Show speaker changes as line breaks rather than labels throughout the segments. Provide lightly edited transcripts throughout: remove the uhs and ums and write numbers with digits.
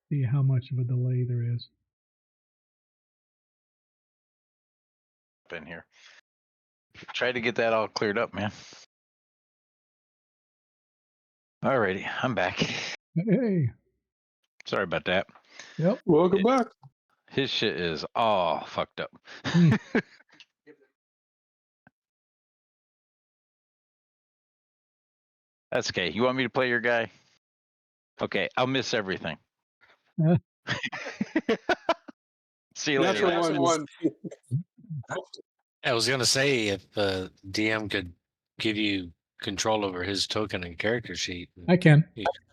See how much of a delay there is.
In here. Try to get that all cleared up, man. Alrighty, I'm back.
Hey.
Sorry about that.
Yep.
Welcome back.
His shit is all fucked up. That's okay. You want me to play your guy? Okay, I'll miss everything. See you later.
Natural one.
I was gonna say if DM could give you control over his token and character sheet.
I can.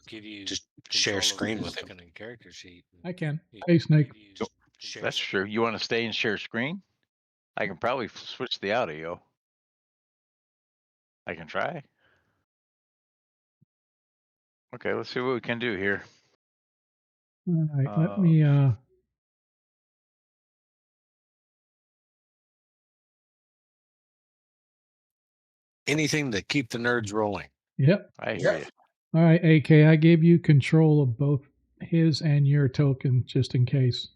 Give you just share screen with him. And character sheet.
I can. Hey, Snake.
That's true. You want to stay and share screen? I can probably switch the audio. I can try. Okay, let's see what we can do here.
All right, let me
anything to keep the nerds rolling.
Yep.
I hear you.
All right, AK, I gave you control of both his and your token just in case.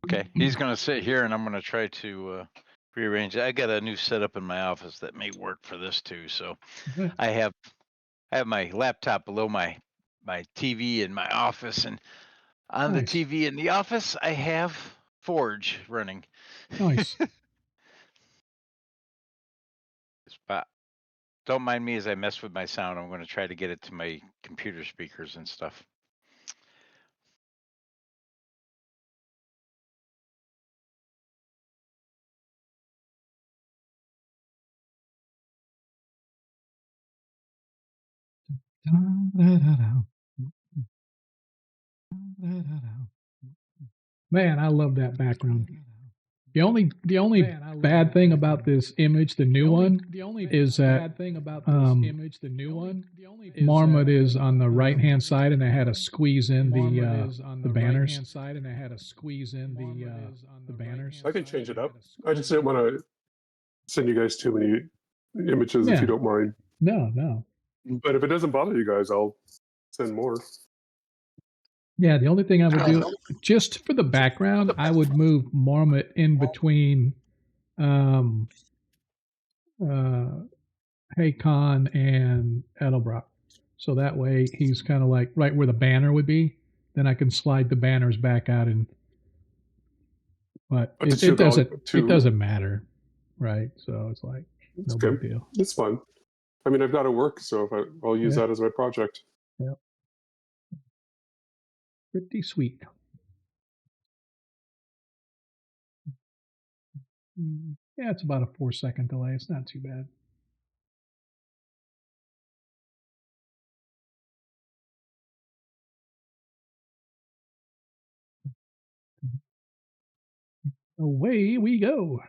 Okay, he's going to sit here and I'm going to try to rearrange it. I got a new setup in my office that may work for this too. So
Okay.
I have my laptop below my TV in my office, and on
Nice.
the TV in the office I have Forge running.
Nice.
But don't mind me as I mess with my sound. I'm going to try to get it to my computer speakers and stuff.
Man, I love that background. The only bad thing about this image, the new one, is that Marmot is on the right hand side, and I had to squeeze in the banners.
I can change it up. I just didn't want to send you guys too many images if you don't mind.
No.
But if it doesn't bother you guys, I'll send more.
Yeah, the only thing I would do, just for the background, I would move Marmot in between Hakon and Edelbrock. So that way he's kind of like right where the banner would be. Then I can slide the banners back out, but it doesn't matter, right? So it's like no big deal.
It's fun. I mean, I've got to work, so I'll use that as my project.
Yep. Pretty sweet. Yeah, it's about a 4-second delay. It's not too bad. Away we go.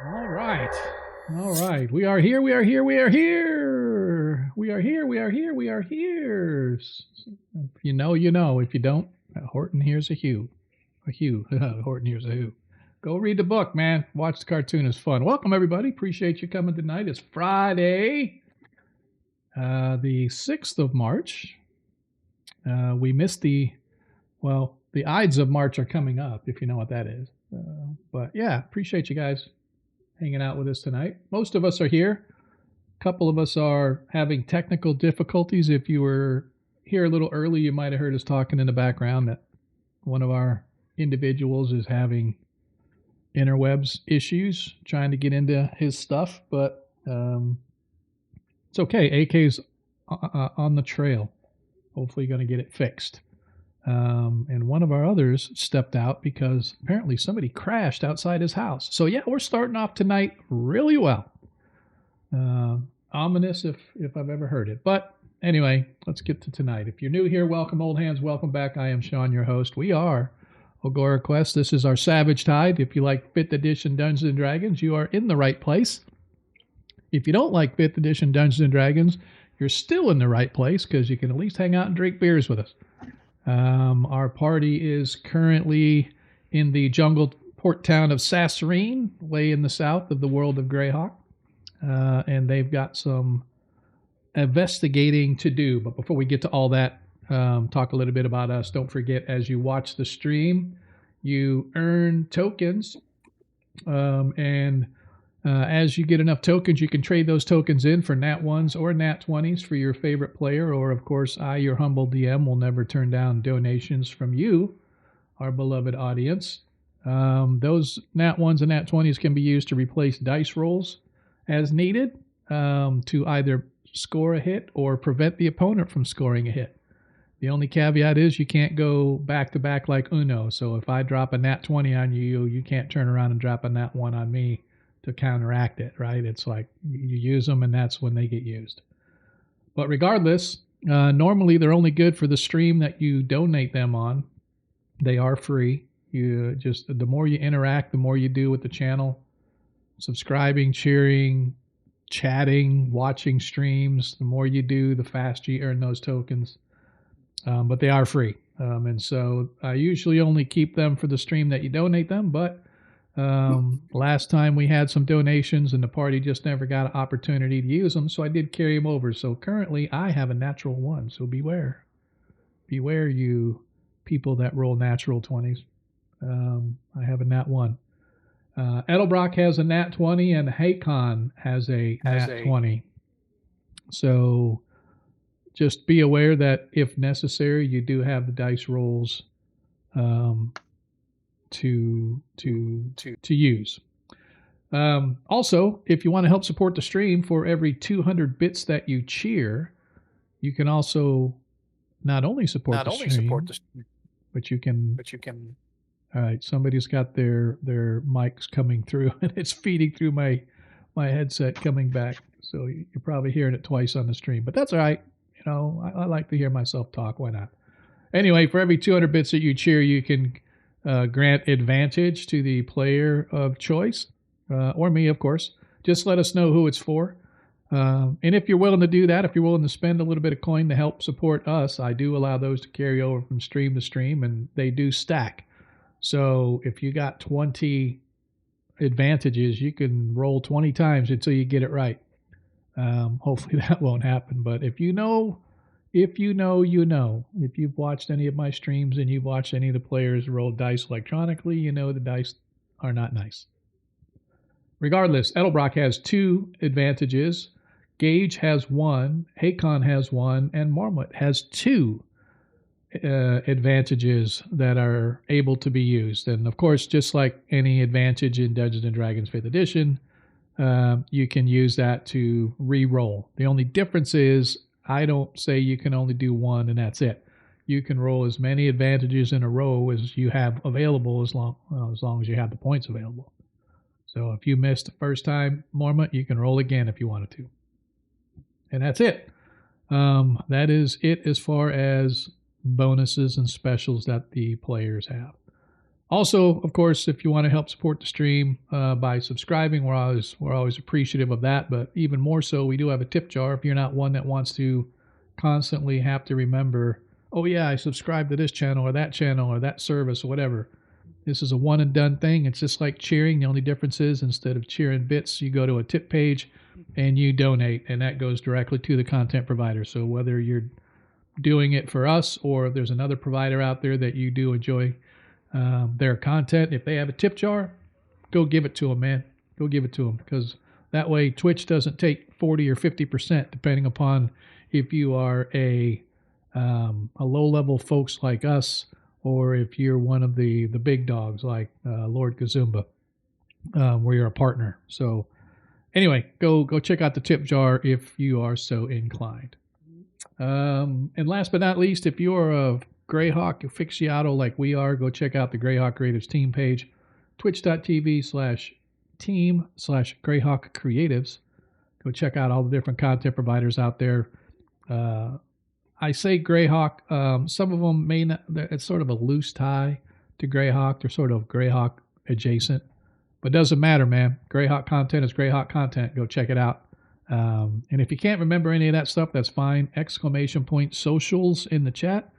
All right. All right. We are here. We are here. We are here. We are here. We are here. We are here. If you know, you know. If you don't, Horton here's a Hugh. A Hugh. Horton here's a who. Go read the book, man. Watch the cartoon. It's fun. Welcome, everybody. Appreciate you coming tonight. It's Friday, the 6th of March. We missed the Ides of March are coming up, if you know what that is. But yeah, appreciate you guys hanging out with us tonight. Most of us are here. A couple of us are having technical difficulties. If you were here a little early, you might have heard us talking in the background that one of our individuals is having interwebs issues trying to get into his stuff, but it's okay. AK's on the trail. Hopefully going to get it fixed. And one of our others stepped out because apparently somebody crashed outside his house. So yeah, we're starting off tonight really well. Ominous if I've ever heard it. But anyway, let's get to tonight. If you're new here, welcome, old hands, welcome back. I am Sean, your host. We are Agora Quest. This is our Savage Tide. If you like 5th edition Dungeons & Dragons, you are in the right place. If you don't like 5th edition Dungeons & Dragons, you're still in the right place because you can at least hang out and drink beers with us. Our party is currently in the jungle port town of Sassarine, way in the south of the world of Greyhawk. And they've got some investigating to do. But before we get to all that, talk a little bit about us. Don't forget, as you watch the stream, you earn tokens. As you get enough tokens, you can trade those tokens in for Nat 1s or Nat 20s for your favorite player. Or, of course, I, your humble DM, will never turn down donations from you, our beloved audience. Those Nat 1s and Nat 20s can be used to replace dice rolls as needed to either score a hit or prevent the opponent from scoring a hit. The only caveat is you can't go back-to-back like Uno. So if I drop a Nat 20 on you, you can't turn around and drop a Nat 1 on me to counteract it, right? It's like you use them and that's when they get used. But regardless, normally they're only good for the stream that you donate them on. They are free. You just, the more you interact, the more you do with the channel, subscribing, cheering, chatting, watching streams, the more you do, the faster you earn those tokens. But they are free. And so I usually only keep them for the stream that you donate them. But last time we had some donations and the party just never got an opportunity to use them. So I did carry them over. So currently I have a natural 1. So beware. Beware, you people that roll natural 20s. I have a nat 1. Edelbrock has a nat 20 and Hakon has a nat 20. So just be aware that if necessary, you do have the dice rolls to use. Also, if you want to help support the stream, for every 200 bits that you cheer, you can also not only support the stream, but you can. All right, somebody's got their mics coming through, and it's feeding through my headset coming back. So you're probably hearing it twice on the stream, but that's all right. You know, I like to hear myself talk. Why not? Anyway, for every 200 bits that you cheer, you can grant advantage to the player of choice, or me, of course. Just let us know who it's for. And if you're willing to do that, if you're willing to spend a little bit of coin to help support us, I do allow those to carry over from stream to stream, and they do stack. So if you got 20 advantages, you can roll 20 times until you get it right. Hopefully that won't happen. But if you know, you know. If you've watched any of my streams and you've watched any of the players roll dice electronically, you know the dice are not nice. Regardless, Edelbrock has 2 advantages. Gage has 1, Hakon has 1, and Marmot has 2 advantages that are able to be used. And of course, just like any advantage in Dungeons & Dragons 5th edition, you can use that to re-roll. The only difference is I don't say you can only do 1 and that's it. You can roll as many advantages in a row as you have available as long as you have the points available. So if you missed the first time, Marmot, you can roll again if you wanted to. And that's it. That is it as far as bonuses and specials that the players have. Also, of course, if you want to help support the stream by subscribing, we're always appreciative of that. But even more so, we do have a tip jar if you're not one that wants to constantly have to remember, oh yeah, I subscribe to this channel or that service or whatever. This is a one and done thing. It's just like cheering. The only difference is instead of cheering bits, you go to a tip page and you donate, and that goes directly to the content provider. So whether you're doing it for us or if there's another provider out there that you do enjoy their content, if they have a tip jar, go give it to them, man. Go give it to them, because that way Twitch doesn't take 40 or 50%, depending upon if you are a low-level folks like us, or if you're one of the big dogs like Lord Kazumba, where you're a partner. So anyway, go check out the tip jar if you are so inclined. And last but not least, if you're a Greyhawk aficionado like we are, go check out the Greyhawk Creatives team page, twitch.tv/team/Greyhawk Creatives. Go check out all the different content providers out there. I say Greyhawk. Some of them may not. It's sort of a loose tie to Greyhawk. They're sort of Greyhawk adjacent, but it doesn't matter, man. Greyhawk content is Greyhawk content. Go check it out. And if you can't remember any of that stuff, that's fine. ! Socials in the chat. !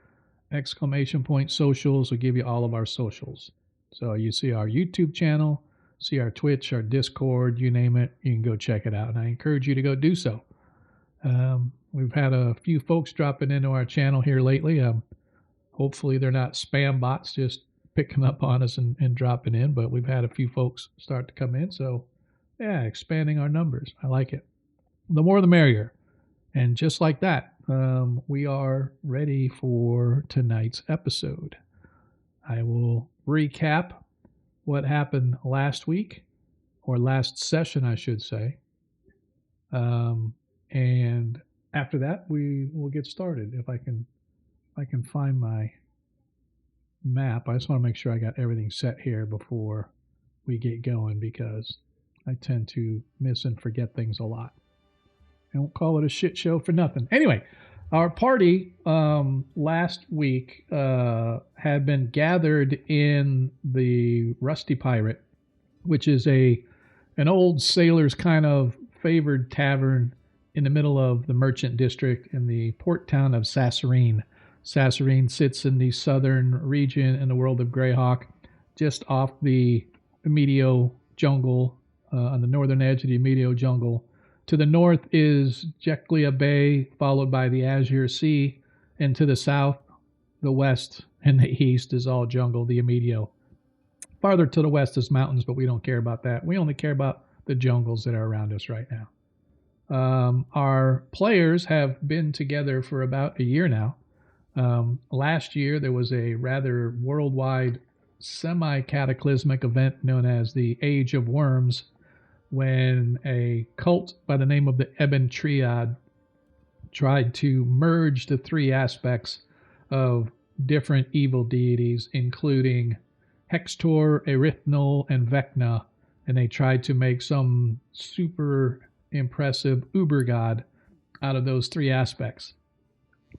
Socials will give you all of our socials. So you see our YouTube channel, see our Twitch, our Discord, you name it, you can go check it out. And I encourage you to go do so. We've had a few folks dropping into our channel here lately. Hopefully they're not spam bots just picking up on us and dropping in, but we've had a few folks start to come in. So yeah, expanding our numbers. I like it. The more the merrier. And just like that, we are ready for tonight's episode. I will recap what happened last week, or last session, I should say. And after that, we will get started. If I can find my map. I just want to make sure I got everything set here before we get going, because I tend to miss and forget things a lot. I won't call it a shit show for nothing. Anyway, our party last week had been gathered in the Rusty Pirate, which is an old sailor's kind of favored tavern in the middle of the merchant district in the port town of Sasserine. Sasserine sits in the southern region in the world of Greyhawk, just off the Emedio jungle, on the northern edge of the Emedio jungle. To the north is Jeklia Bay, followed by the Azure Sea, and to the south, the west, and the east is all jungle, the Emedio. Farther to the west is mountains, but we don't care about that. We only care about the jungles that are around us right now. Our players have been together for about a year now. Last year, there was a rather worldwide semi-cataclysmic event known as the Age of Worms, when a cult by the name of the Ebon Triad tried to merge the three aspects of different evil deities, including Hextor, Erythnol, and Vecna, and they tried to make some super impressive uber god out of those three aspects.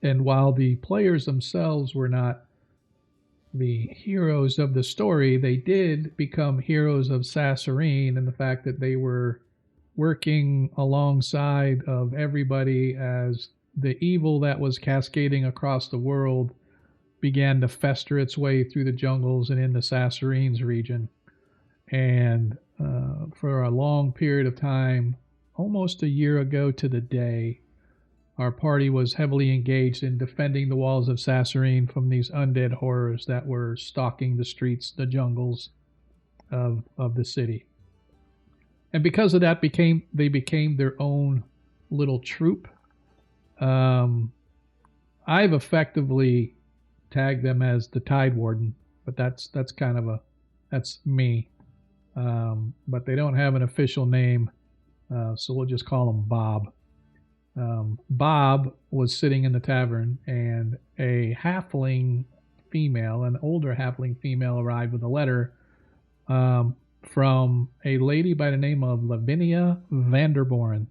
And while the players themselves were not the heroes of the story, they did become heroes of Sasserine, and the fact that they were working alongside of everybody as the evil that was cascading across the world began to fester its way through the jungles and into Sasserine's region. And for a long period of time, almost a year ago to the day, our party was heavily engaged in defending the walls of Sasserine from these undead horrors that were stalking the streets, the jungles of the city. And because of that, they became their own little troop. I've effectively tagged them as the Tide Warden, but that's me. But they don't have an official name, so we'll just call them Bob. Bob was sitting in the tavern, and a halfling female, an older halfling female, arrived with a letter from a lady by the name of Lavinia Vanderboren.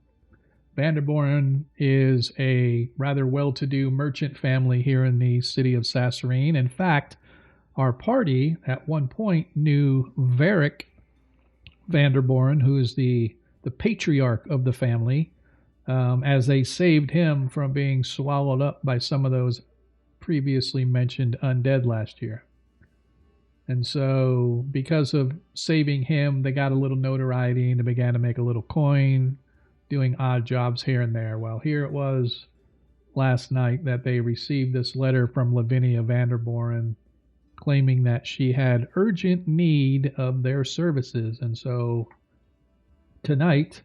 Vanderboren is a rather well-to-do merchant family here in the city of Sasserine. In fact, our party at one point knew Varick Vanderboren, who is the patriarch of the family, as they saved him from being swallowed up by some of those previously mentioned undead last year. And so because of saving him, they got a little notoriety and they began to make a little coin, doing odd jobs here and there. Well, here it was last night that they received this letter from Lavinia Vanderboren claiming that she had urgent need of their services. And so tonight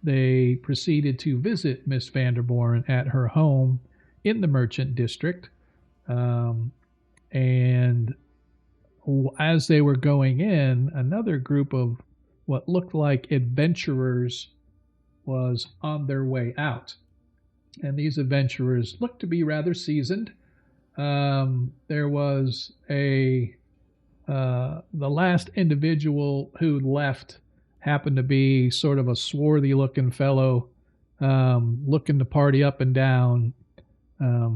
they proceeded to visit Miss Vanderboren at her home in the Merchant District. And as they were going in, another group of what looked like adventurers was on their way out. And these adventurers looked to be rather seasoned. There was the last individual who left happened to be sort of a swarthy looking fellow, looking to party up and down,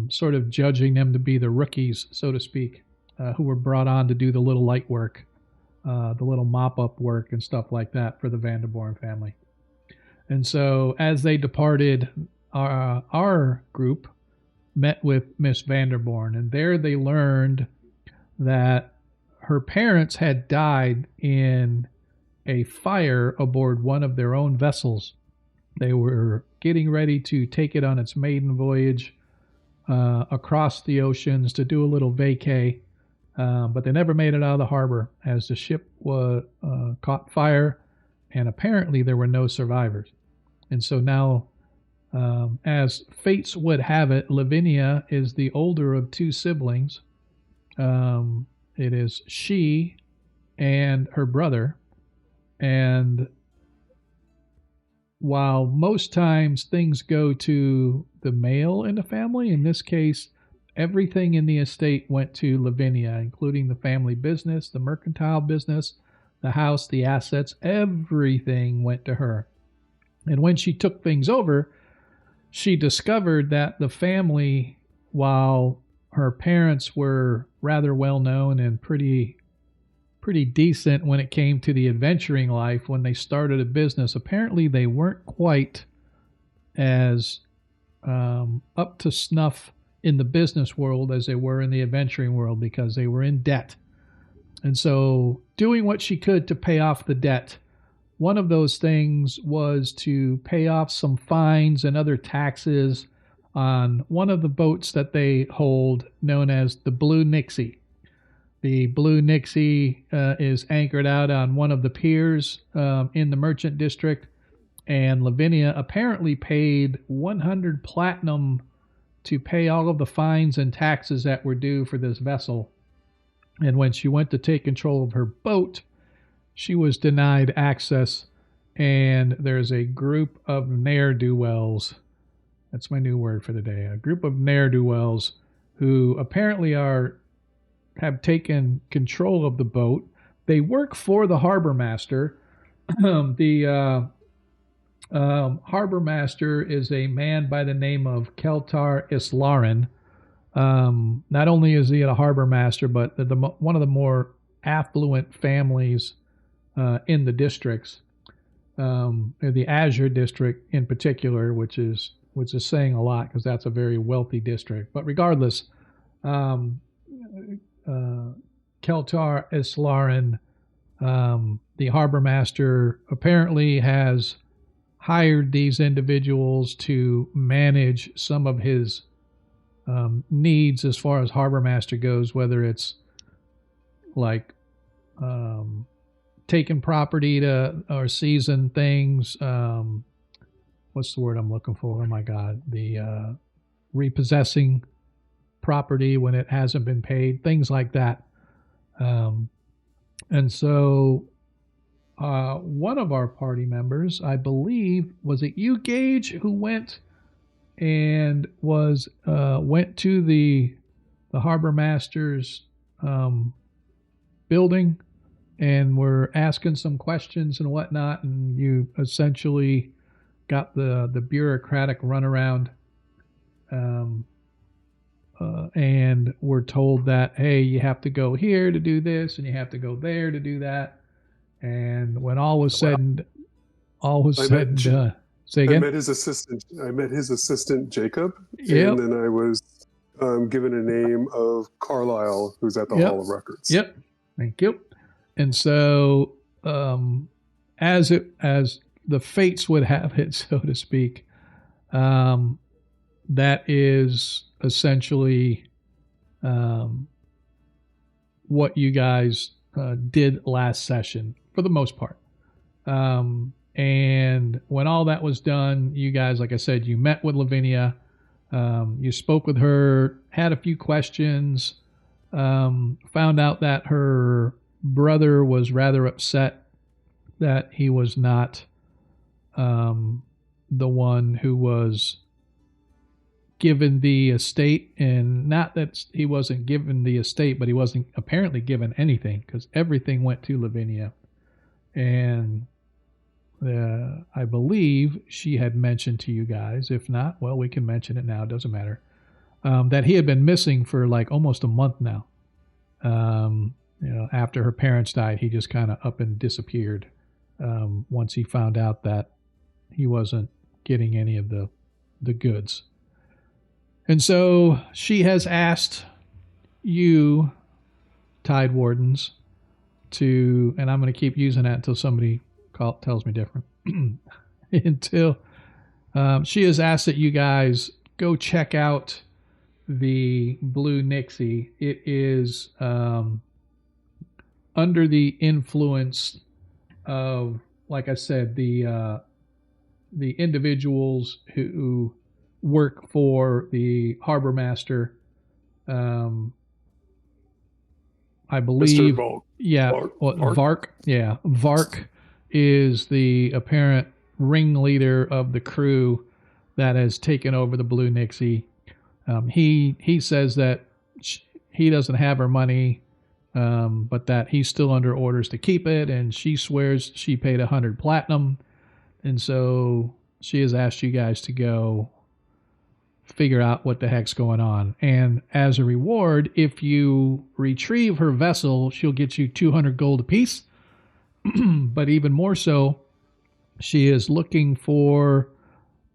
sort of judging them to be the rookies, so to speak, who were brought on to do the little light work, the little mop-up work and stuff like that for the Vanderboren family. And so as they departed, our group met with Miss Vanderboren, and there they learned that her parents had died in a fire aboard one of their own vessels. They were getting ready to take it on its maiden voyage across the oceans to do a little vacay, but they never made it out of the harbor as the ship was caught fire, and apparently there were no survivors. And so now, as fates would have it, Lavinia is the older of two siblings. It is she and her brother. And while most times things go to the male in the family, in this case, everything in the estate went to Lavinia, including the family business, the mercantile business, the house, the assets, everything went to her. And when she took things over, she discovered that the family, while her parents were rather well known and pretty decent when it came to the adventuring life, when they started a business, apparently they weren't quite as up to snuff in the business world as they were in the adventuring world, because they were in debt. And so doing what she could to pay off the debt, one of those things was to pay off some fines and other taxes on one of the boats that they hold, known as the Blue Nixie. The Blue Nixie is anchored out on one of the piers in the Merchant District, and Lavinia apparently paid 100 platinum to pay all of the fines and taxes that were due for this vessel. And when she went to take control of her boat, she was denied access, and there's a group of ne'er-do-wells. That's my new word for the day. A group of ne'er-do-wells who apparently have taken control of the boat. They work for the harbor master. The harbor master is a man by the name of Keltar Islaren. Not only is he a harbor master, but one of the more affluent families in the districts, the Azure district in particular, which is saying a lot because that's a very wealthy district. But regardless, Keltar Islaren, the harbor master, apparently has hired these individuals to manage some of his needs as far as harbor master goes, whether it's like taking property to or season things. What's the word I'm looking for? Oh my God. The repossessing property when it hasn't been paid, things like that. And so one of our party members, I believe, was it you, Gage, who went and went to the harbor master's building and were asking some questions and whatnot, and you essentially got the bureaucratic runaround and we're told that, hey, you have to go here to do this, and you have to go there to do that. And when all was said and done, say again.
I met his assistant Jacob,
Yep.
and then I was given a name of Carlisle, who's at the Hall of Records.
Yep. Thank you. And so, as the fates would have it, so to speak, that is essentially what you guys did last session for the most part. And when all that was done, you guys, like I said, you met with Lavinia, you spoke with her, had a few questions, found out that her brother was rather upset that he was not the one who was given the estate, and not that he wasn't given the estate, but he wasn't apparently given anything, because everything went to Lavinia. And I believe she had mentioned to you guys, if not, well, we can mention it now, it doesn't matter, that he had been missing for like almost a month now. After her parents died, he just kind of up and disappeared once he found out that he wasn't getting any of the goods. And so she has asked you, Tide Wardens, to, and I'm going to keep using that until somebody tells me different, until she has asked that you guys go check out the Blue Nixie. It is under the influence of, like I said, the individuals who work for the harbor master. I believe,
Mr.
Vark. Yeah, Vark is the apparent ringleader of the crew that has taken over the Blue Nixie. He says that he doesn't have her money, but that he's still under orders to keep it, and she swears she paid 100 platinum, and so she has asked you guys to go figure out what the heck's going on. And as a reward, if you retrieve her vessel, she'll get you 200 gold apiece. But even more so, she is looking for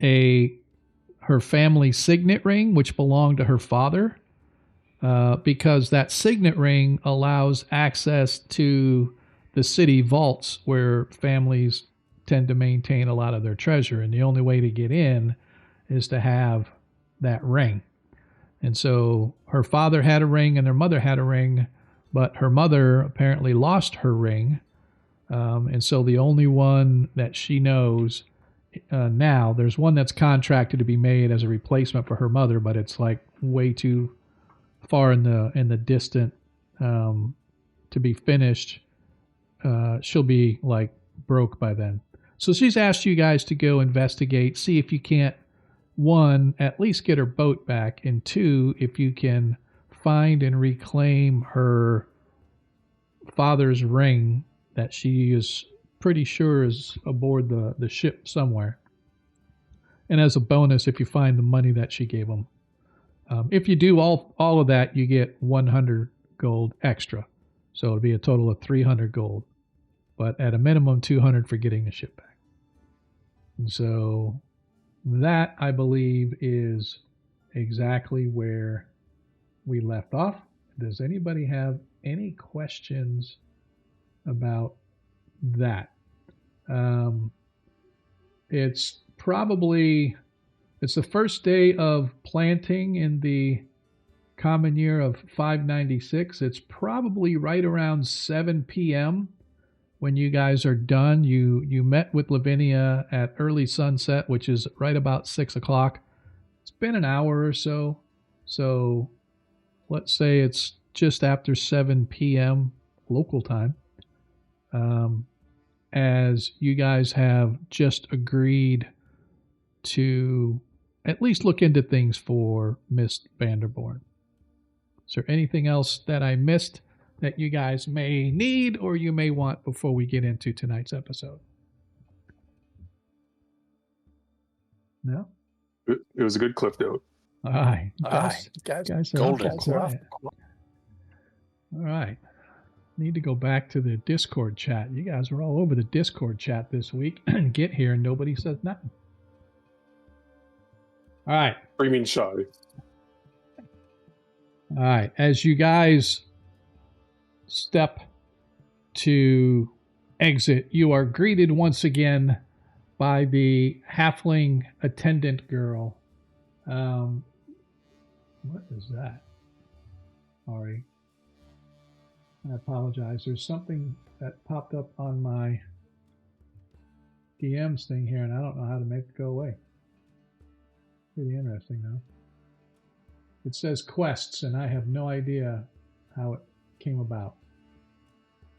her family signet ring, which belonged to her father, because that signet ring allows access to the city vaults where families tend to maintain a lot of their treasure. And the only way to get in is to have that ring. And so her father had a ring and their mother had a ring, but her mother apparently lost her ring. And so the only one that she knows now, there's one that's contracted to be made as a replacement for her mother, but it's like way too far in the distant to be finished. She'll be like broke by then. So she's asked you guys to go investigate, see if you can't, one, at least get her boat back, and two, if you can find and reclaim her father's ring that she is pretty sure is aboard the ship somewhere. And as a bonus, if you find the money that she gave him. If you do all of that, you get 100 gold extra. So it'll be a total of 300 gold. But at a minimum, 200 for getting the ship back. And so that, I believe, is exactly where we left off. Does anybody have any questions about that? It's the first day of planting in the common year of 596. It's probably right around 7 p.m. when you guys are done. You met with Lavinia at early sunset, which is right about 6 o'clock. It's been an hour or so. So let's say it's just after 7 p.m. local time. As you guys have just agreed to at least look into things for Miss Vanderboren. Is there anything else that I missed that you guys may need or you may want before we get into tonight's episode? No?
It was a good cliff note.
All right.
Guys,
Guys are
golden.
awful quiet. All right. Need to go back to the Discord chat. You guys were all over the Discord chat this week. Get here and nobody says nothing. All right.
Or you mean shy?
All right. As you guys step to exit, you are greeted once again by the halfling attendant girl. What is that? Sorry. I apologize. There's something that popped up on my DM's thing here, and I don't know how to make it go away. Pretty interesting, though. It says quests, and I have no idea how it came about.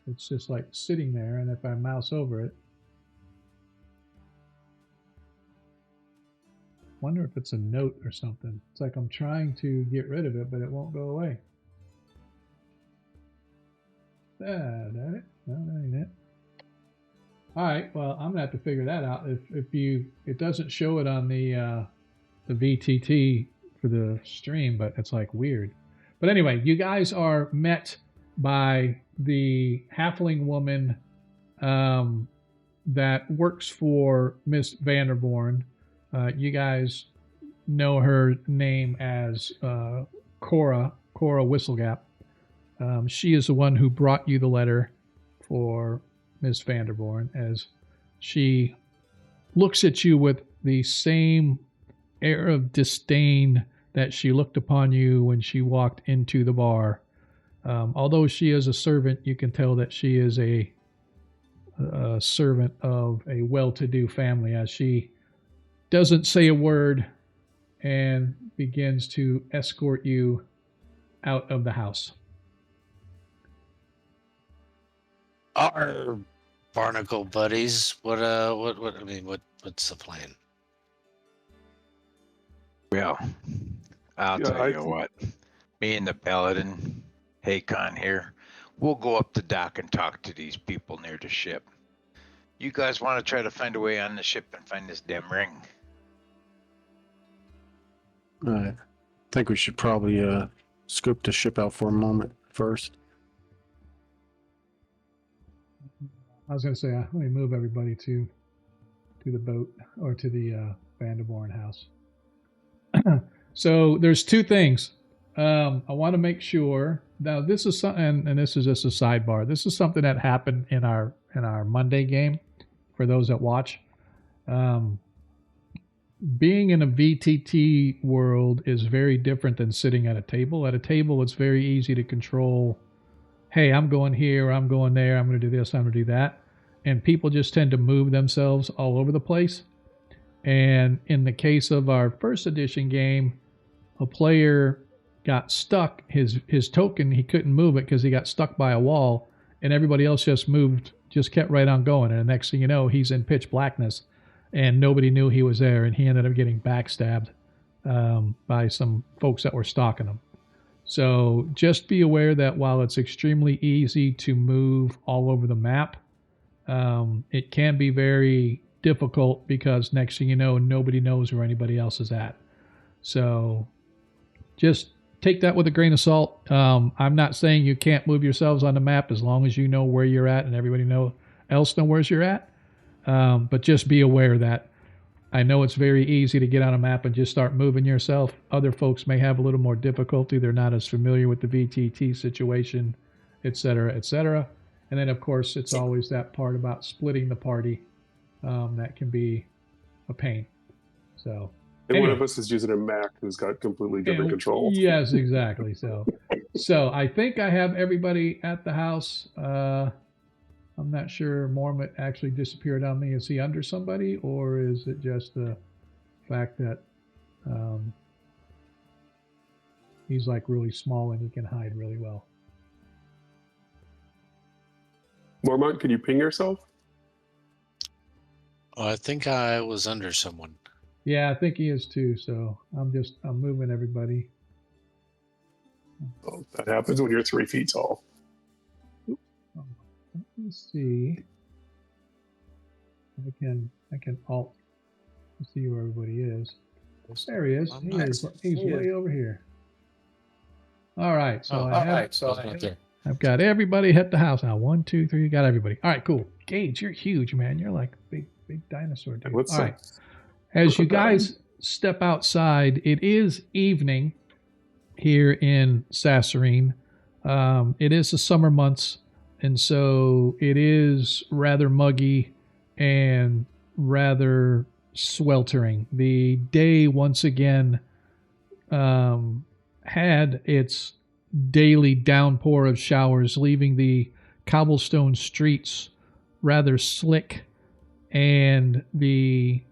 It's just like sitting there, and if I mouse over it, wonder if it's a note or something. It's like I'm trying to get rid of it, but it won't go away. That it? No, that ain't it. All right. Well, I'm gonna have to figure that out. If it doesn't show it on the VTT for the stream, but it's like weird. But anyway, you guys are met by the halfling woman that works for Miss Vanderboren. You guys know her name as Cora Whistlegap. She is the one who brought you the letter for Miss Vanderboren, as she looks at you with the same air of disdain that she looked upon you when she walked into the bar. Although she is a servant, you can tell that she is a servant of a well-to-do family, as she doesn't say a word and begins to escort you out of the house.
Our barnacle buddies. What's the plan?
Well, I'll
Yeah,
tell you what. Me and the paladin, Hakon here, we'll go up the dock and talk to these people near the ship. You guys want to try to find a way on the ship and find this damn ring?
I think we should probably scoop the ship out for a moment first.
I was going to say, let me move everybody to the boat, or to the Vanderboren house. So there's two things. I want to make sure. Now, this is something, and this is just a sidebar. This is something that happened in our Monday game. For those that watch, being in a VTT world is very different than sitting at a table. At a table, it's very easy to control. Hey, I'm going here, I'm going there, I'm going to do this, I'm going to do that. And people just tend to move themselves all over the place. And in the case of our first edition game, a player got stuck. His token, he couldn't move it because he got stuck by a wall, and everybody else just kept right on going. And the next thing you know, he's in pitch blackness, and nobody knew he was there, and he ended up getting backstabbed by some folks that were stalking him. So just be aware that while it's extremely easy to move all over the map, it can be very difficult, because next thing you know, nobody knows where anybody else is at. So just take that with a grain of salt. I'm not saying you can't move yourselves on the map as long as you know where you're at and everybody else knows where you're at. But just be aware that I know it's very easy to get on a map and just start moving yourself. Other folks may have a little more difficulty. They're not as familiar with the VTT situation, et cetera, et cetera. And then, of course, it's always that part about splitting the party that can be a pain. So,
and
anyway.
one of us is using a Mac who's got completely different controls.
Yes, exactly. So I think I have everybody at the house. I'm not sure Mormont actually disappeared on me. Is he under somebody, or is it just the fact that he's like really small and he can hide really well?
Mormont, can you ping yourself?
Oh, I think I was under someone.
Yeah, I think he is too. So I'm moving everybody.
Oh, that happens when you're 3 feet tall.
Let me see. I can alt to see where everybody is. There he is. He's way over here. All right. So I've got everybody at the house now. 1, 2, 3. Got everybody. All right, cool. Gage, you're huge, man. You're like a big dinosaur dude. All right. As you guys step outside, it is evening here in Sasserine. It is the summer months, and so it is rather muggy and rather sweltering. The day once again had its daily downpour of showers, leaving the cobblestone streets rather slick, and the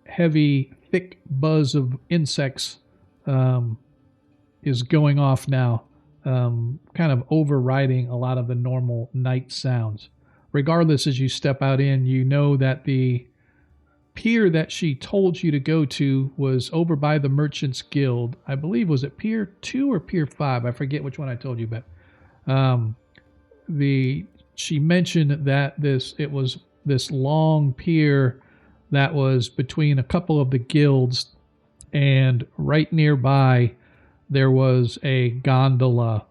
heavy, thick buzz of insects is going off now, kind of overriding a lot of the normal night sounds. Regardless, as you step out in, you know that the pier that she told you to go to was over by the Merchants Guild. I believe, was it Pier 2 or Pier 5? I forget which one I told you, but she mentioned that it was this long pier that was between a couple of the guilds, and right nearby there was a gondola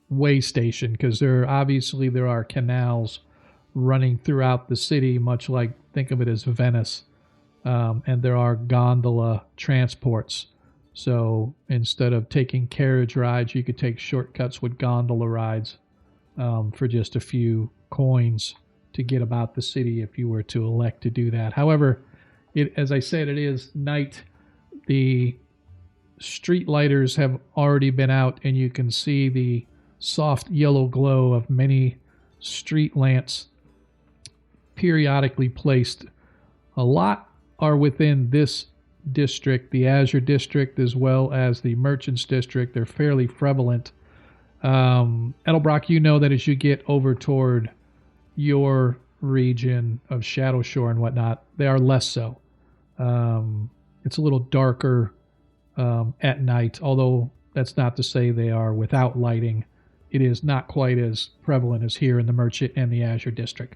way station, because there are canals running throughout the city, much like, think of it as Venice, and there are gondola transports. So instead of taking carriage rides, you could take shortcuts with gondola rides for just a few coins to get about the city if you were to elect to do that. However, as I said, it is night. The street lighters have already been out, and you can see the soft yellow glow of many street lamps periodically placed. A lot are within this district, the Azure district, as well as the Merchants district. They're fairly prevalent. Edelbrock, you know that as you get over toward your region of Shadowshore and whatnot, they are less so. It's a little darker at night, although that's not to say they are without lighting. It is not quite as prevalent as here in the Merchant and the Azure district.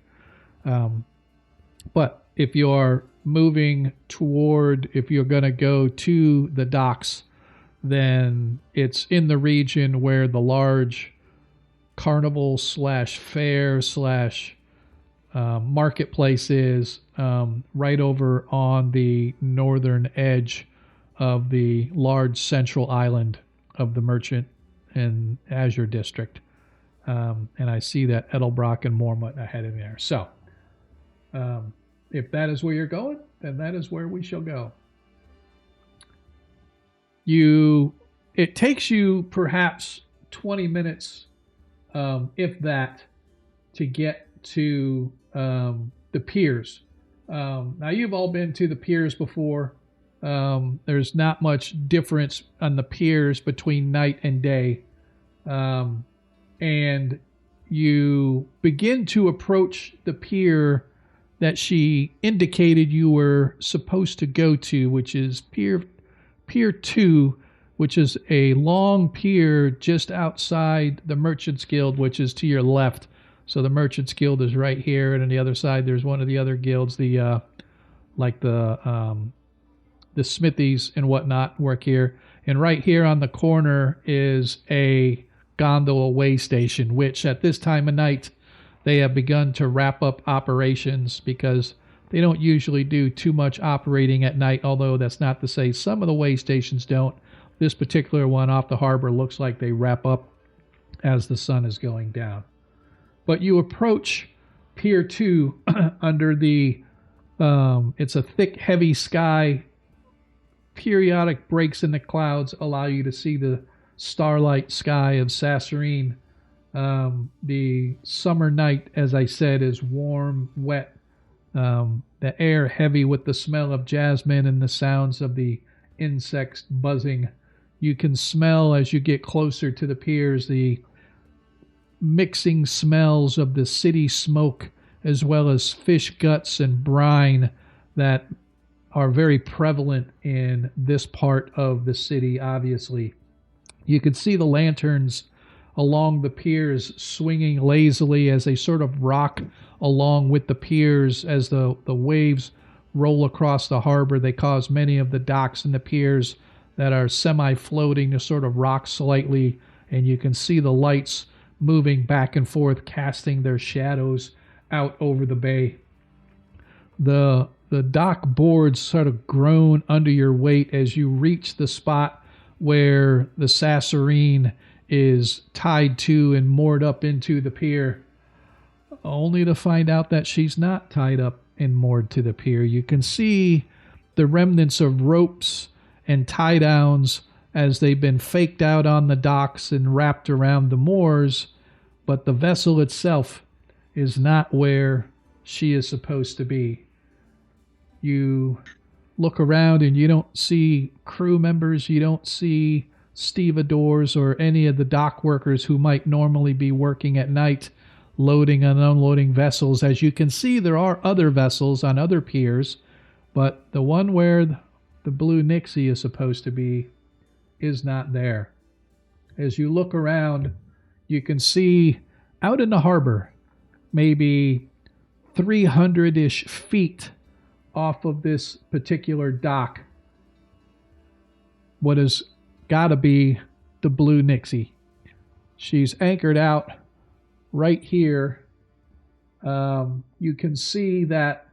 But if you're moving if you're going to go to the docks, then it's in the region where the large carnival / fair / marketplace is, right over on the northern edge of the large central island of the Merchant and Azure district. And I see that Edelbrock and Mormont are heading there. So if that is where you're going, then that is where we shall go. It takes you perhaps 20 minutes, if that, to get to the piers. Now, you've all been to the piers before. There's not much difference on the piers between night and day. And you begin to approach the pier that she indicated you were supposed to go to, which is Pier 2, which is a long pier just outside the Merchants Guild, which is to your left. So the Merchants Guild is right here, and on the other side there's one of the other guilds, the smithies and whatnot work here. And right here on the corner is a gondola way station, which at this time of night they have begun to wrap up operations, because they don't usually do too much operating at night, although that's not to say some of the way stations don't. This particular one off the harbor looks like they wrap up as the sun is going down. But you approach Pier 2 under the, it's a thick, heavy sky. Periodic breaks in the clouds allow you to see the starlight sky of Sasserine. The summer night, as I said, is warm, wet. The air heavy with the smell of jasmine and the sounds of the insects buzzing. You can smell, as you get closer to the piers, the mixing smells of the city smoke, as well as fish guts and brine that are very prevalent in this part of the city, obviously. You can see the lanterns along the piers swinging lazily as they sort of rock along with the piers as the waves roll across the harbor. They cause many of the docks and the piers that are semi-floating to sort of rock slightly, and you can see the lights moving back and forth, casting their shadows out over the bay. The dock boards sort of groan under your weight as you reach the spot where the Sassarine is tied to and moored up into the pier, only to find out that she's not tied up and moored to the pier. You can see the remnants of ropes and tie downs as they've been faked out on the docks and wrapped around the moors, but the vessel itself is not where she is supposed to be. You look around and you don't see crew members, you don't see stevedores or any of the dock workers who might normally be working at night loading and unloading vessels. As you can see, there are other vessels on other piers, but the one where the Blue Nixie is supposed to be is not there. As you look around, you can see out in the harbor, maybe 300-ish feet off of this particular dock, what has got to be the Blue Nixie. She's anchored out right here. You can see that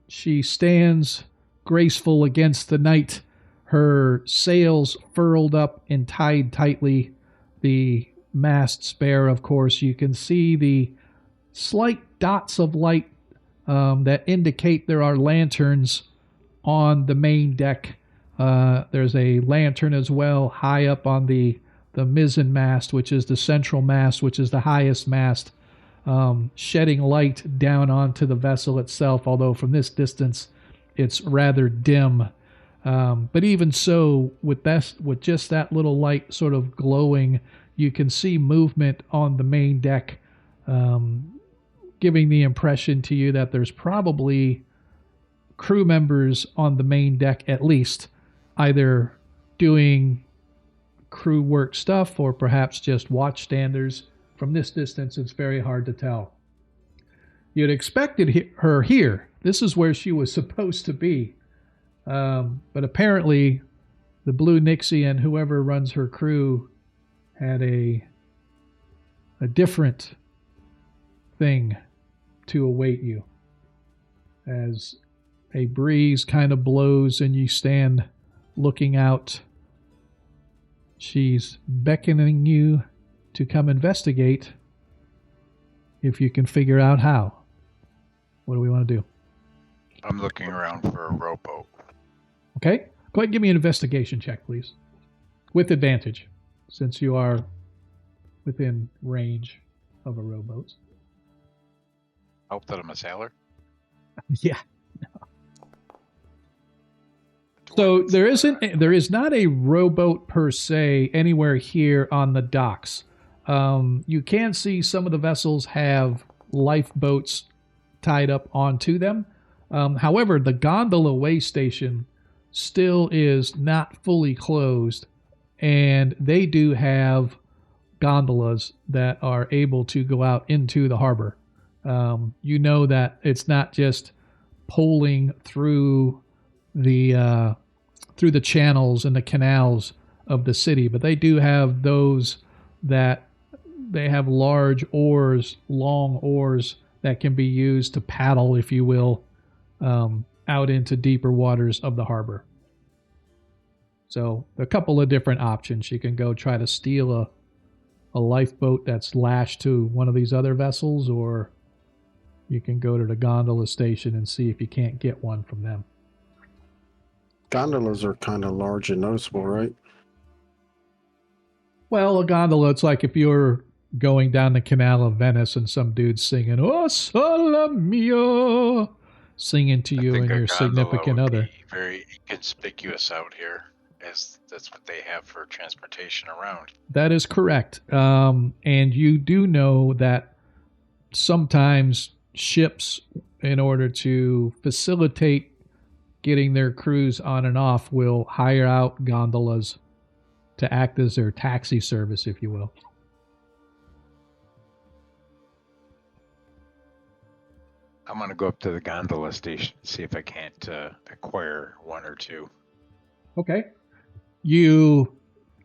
she stands graceful against the night, her sails furled up and tied tightly, the masts bare, of course. You can see the slight dots of light that indicate there are lanterns on the main deck. There's a lantern as well high up on the mizzen mast, which is the central mast, which is the highest mast, shedding light down onto the vessel itself, although from this distance it's rather dim. But even so, with just that little light sort of glowing, you can see movement on the main deck, giving the impression to you that there's probably crew members on the main deck at least, either doing crew work stuff or perhaps just watchstanders. From this distance, it's very hard to tell. You'd expected her here. This is where she was supposed to be. But apparently, the Blue Nixie and whoever runs her crew had a different thing to await you. As a breeze kind of blows and you stand looking out, she's beckoning you to come investigate if you can figure out how. What do we want to do?
I'm looking around for a rowboat.
Okay. Go ahead and give me an investigation check, please. With advantage, since you are within range of a rowboat.
Hope that I'm a sailor.
Yeah. So there is not a rowboat per se anywhere here on the docks. You can see some of the vessels have lifeboats tied up onto them. However, the gondola way station still is not fully closed, and they do have gondolas that are able to go out into the harbor. You know that it's not just poling through the channels and the canals of the city, but they do have those that they have large oars, long oars that can be used to paddle, if you will, out into deeper waters of the harbor. So a couple of different options. You can go try to steal a lifeboat that's lashed to one of these other vessels, or you can go to the gondola station and see if you can't get one from them.
Gondolas are kind of large and noticeable, right?
Well, a gondola, it's like if you're going down the Canal of Venice and some dude's singing, "Oh, sole mio," singing to you and your significant other.
Very conspicuous out here, as that's what they have for transportation around.
That is correct. And you do know that sometimes ships, in order to facilitate getting their crews on and off, will hire out gondolas to act as their taxi service, if you will.
I'm gonna go up to the gondola station and see if I can't acquire one or two.
Okay. You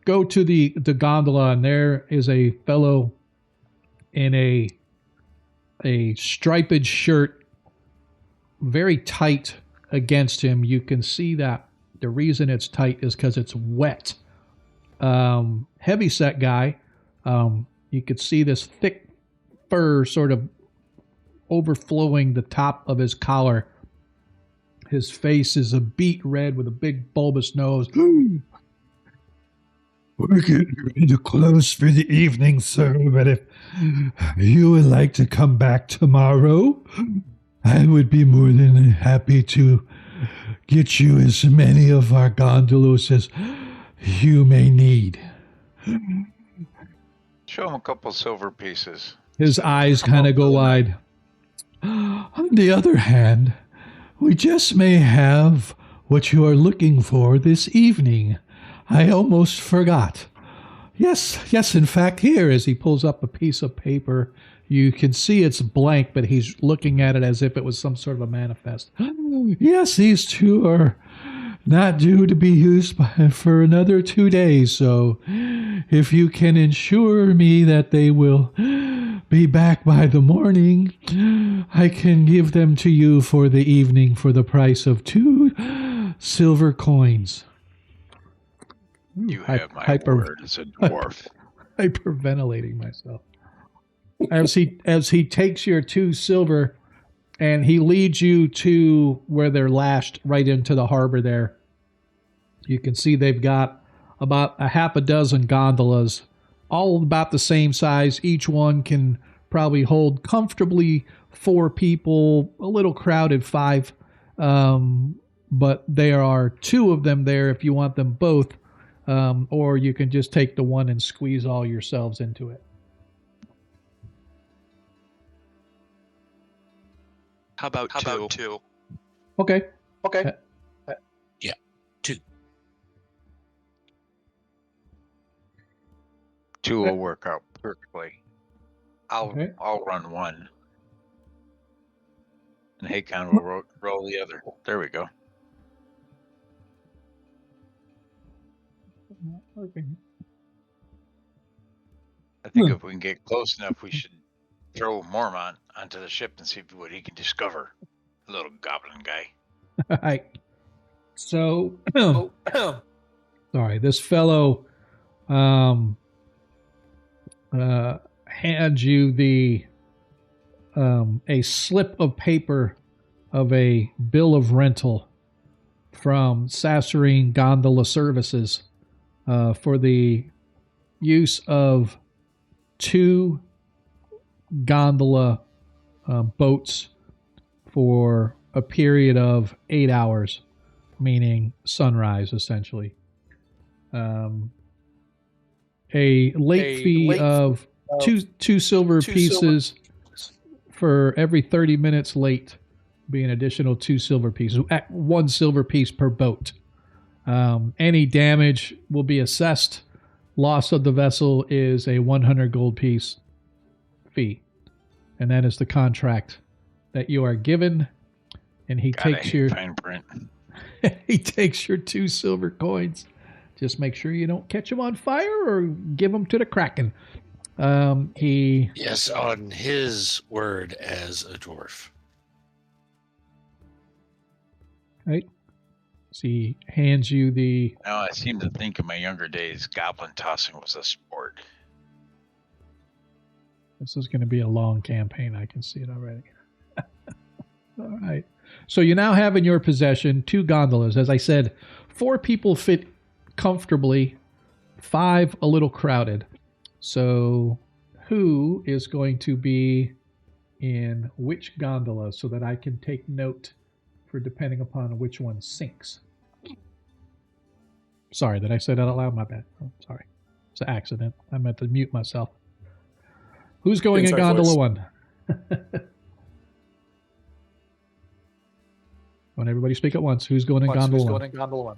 go to the gondola, and there is a fellow in a striped shirt, very tight against him. You can see that the reason it's tight is because it's wet. Heavy set guy. You could see this thick fur sort of overflowing the top of his collar. His face is a beet red with a big bulbous nose.
We're getting ready to close for the evening, sir, but if you would like to come back tomorrow, I would be more than happy to get you as many of our gondolas as you may need.
Show him a couple silver pieces.
His eyes kind of go wide.
On the other hand, we just may have what you are looking for this evening. I almost forgot.
Yes, in fact, here, as he pulls up a piece of paper, you can see it's blank, but he's looking at it as if it was some sort of a manifest.
Yes, these two are not due to be used for another 2 days, so if you can ensure me that they will be back by the morning, I can give them to you for the evening for the price of 2 silver coins.
You have my
hyper-
word as a dwarf.
Hyperventilating myself. As he takes your 2 silver and he leads you to where they're lashed right into the harbor there. You can see they've got about a half a dozen gondolas, all about the same size. Each one can probably hold comfortably 4 people, a little crowded 5. But there are 2 of them there if you want them both. Or you can just take the one and squeeze all yourselves into it.
How about two?
Okay.
Yeah, 2.
2 will work out perfectly. I'll
Okay.
I'll run one, and Hakon will roll the other. There we go.
Not working.
I think if we can get close enough, we should throw Mormont onto the ship and see what he can discover. Little goblin guy.
All right. So, sorry, this fellow hands you the a slip of paper of a bill of rental from Sasserine Gondola Services for the use of 2 gondola boats for a period of 8 hours, meaning sunrise, essentially. A late fee of two silver pieces for every 30 minutes late, be an additional 2 silver pieces, 1 silver piece per boat. Any damage will be assessed. Loss of the vessel is a 100 gold piece fee. And that is the contract that you are given. And he takes your
fine print.
he takes your 2 silver coins. Just make sure you don't catch them on fire or give them to the Kraken.
Yes, on his word as a dwarf.
Right. So he hands you the.
Now I seem to think in my younger days, goblin tossing was a sport.
This is going to be a long campaign. I can see it already. All right. So you now have in your possession 2 gondolas. As I said, 4 people fit comfortably, 5 a little crowded. So who is going to be in which gondola so that I can take note for depending upon which one sinks? Sorry, did I say that out loud? My bad. Oh, sorry. It's an accident. I meant to mute myself. Who's going in gondola
voice.
1? Want everybody speak at once. Who's going in gondola 1?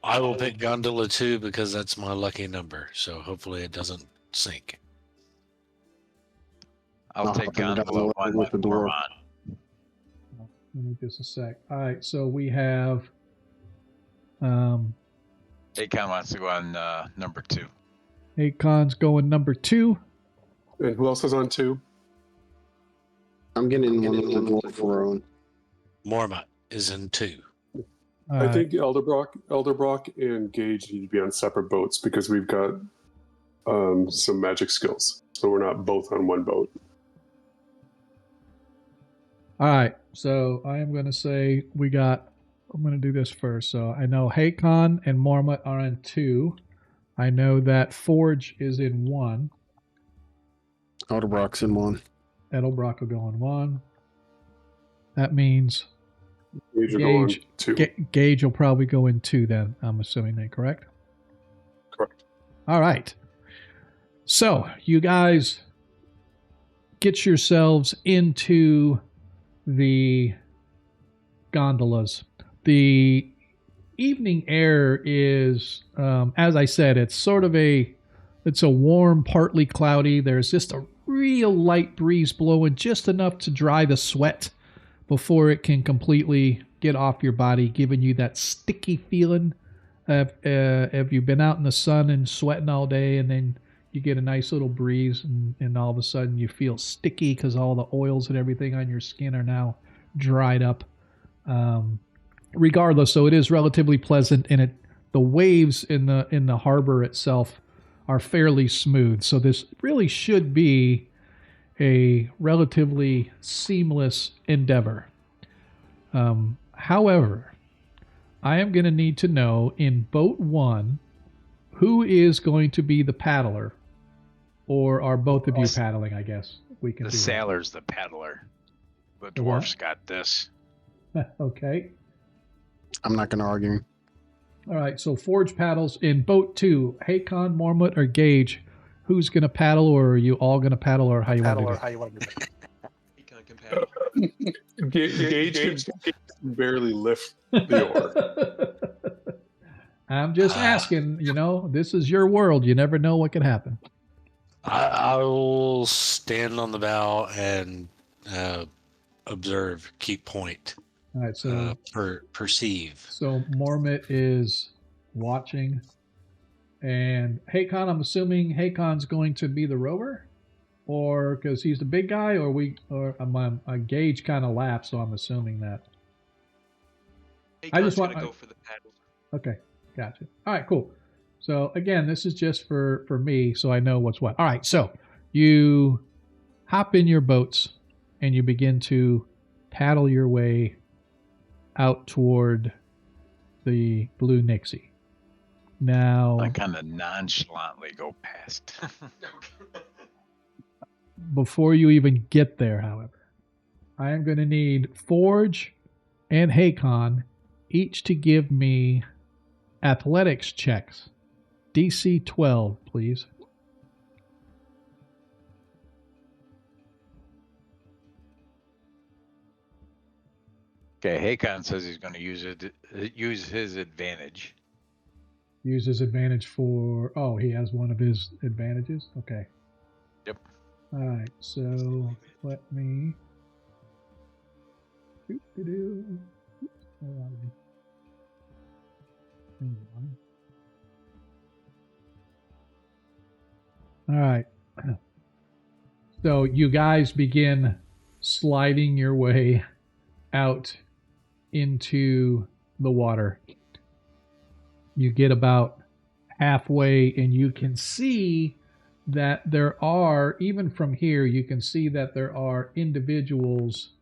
I will pick gondola 2 because that's my lucky number. So hopefully it doesn't sink.
I'll take
hop in the
gondola
gondola
1
with
with
the dwarf.
Mormont.
Give me just a sec. All right, so we have
Akon wants to go on number 2.
Akon's going number 2.
And who else is on 2?
I'm getting one of the dwarf throne.
Mormont is in 2.
I think Elderbrock and Gage need to be on separate boats because we've got some magic skills. So we're not both on one boat.
All right, so I am going to say I'm going to do this first. So I know Hakon and Mormont are on 2. I know that Forge is in 1.
Elderbrock's in 1.
Edelbrock will go in 1. That means
Gage will go on 2.
Gage will probably go in 2 then, I'm assuming that, correct?
Correct.
All right. So you guys get yourselves into the gondolas. The evening air is, as I said, it's a warm, partly cloudy. There's just a real light breeze blowing, just enough to dry the sweat before it can completely get off your body, giving you that sticky feeling. Have you been out in the sun and sweating all day, and then you get a nice little breeze, and all of a sudden you feel sticky because all the oils and everything on your skin are now dried up. Regardless, so it is relatively pleasant, and the waves in the harbor itself are fairly smooth. So this really should be a relatively seamless endeavor. However, I am going to need to know in boat 1 who is going to be the paddler, or are both of you paddling? I guess we can.
The
do
sailor's the paddler. The
The what?
dwarf's got this.
that. Okay.
I'm not going to argue.
All right. So Forge paddles in boat 2. Hakon, Mormont, or Gage. Who's going to paddle, or are you all going to paddle, or how you want to do it?
Akon can paddle.
Gage can barely lift the oar.
I'm just asking, this is your world. You never know what could happen.
I will stand on the bow and observe, keep point,
All right, so
perceive.
so Mormont is watching, and Hakon, I'm assuming Hakon's going to be the rower, or because he's the big guy, or a Gage kind of lap, so I'm assuming that. I just want
to go for the paddle.
Okay, gotcha. All right, cool. So again, this is just for me, so I know what's what. All right, so you hop in your boats and you begin to paddle your way out toward the Blue Nixie. Now,
I kind of nonchalantly go past.
before you even get there, however, I am going to need Forge and Hakon each to give me athletics checks. DC 12, please.
Okay, Hakon says he's going to use his advantage.
Use his advantage for... Oh, he has one of his advantages? Okay.
Yep.
All right, so let me... Doo-doo-doo. Hold on. Hang on. All right. So you guys begin sliding your way out into the water. You get about halfway and you can see that there are, even from here, you can see that there are individuals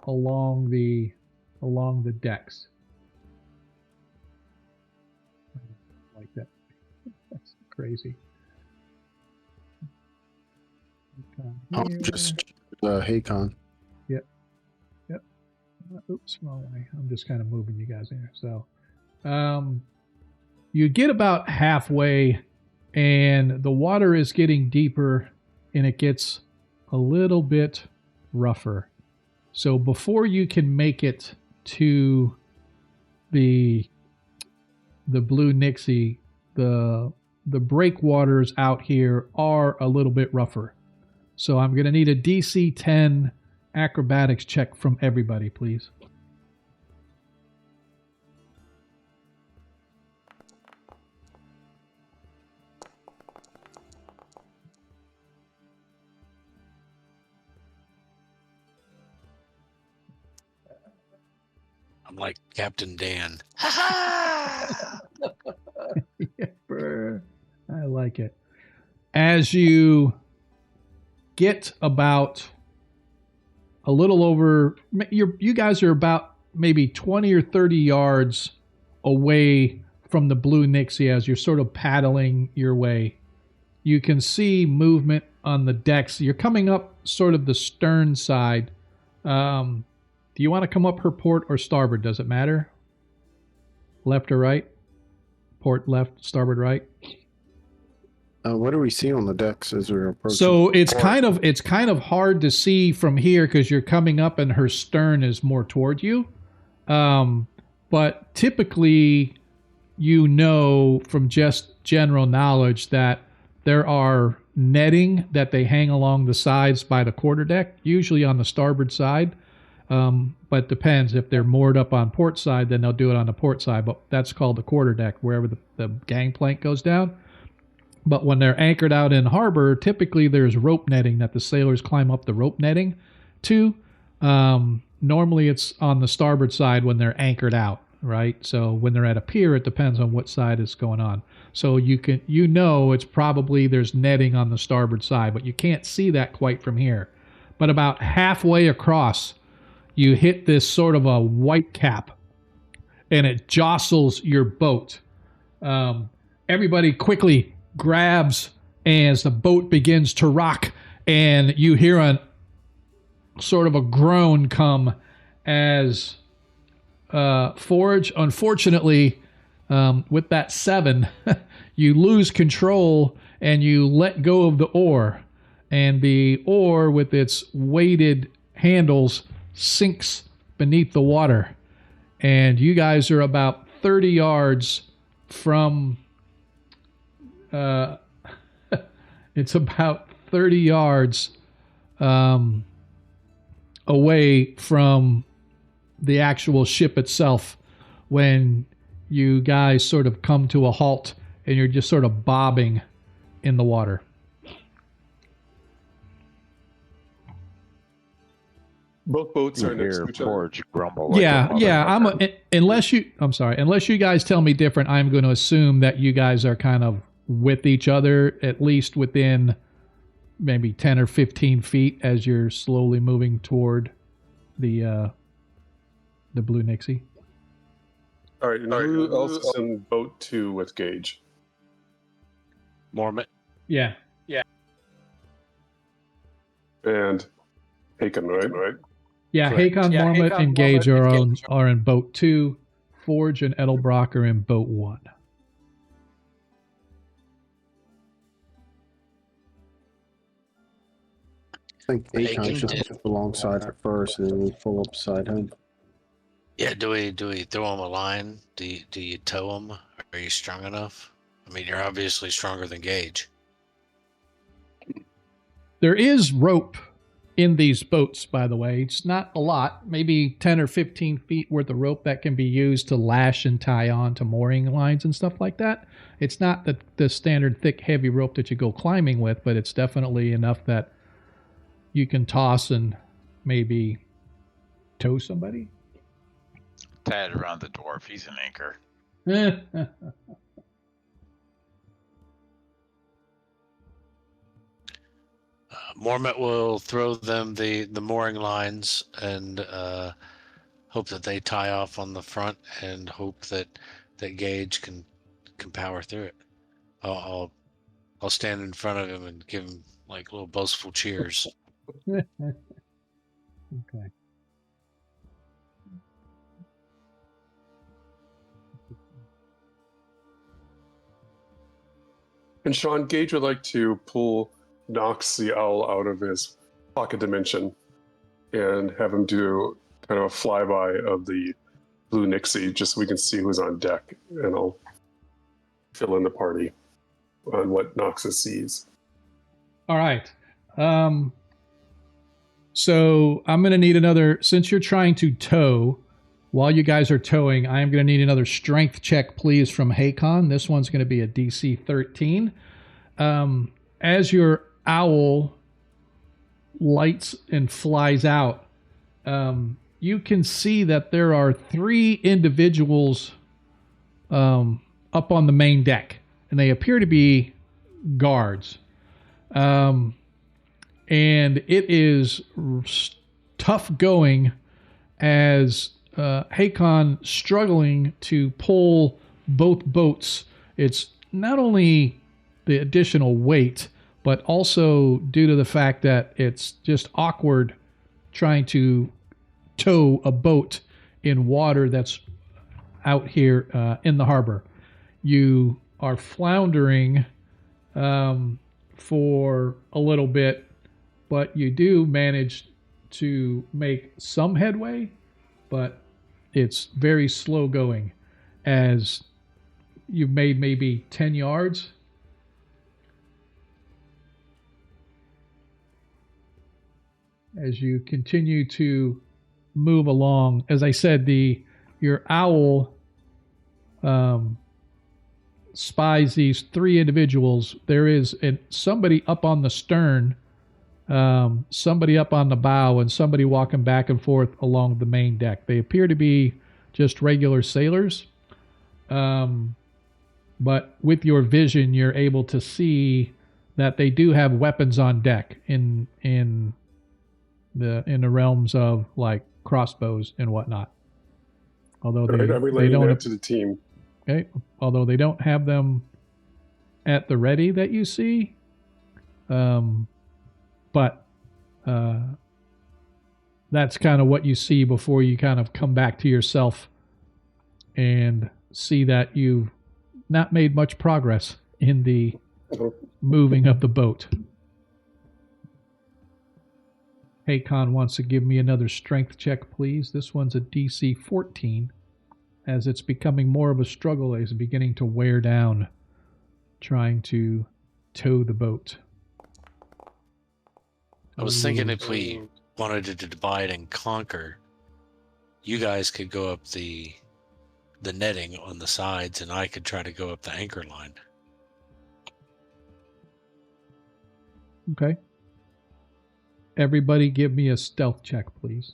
along the decks. Like that. That's crazy.
Just Hakon.
Yep. Oops, wrong way. I'm just kind of moving you guys in. So, you get about halfway, and the water is getting deeper, and it gets a little bit rougher. So before you can make it to the Blue Nixie, the breakwaters out here are a little bit rougher. So I'm going to need a DC 10 acrobatics check from everybody, please.
like Captain Dan.
Yipper. I like it. As you get about a little over, you guys are about maybe 20 or 30 yards away from the Blue Nixie as you're sort of paddling your way. You can see movement on the decks. You're coming up sort of the stern side. Do you want to come up her port or starboard? Does it matter? Left or right? Port left, starboard right.
What do we see on the decks as we're approaching?
So it's kind of hard to see from here because you're coming up and her stern is more toward you. But typically, you know from just general knowledge that there are netting that they hang along the sides by the quarterdeck, usually on the starboard side. But depends. If they're moored up on port side, then they'll do it on the port side. But that's called the quarterdeck, wherever the gangplank goes down. But when they're anchored out in harbor, typically there's rope netting that the sailors climb up the rope netting to. Normally it's on the starboard side when they're anchored out, right? So when they're at a pier, it depends on what side is going on. So it's probably there's netting on the starboard side, but you can't see that quite from here. But about halfway across, you hit this sort of a white cap, and it jostles your boat. Everybody quickly grabs as the boat begins to rock, and you hear a sort of a groan come as Forge, unfortunately, with that 7, you lose control and you let go of the oar, and the oar with its weighted handles sinks beneath the water, and you guys are about 30 yards from it's about 30 yards away from the actual ship itself when you guys sort of come to a halt and you're just sort of bobbing in the water.
Both boats are next to each other.
Forge grumble. Like
Yeah. Unless you guys tell me different, I'm going to assume that you guys are kind of with each other, at least within maybe 10 or 15 feet as you're slowly moving toward the Blue Nixie.
All right. Who else is in boat 2 with Gage?
Mormont.
Yeah.
And Haken, right?
Yeah,
Correct.
Hakon, Mormont, and Gage are in boat 2. Forge and Edelbrock are in boat 1.
I think Akon should jump alongside her first, and then we pull up beside him.
Yeah, do we throw him a line? Do you tow him? Are you strong enough? I mean, you're obviously stronger than Gage.
There is rope in these boats, by the way. It's not a lot, maybe 10 or 15 feet worth of rope that can be used to lash and tie on to mooring lines and stuff like that. It's not the standard thick, heavy rope that you go climbing with, but it's definitely enough that you can toss and maybe tow somebody.
Tie it around the dwarf. He's an anchor.
Mormont will throw them the mooring lines and hope that they tie off on the front, and hope that Gage can power through it. I'll stand in front of him and give him like little boastful cheers.
Okay.
And Sean, Gage would like to pull Nox the owl out of his pocket dimension and have him do kind of a flyby of the Blue Nixie just so we can see who's on deck, and I'll fill in the party on what Nox sees.
All right. So I'm going to need another, since you're trying to tow, while you guys are towing, I am going to need another strength check, please, from Hakon. This one's going to be a DC 13. As your owl lights and flies out, you can see that there are 3 individuals up on the main deck, and they appear to be guards. And it is tough going as Hakon struggling to pull both boats. It's not only the additional weight, but also due to the fact that it's just awkward trying to tow a boat in water that's out here in the harbor. You are floundering for a little bit, but you do manage to make some headway, but it's very slow going as you've made maybe 10 yards. As you continue to move along, as I said, your owl spies these 3 individuals. There is somebody up on the stern, somebody up on the bow, and somebody walking back and forth along the main deck. They appear to be just regular sailors, but with your vision, you're able to see that they do have weapons on deck in the realms of like crossbows and whatnot. Although
All right, I'm relaying that to the team.
Okay, although they don't have them at the ready that you see, but that's kind of what you see before you kind of come back to yourself and see that you've not made much progress in the moving of the boat. Hakon wants to give me another strength check, please. This one's a DC 14. As it's becoming more of a struggle, it's beginning to wear down, trying to tow the boat.
I was thinking if we wanted to divide and conquer, you guys could go up the netting on the sides, and I could try to go up the anchor line.
Okay. Everybody give me a stealth check, please.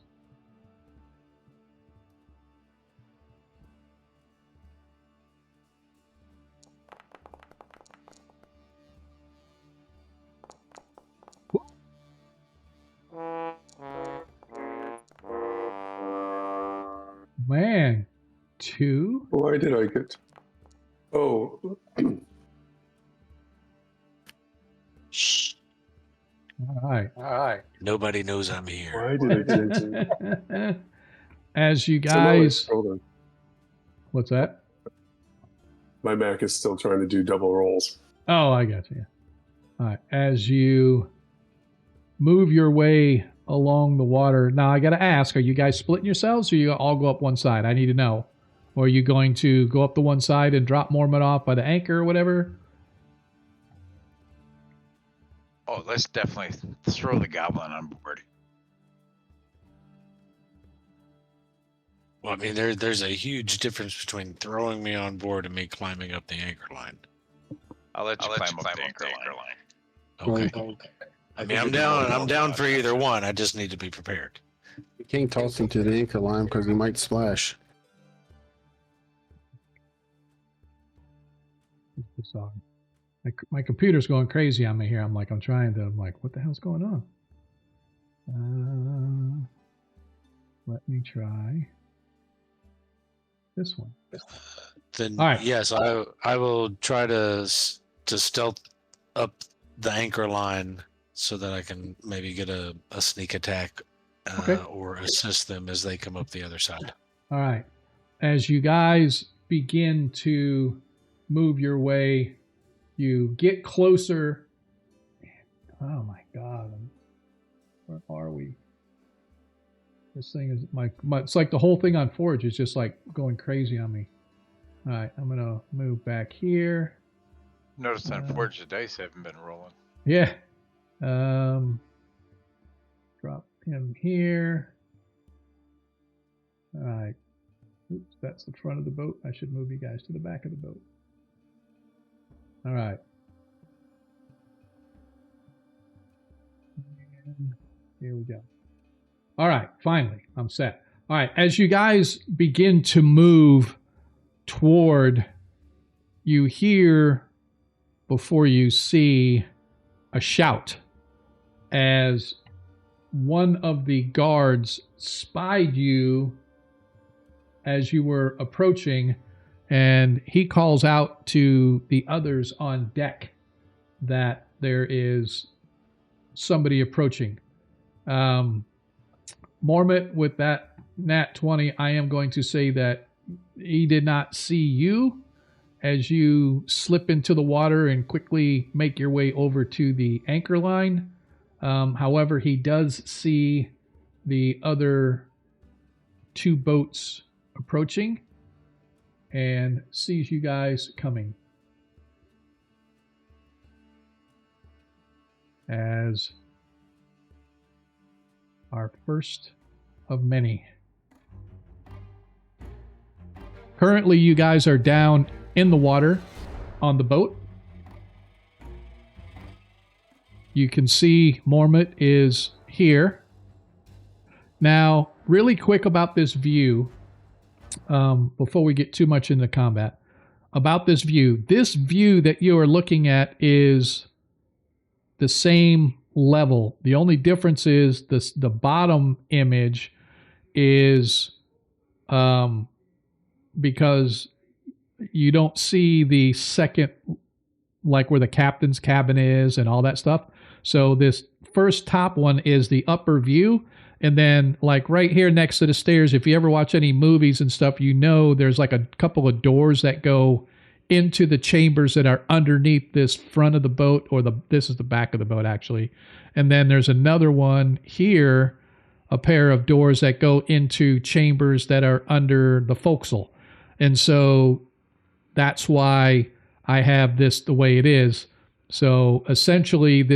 Man, 2.
Why did I get... Oh,
Shh.
All right.
Nobody knows I'm here.
why did I get into...
As you
So now
guys,
hold on.
what's that?
My Mac is still trying to do double rolls.
Oh, I got you. All right. As you move your way along the water, now I got to ask: are you guys splitting yourselves, or you all go up one side? I need to know. Or are you going to go up the one side and drop Mormon off by the anchor or whatever?
Oh, let's definitely throw the goblin on board.
Well, I mean, there's a huge difference between throwing me on board and me climbing up the anchor line.
I'll let you climb up the anchor line.
Okay. I mean, I'm down for either one. I just need to be prepared.
You can't toss him to the anchor line because he might splash.
Bizarre. My computer's going crazy on me here. I'm like, what the hell's going on? Let me try this one.
Then
All right.
yes, I will try to stealth up the anchor line so that I can maybe get a sneak attack
Okay.
or assist them as they come up the other side.
All right. As you guys begin to move your way, you get closer. Oh my God. Where are we? This thing is it's like the whole thing on Forge is just like going crazy on me. All right. I'm going to move back here.
Notice on Forge the dice haven't been rolling.
Yeah. Drop him here. All right. Oops, that's the front of the boat. I should move you guys to the back of the boat. All right. And here we go. All right. Finally, I'm set. All right. As you guys begin to move toward, you hear before you see a shout as one of the guards spied you as you were approaching, and he calls out to the others on deck that there is somebody approaching. Mormont, with that nat 20, I am going to say that he did not see you as you slip into the water and quickly make your way over to the anchor line. However, he does see the other two boats approaching and sees you guys coming. As our first of many. Currently, you guys are down in the water on the boat. You can see Mormont is here. Now, really quick about this view, before we get too much into combat. About this view that you are looking at is the same level. The only difference is the bottom image is because you don't see the second, like where the captain's cabin is and all that stuff. So this first top one is the upper view. And then like right here next to the stairs, if you ever watch any movies and stuff, you know there's like a couple of doors that go into the chambers that are underneath this front of the boat, or this is the back of the boat actually. And then there's another one here, a pair of doors that go into chambers that are under the forecastle. And so that's why I have this the way it is. So essentially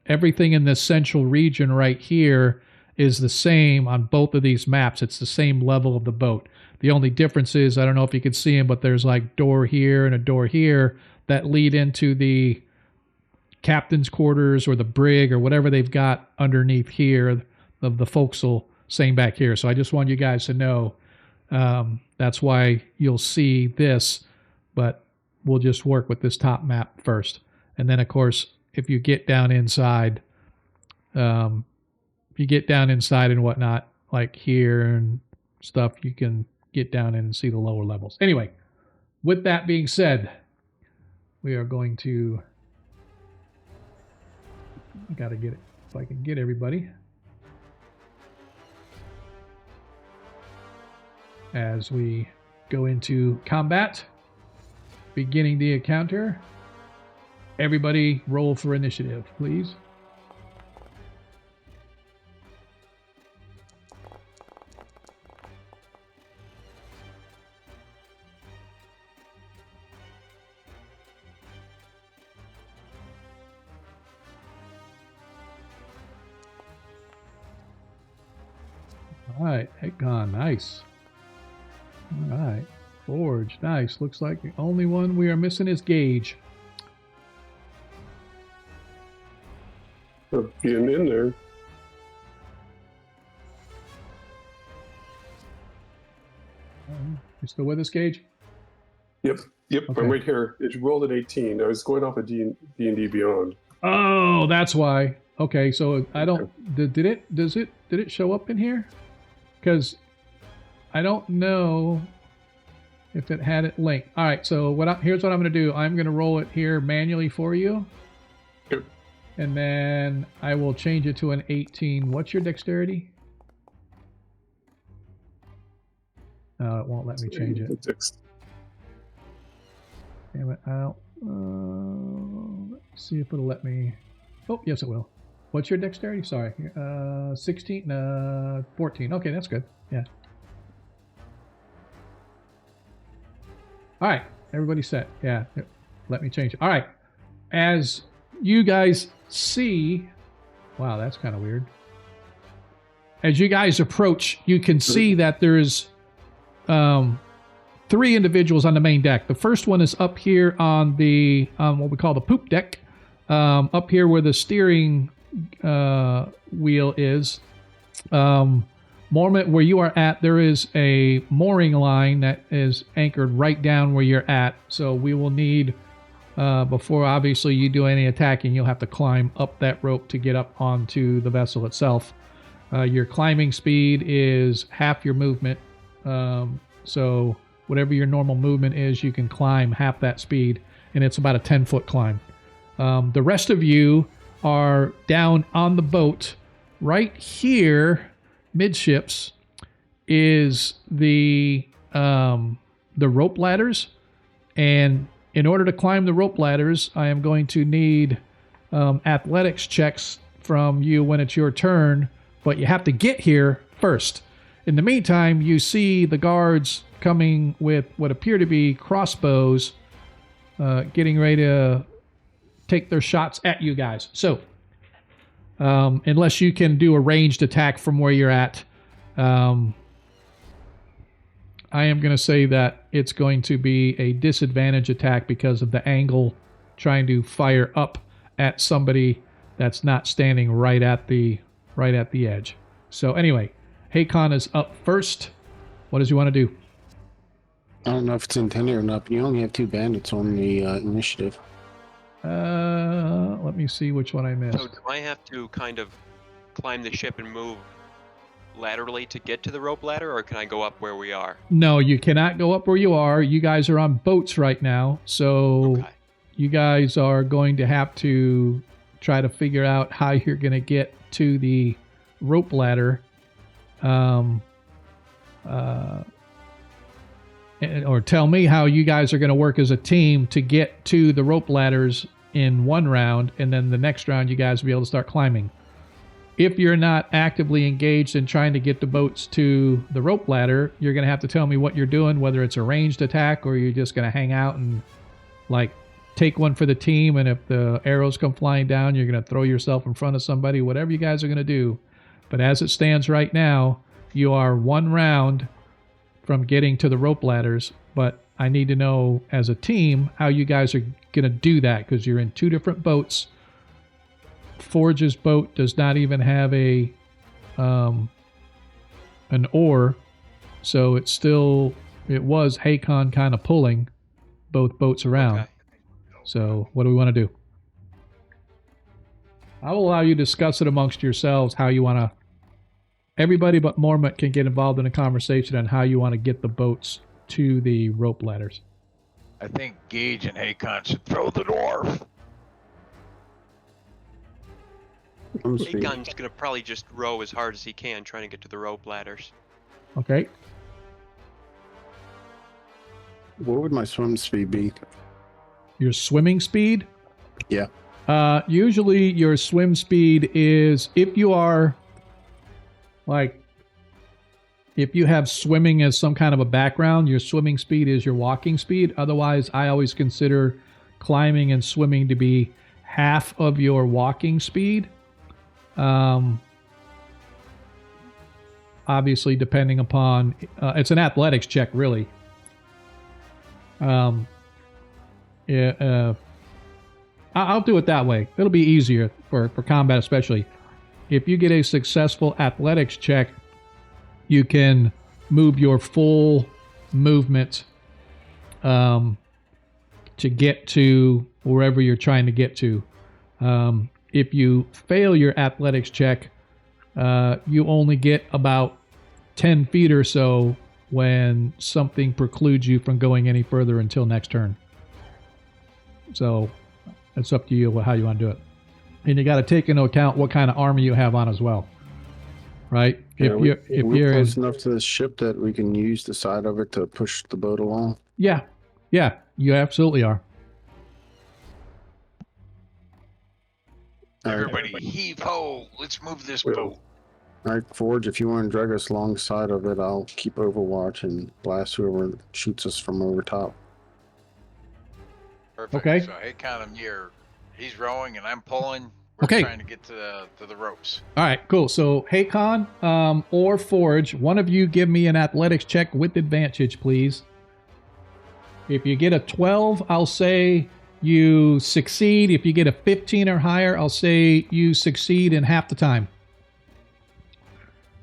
everything in this central region right here is the same on both of these maps. It's the same level of the boat. The only difference is, I don't know if you can see them, but there's like door here and a door here that lead into the captain's quarters or the brig or whatever they've got underneath here of the forecastle, same back here. So I just want you guys to know that's why you'll see this, but we'll just work with this top map first. And then, of course, if you get down inside, and whatnot, like here and stuff, you can get down in and see the lower levels. Anyway, with that being said, we are going to, I gotta get it, if I can get everybody. As we go into combat, beginning the encounter, everybody roll for initiative, please. All right, Hecon, nice. All right, Forge, nice. Looks like the only one we are missing is Gage.
Getting in there.
You still with us, Gage?
Yep,
Okay.
I'm right here. It rolled at 18. I was going off of D&D Beyond.
Oh, that's why. Okay, so I don't. Did it show up in here? Because I don't know if it had it linked. All right, so here's what I'm going to do. I'm going to roll it here manually for you.
Yep.
And then I will change it to an 18. What's your dexterity? No, it won't let me change it. Damn it. Let's see if it'll let me. Oh, yes, it will. What's your dexterity? Sorry. 16, 14. Okay, that's good. Yeah. All right. Everybody set. Yeah. Let me change it. All right. As you guys see, wow, that's kind of weird. As you guys approach, you can see that there's 3 individuals on the main deck. The first one is up here on the what we call the poop deck, up here where the steering wheel is. Mormont, where you are at, there is a mooring line that is anchored right down where you're at. So we will need, before obviously you do any attacking, you'll have to climb up that rope to get up onto the vessel itself. Your climbing speed is half your movement. So whatever your normal movement is, you can climb half that speed, and it's about a 10-foot climb. The rest of you are down on the boat. Right here, midships, is the rope ladders, and in order to climb the rope ladders, I am going to need athletics checks from you when it's your turn, but you have to get here first. In the meantime, you see the guards coming with what appear to be crossbows, getting ready to take their shots at you guys. So, unless you can do a ranged attack from where you're at, I am going to say that it's going to be a disadvantage attack because of the angle trying to fire up at somebody that's not standing right at the edge. So anyway, Hakon is up first. What does he want to do?
I don't know if it's intended or not, but you only have 2 bandits on the initiative.
Let me see which one I missed.
So do I have to kind of climb the ship and move laterally to get to the rope ladder, or can I go up where we are?
No, you cannot go up where you are. You guys are on boats right now, so
Okay.
you guys are going to have to try to figure out how you're going to get to the rope ladder, or tell me how you guys are going to work as a team to get to the rope ladders in one round, and then the next round you guys will be able to start climbing. If you're not actively engaged in trying to get the boats to the rope ladder, you're going to have to tell me what you're doing, whether it's a ranged attack or you're just going to hang out and like take one for the team, and if the arrows come flying down, you're going to throw yourself in front of somebody, whatever you guys are going to do. But as it stands right now, you are one round from getting to the rope ladders, but I need to know as a team how you guys are going to do that, because you're in 2 different boats. Forge's boat does not even have an oar, so it was Hakon kind of pulling both boats around.
Okay.
So what do we want to do? I will allow you to discuss it amongst yourselves how you want to. Everybody but Mormont can get involved in a conversation on how you want to get the boats to the rope ladders.
I think Gage and Hakon should throw the dwarf.
Akon's gonna probably just row as hard as he can, trying to get to the rope ladders.
Okay.
What would my swim speed be?
Your swimming speed?
Yeah.
Usually your swim speed is, if you are like, if you have swimming as some kind of a background, your swimming speed is your walking speed. Otherwise, I always consider climbing and swimming to be half of your walking speed. Obviously, depending upon, it's an athletics check, really. I'll do it that way. It'll be easier for combat, especially. If you get a successful athletics check, you can move your full movement to get to wherever you're trying to get to. If you fail your athletics check, you only get about 10 feet or so when something precludes you from going any further until next turn. So it's up to you how you want to do it. And you got to take into account what kind of armor you have on as well, right?
Yeah,
If you're
close enough to the ship that we can use the side of it to push the boat along.
Yeah, you absolutely are.
Everybody heave ho! Let's move this boat.
All right, Forge, if you want to drag us alongside of it, I'll keep Overwatch and blast whoever shoots us from over top.
Perfect.
Okay.
So Hakon, he's rowing and I'm pulling. We're
Okay.
trying to get to the ropes.
All right, cool. So Hakon or Forge, one of you give me an athletics check with advantage, please. If you get a 12, I'll say you succeed. If you get a 15 or higher, I'll say you succeed in half the time.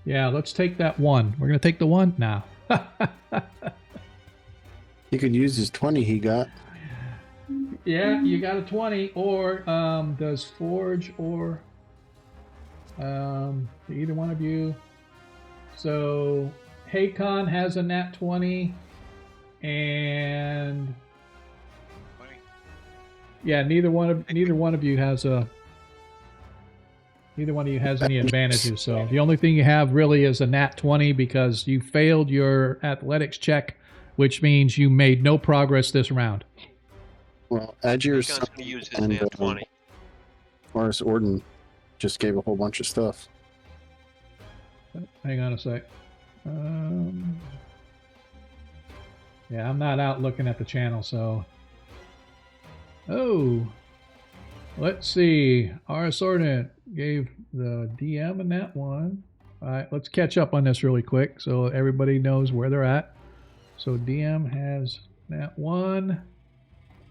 Yeah, let's take that 1. We're going to take the 1 now.
He could use his 20 he got.
Yeah, you got a 20. Or does Forge or either one of you. So Haycon has a nat 20, and yeah, neither one of you has any advantages. So the only thing you have really is a nat 20 because you failed your athletics check, which means you made no progress this round.
Well, Agir's
Haycon's going to use his
and
nat 20.
Forrest Orden just gave a whole bunch of stuff.
Hang on a sec. Yeah, I'm not out looking at the channel, so. Oh, let's see. Our assortment gave the DM a nat 1. All right, let's catch up on this really quick so everybody knows where they're at. So DM has nat 1.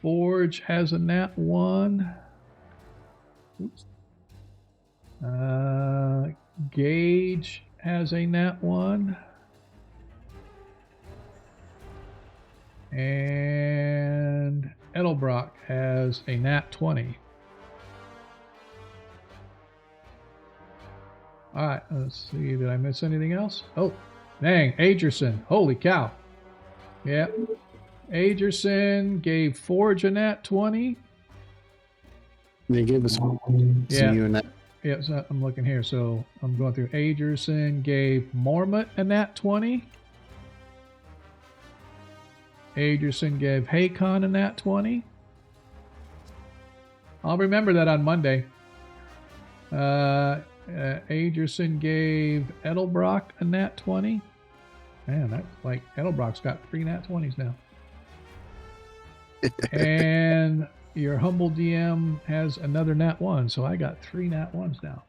Forge has a nat 1. Oops. Gage has a nat 1. And Edelbrock has a nat 20. All right, let's see. Did I miss anything else? Oh, dang, Agerson. Holy cow. Yeah. Agerson gave Forge a nat 20.
They gave us
Yeah.
you and that.
Yeah, so I'm looking here. So I'm going through. Agerson gave Mormont a nat 20. Agerson gave Haycon a nat 20. I'll remember that on Monday. Agerson gave Edelbrock a nat 20. Man, that's like Edelbrock's got 3 nat 20s now. And your humble DM has another nat 1, so I got 3 nat 1s now.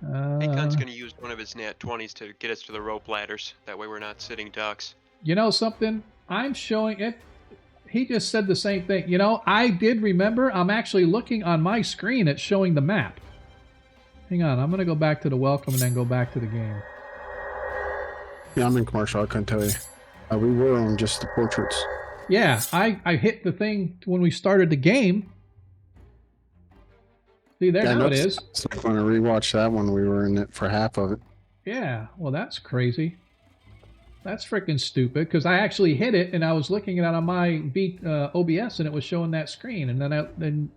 Haycon's going to use one of his nat 20s to get us to the rope ladders. That way we're not sitting ducks.
You know something? I'm showing it. He just said the same thing. You know, I did remember. I'm actually looking on my screen at showing the map. Hang on. I'm going to go back to the welcome and then go back to the game.
Yeah, I'm in commercial. I couldn't tell you. We were on just the portraits.
Yeah, I hit the thing when we started the game. See, there now it is.
I'm going to rewatch that one. We were in it for half of it.
Yeah, well, that's crazy. That's freaking stupid because I actually hit it and I was looking at it on my OBS and it was showing that screen, and then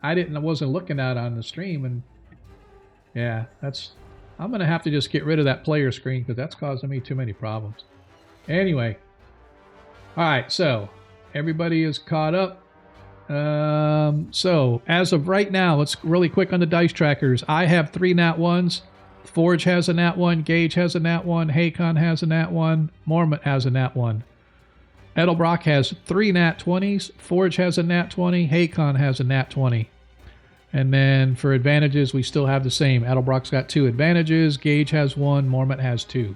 I wasn't looking at it on the stream, and yeah, I'm gonna have to just get rid of that player screen because that's causing me too many problems. Anyway, all right, so everybody is caught up. So as of right now, let's really quick on the dice trackers. I have 3 nat 1s. Forge has a nat 1. Gage has a nat 1. Haycon has a nat 1. Mormont has a nat 1. Edelbrock has 3 nat 20s. Forge has a nat 20. Haycon has a nat 20. And then for advantages, we still have the same. Edelbrock's got 2 advantages. Gage has 1. Mormont has 2.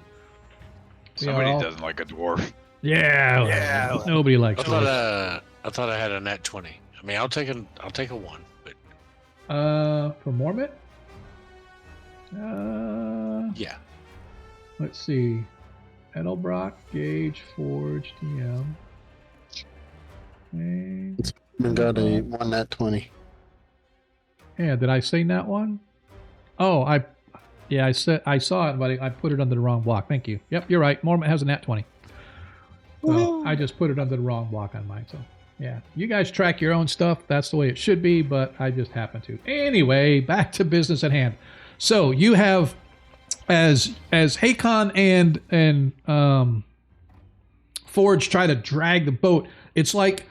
Somebody doesn't like a dwarf.
Yeah. Nobody likes dwarves.
I thought I had a nat 20. I mean, I'll take a 1, but
for Mormont?
yeah.
Let's see. Edelbrock, Gage, Forge, DM.
We got a 1 nat 20.
Yeah, did I say nat 1? Oh, I saw it, but I put it under the wrong block. Thank you. Yep, you're right. Mormont has a nat 20. Well, I just put it under the wrong block on mine, so yeah. You guys track your own stuff. That's the way it should be, but I just happen to. Anyway, back to business at hand. So you have as Haycon and Forge try to drag the boat, it's like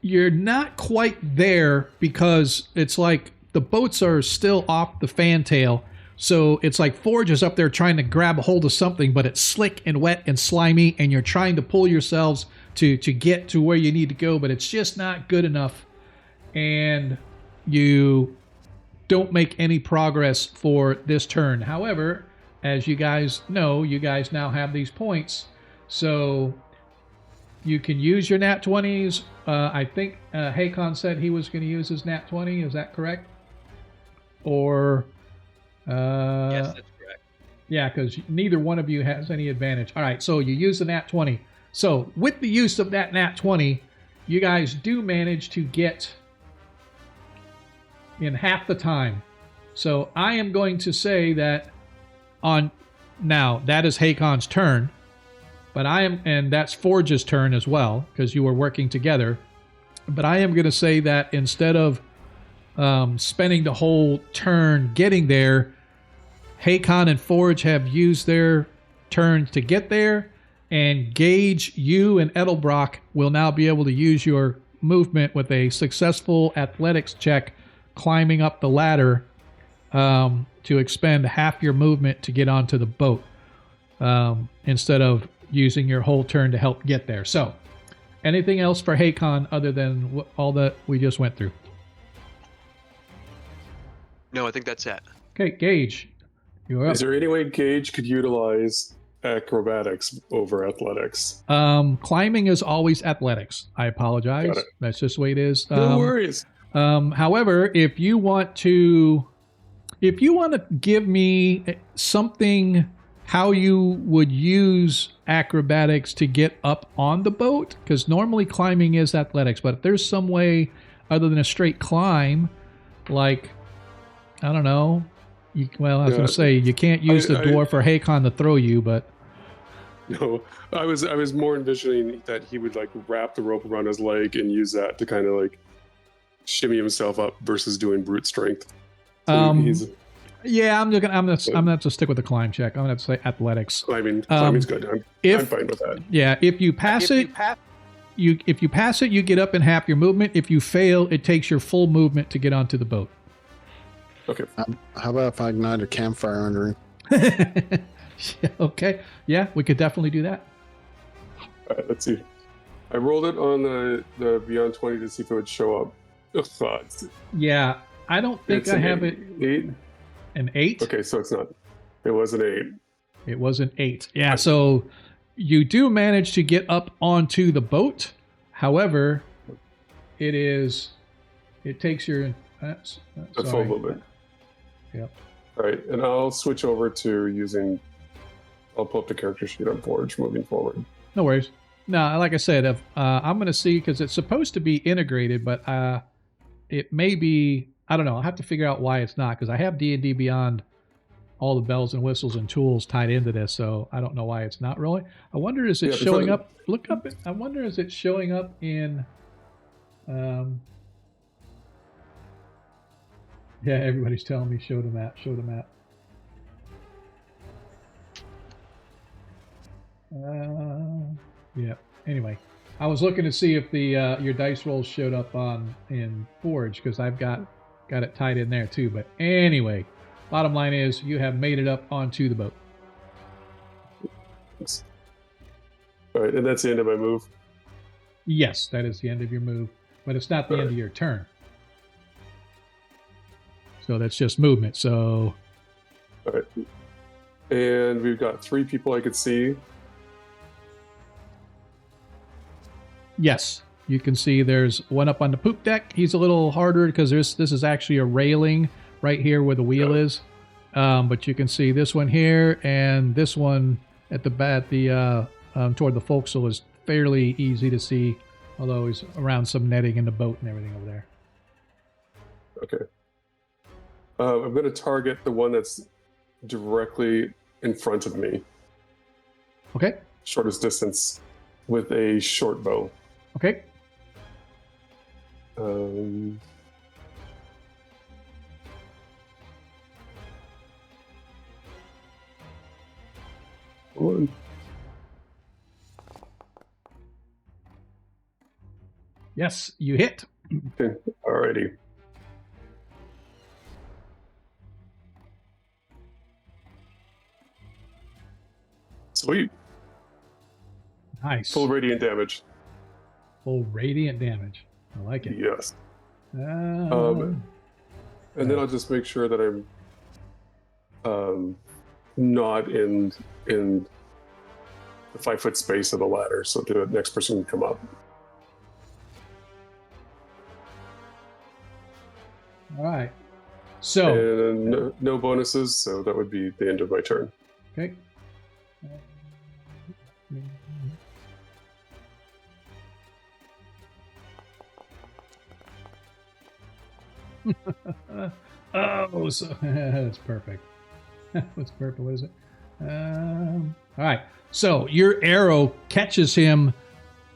you're not quite there because it's like the boats are still off the fantail. So it's like Forge is up there trying to grab a hold of something, but it's slick and wet and slimy, and you're trying to pull yourselves to get to where you need to go, but it's just not good enough. And you don't make any progress for this turn. However, as you guys know, you guys now have these points, so you can use your nat 20s. I think Haycon said he was going to use his nat 20. Is that correct? Or
yes, that's correct.
Yeah, because neither one of you has any advantage. All right, so you use the nat 20. So with the use of that nat 20, you guys do manage to get in half the time. So I am going to say that now that is Hakon's turn, but and that's Forge's turn as well, because you were working together. But I am going to say that instead of spending the whole turn getting there, Hakon and Forge have used their turns to get there, and Gage, you and Edelbrock will now be able to use your movement with a successful athletics check climbing up the ladder to expend half your movement to get onto the boat instead of using your whole turn to help get there. So, anything else for Hakon other than all that we just went through?
No, I think that's it.
Okay, Gage, you're up.
Is there any way Gage could utilize acrobatics over athletics?
Climbing is always athletics. I apologize.
Got it.
That's just the way it is.
No worries.
However, if you want to give me something, how you would use acrobatics to get up on the boat, because normally climbing is athletics, but if there's some way other than a straight climb, like, I don't know, I was going to say, you can't use the dwarf or Hakon to throw you, but...
No, I was more envisioning that he would like wrap the rope around his leg and use that to kind of like shimmy himself up versus doing brute strength. So
yeah, I'm gonna have to stick with the climb check. I'm gonna have to say athletics.
Climbing's good. I'm fine with that.
Yeah, if you pass it, you get up in half your movement. If you fail, it takes your full movement to get onto the boat.
Okay.
How about if I ignite a campfire under
him? Okay. Yeah, we could definitely do that.
All right, let's see. I rolled it on the Beyond 20 to see if it would show up.
Yeah, I don't think I have it.
8?
An 8?
Okay, so it's not. It was an 8.
It was an 8. Yeah, so you do manage to get up onto the boat. However, it takes your...
a full movement.
Yep.
All right, and I'll switch over to using... I'll pull up the character sheet on Forge moving forward.
No worries. No, like I said, I'm going to see, because it's supposed to be integrated, but it may be... I don't know. I'll have to figure out why it's not, because I have D&D Beyond, all the bells and whistles and tools tied into this, so I don't know why it's not really. I wonder, is it showing up? Look up. I wonder, is it showing up in... Yeah, everybody's telling me show the map. Show the map. Yeah. Anyway, I was looking to see if the your dice rolls showed up in Forge, because I've got it tied in there too. But anyway, bottom line is you have made it up onto the boat.
All right, and that's the end of my move.
Yes, that is the end of your move, but it's not the end of your turn. So that's just movement. So.
All right, and we've got 3 people I could see.
Yes, you can see there's one up on the poop deck. He's a little harder because this is actually a railing right here where the wheel is. But you can see this one here and this one at the toward the forecastle is fairly easy to see, although he's around some netting in the boat and everything over there.
Okay. I'm going to target the one that's directly in front of me.
Okay.
Shortest distance with a short bow.
Okay.
One.
Yes, you hit.
Okay. Alrighty. Sweet.
Nice.
Full radiant damage.
Full radiant damage. I like it.
Yes. And then I'll just make sure that I'm not in the 5-foot space of the ladder, so the next person can come up.
All right. So.
And no bonuses, so that would be the end of my turn.
Okay. Oh, so that's perfect. What's purple, is it? All right. So your arrow catches him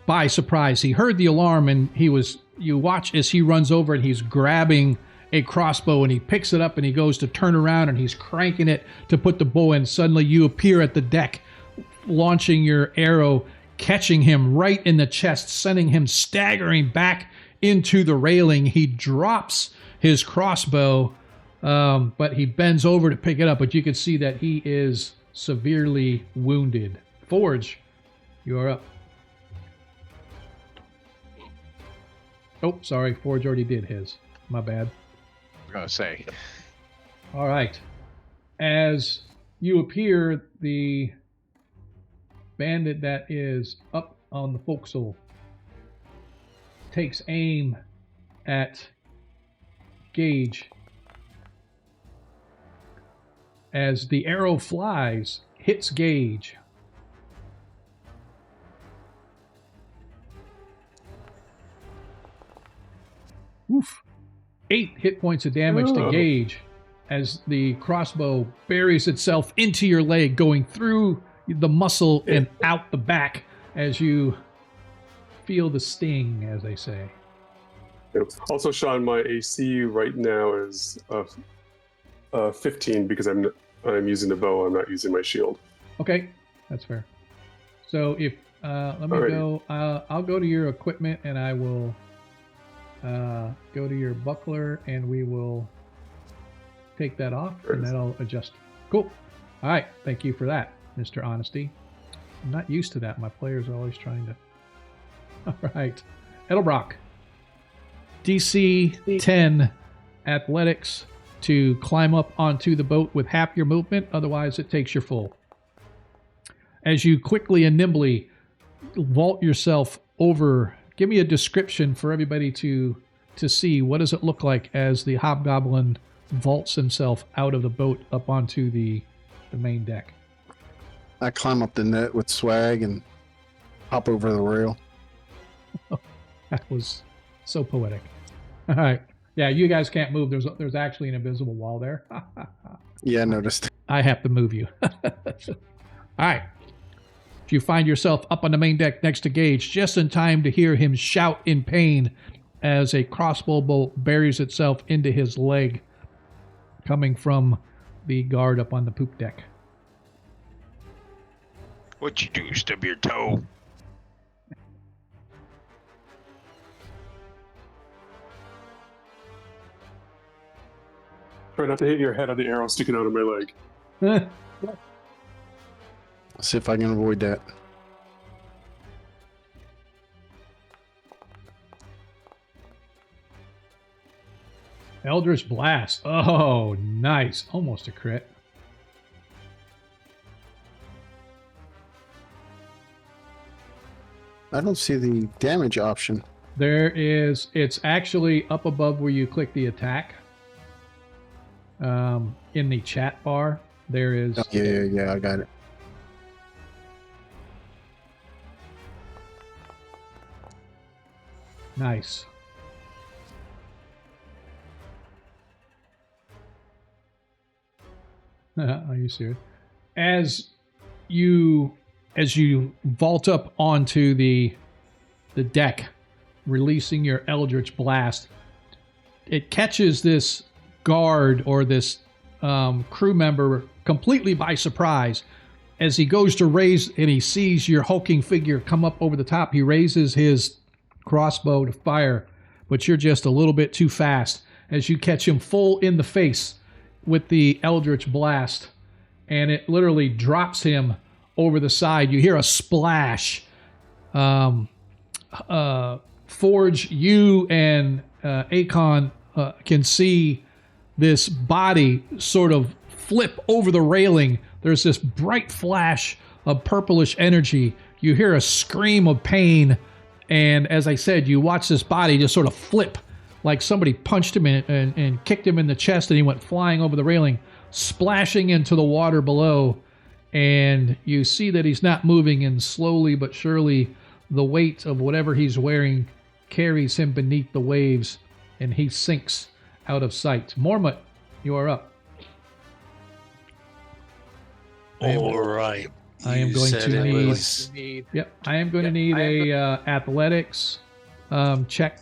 by surprise. He heard the alarm, and you watch as he runs over, and he's grabbing a crossbow, and he picks it up, and he goes to turn around, and he's cranking it to put the bow in. Suddenly you appear at the deck, launching your arrow, catching him right in the chest, sending him staggering back into the railing. He drops his crossbow, but he bends over to pick it up, but you can see that he is severely wounded. Forge, you are up. Oh, sorry, Forge already did his. My bad.
I was gonna say.
All right. As you appear, the bandit that is up on the forecastle takes aim at Gage. As the arrow flies, hits Gage. Oof. 8 hit points of damage to Gage as the crossbow buries itself into your leg, going through the muscle and out the back as you feel the sting, as they say.
Also, Sean, my AC right now is 15 because I'm using the bow. I'm not using my shield.
Okay, that's fair. So if let me go. I'll go to your equipment, and I will go to your buckler, and we will take that off, and that'll adjust. Cool. All right. Thank you for that, Mr. Honesty. I'm not used to that. My players are always trying to. All right. Edelbrock. DC 10 athletics to climb up onto the boat with half your movement. Otherwise, it takes your full. As you quickly and nimbly vault yourself over, give me a description for everybody to see. What does it look like as the hobgoblin vaults himself out of the boat up onto the main deck?
I climb up the net with swag and hop over the rail.
That was so poetic. All right. Yeah, you guys can't move. There's actually an invisible wall there.
Yeah, I noticed.
I have to move you. All right. You find yourself up on the main deck next to Gage, just in time to hear him shout in pain as a crossbow bolt buries itself into his leg, coming from the guard up on the poop deck.
What you do? Stub your toe?
Try not to hit your head on the arrow sticking out of my leg.
See if I can avoid that.
Eldritch Blast. Oh, nice. Almost a crit.
I don't see the damage option.
It's actually up above where you click the attack. In the chat bar, there is.
Oh, yeah, I got it.
Nice. Are you serious? As you vault up onto the deck, releasing your Eldritch Blast, it catches this guard or this crew member completely by surprise. As he goes to raise and he sees your hulking figure come up over the top, he raises his crossbow to fire, but you're just a little bit too fast as you catch him full in the face with the Eldritch Blast, and it literally drops him over the side. You hear a splash. Forge, you and Akon can see this body sort of flip over the railing. There's this bright flash of purplish energy. You hear a scream of pain, and as I said, you watch this body just sort of flip like somebody punched him and kicked him in the chest, and he went flying over the railing, splashing into the water below. and you see that he's not moving, and slowly but surely the weight of whatever he's wearing carries him beneath the waves, and he sinks out of sight. Mormont, you are up.
All right.
I am
You
going
said
to
it
need.
was-
Yep, I am going to need a athletics check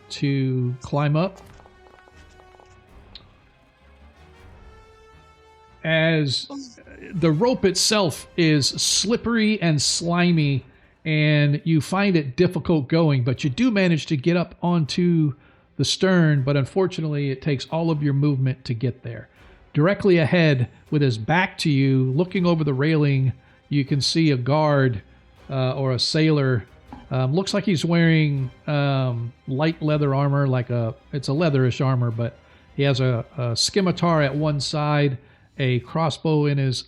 to climb up. As the rope itself is slippery and slimy, and you find it difficult going, but you do manage to get up onto the stern, but unfortunately it takes all of your movement to get there. Directly ahead, with his back to you, looking over the railing, you can see a guard or a sailor. Looks like he's wearing light leather armor, it's a leatherish armor, but he has a scimitar at one side, a crossbow in his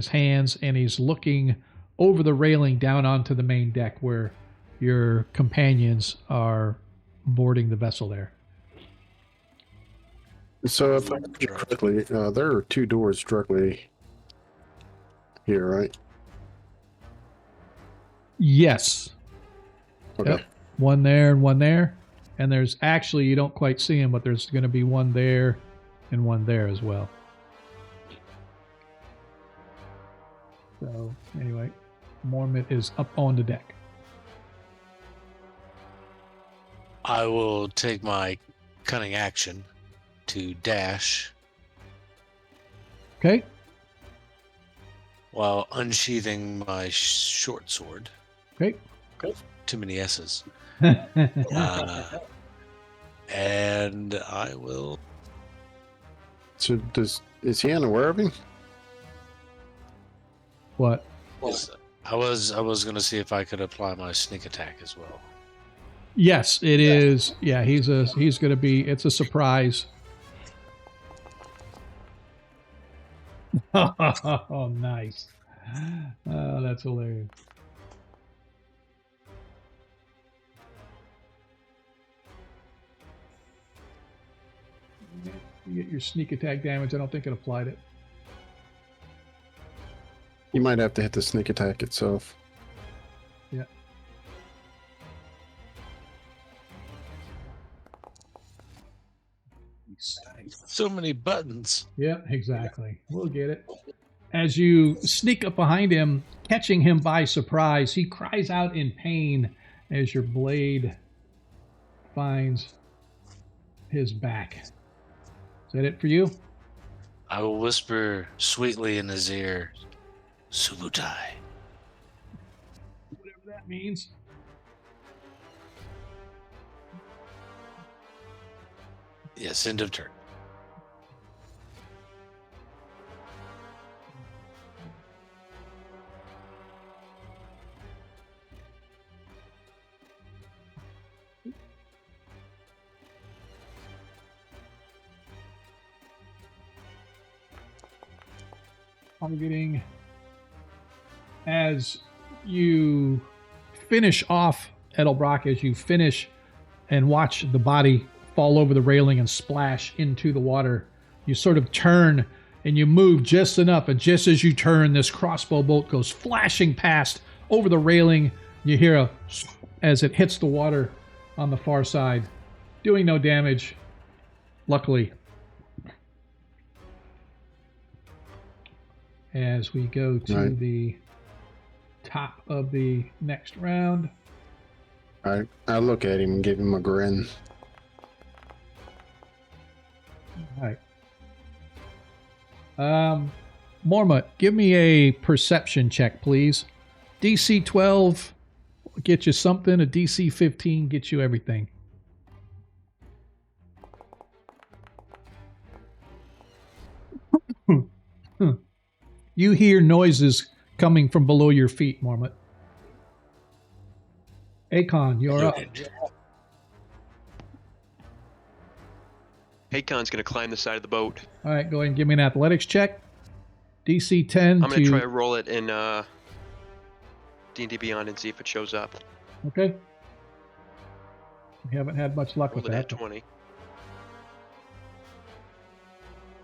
hands, and he's looking over the railing down onto the main deck where your companions are boarding the vessel there.
So if I remember correctly, there are 2 doors directly here, right?
Yes.
Okay.
Yep. One there and one there. And there's actually, you don't quite see him, but there's going to be one there and one there as well. So, anyway, Mormont is up on the deck.
I will take my cunning action to dash
Okay.
while unsheathing my short sword.
Okay.
Too many S's. And I will.
So is he unaware of him?
What?
I was gonna see if I could apply my sneak attack as well.
Yes, it is. Yeah, he's going to be, it's a surprise. Oh, nice. Oh, that's hilarious. You get your sneak attack damage. I don't think it applied it.
You might have to hit the sneak attack itself.
Yeah.
So many buttons.
Yeah, exactly. We'll get it. As you sneak up behind him, catching him by surprise, he cries out in pain as your blade finds his back. Is that it for you?
I will whisper sweetly in his ear, Sulutai.
Whatever that means.
Yes, end of turn.
Targeting as you finish off Edelbrock, as you finish and watch the body fall over the railing and splash into the water, you sort of turn and you move just enough, and just as you turn, this crossbow bolt goes flashing past over the railing. You hear as it hits the water on the far side, doing no damage, luckily. As we go to the top of the next round.
I look at him and give him a grin.
All right. Mormont, give me a perception check, please. DC 12 get you something. A DC 15 gets you everything. You hear noises coming from below your feet, Mormont. Akon, you're up.
Hakon's going to climb the side of the boat.
All right, go ahead and give me an athletics check. DC 10
I'm going to try to roll it in D&D Beyond and see if it shows up.
Okay. We haven't had much luck with
Rolled it
that.
at 20.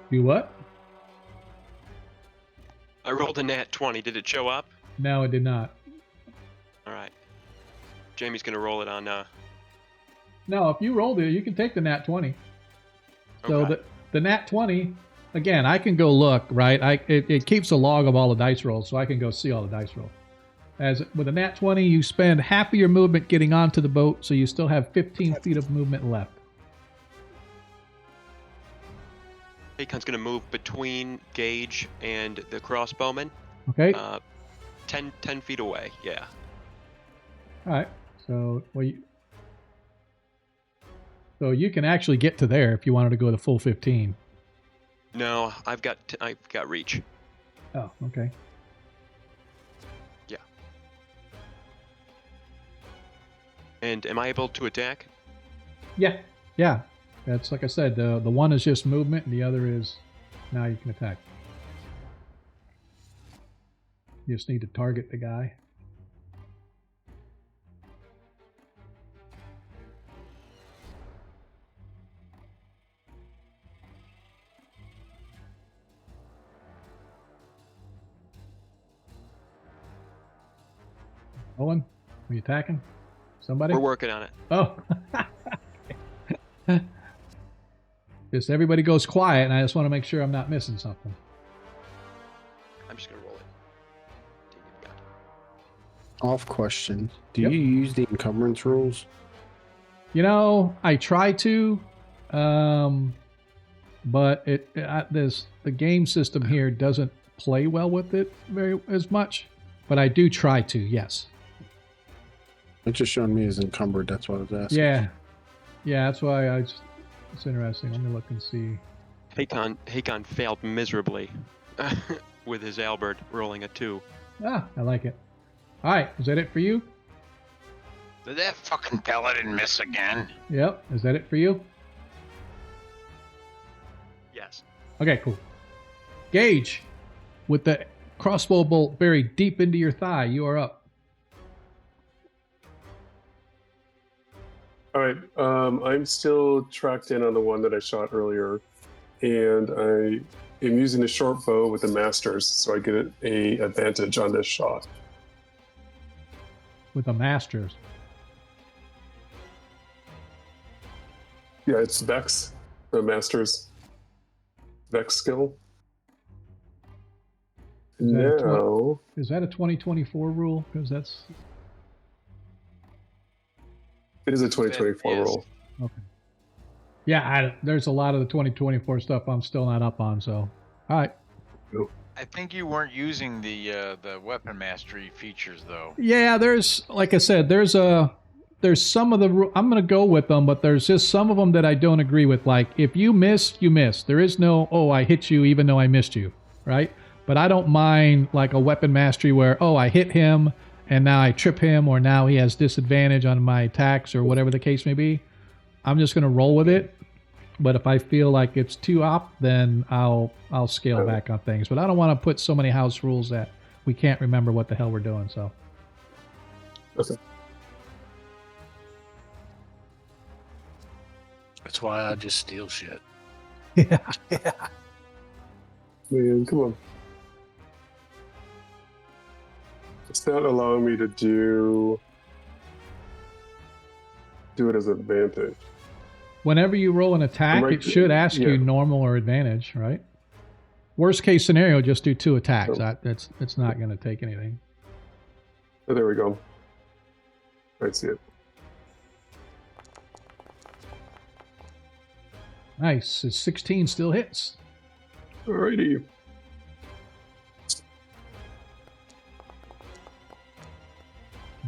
You what?
I rolled a nat 20. Did it show up?
No, it did not.
All right. Jamie's gonna roll it on.
No, if you rolled it, you can take the nat 20. So
Okay.
the nat 20, again, I can go look, right? It keeps a log of all the dice rolls, so I can go see all the dice rolls. As with a nat 20, you spend half of your movement getting onto the boat, so you still have 15 feet of movement left.
Akon's gonna move between Gage and the crossbowman.
Okay?
10 feet away. Yeah.
All right. So, so you can actually get to there if you wanted to go the full 15.
No, I've got reach.
Oh, okay.
Yeah. And am I able to attack?
Yeah. Yeah. That's like I said, the one is just movement and the other is now you can attack. You just need to target the guy. Owen, are you attacking somebody?
We're working on it.
Oh. Just everybody goes quiet, and I just want to make sure I'm not missing something.
I'm just gonna roll it. Take it back.
Off question. Do
Yep.
you use the encumbrance rules?
You know, I try to, but the game system here doesn't play well with it as much. But I do try to, yes.
It's just showing me as encumbered. That's what I was asking.
Yeah, that's why it's interesting. Let me look and see.
Hakon failed miserably with his Albert rolling a 2.
Ah, I like it. All right, is that it for you?
Did that fucking paladin miss again?
Yep. Is that it for you?
Yes.
Okay, cool. Gage, with the crossbow bolt buried deep into your thigh, you are up.
All right. I'm still tracked in on the one that I shot earlier, and I am using the short bow with the masters, so I get a advantage on this shot.
With the masters.
Yeah, it's Vex, the master's Vex skill.
Is that a
Now,
Is that a 2024 rule? Because that's
it is a 2024
It is.
roll.
okay. Yeah, there's a lot of the 2024 stuff I'm still not up on. So, all right.
I think you weren't using the weapon mastery features though.
Yeah, there's like I said, there's some of the I'm gonna go with them, but there's just some of them that I don't agree with. Like if you miss, you miss. There is no I hit you even though I missed you, right? But I don't mind like a weapon mastery where I hit him and now I trip him or now he has disadvantage on my attacks or whatever the case may be. I'm just gonna roll with it. But if I feel like it's too op, then I'll scale back on things. But I don't want to put so many house rules that we can't remember what the hell we're doing. So.
Okay.
That's why I just steal shit.
Yeah.
Man, come on. It's not allowing me to do it as an advantage.
Whenever you roll an attack,
Right,
it should ask
yeah.
you normal or advantage, right? Worst case scenario, just do 2 attacks.
Oh.
It's not going to take anything.
Oh, there we go. I see it.
Nice. It's 16 still hits.
Alrighty.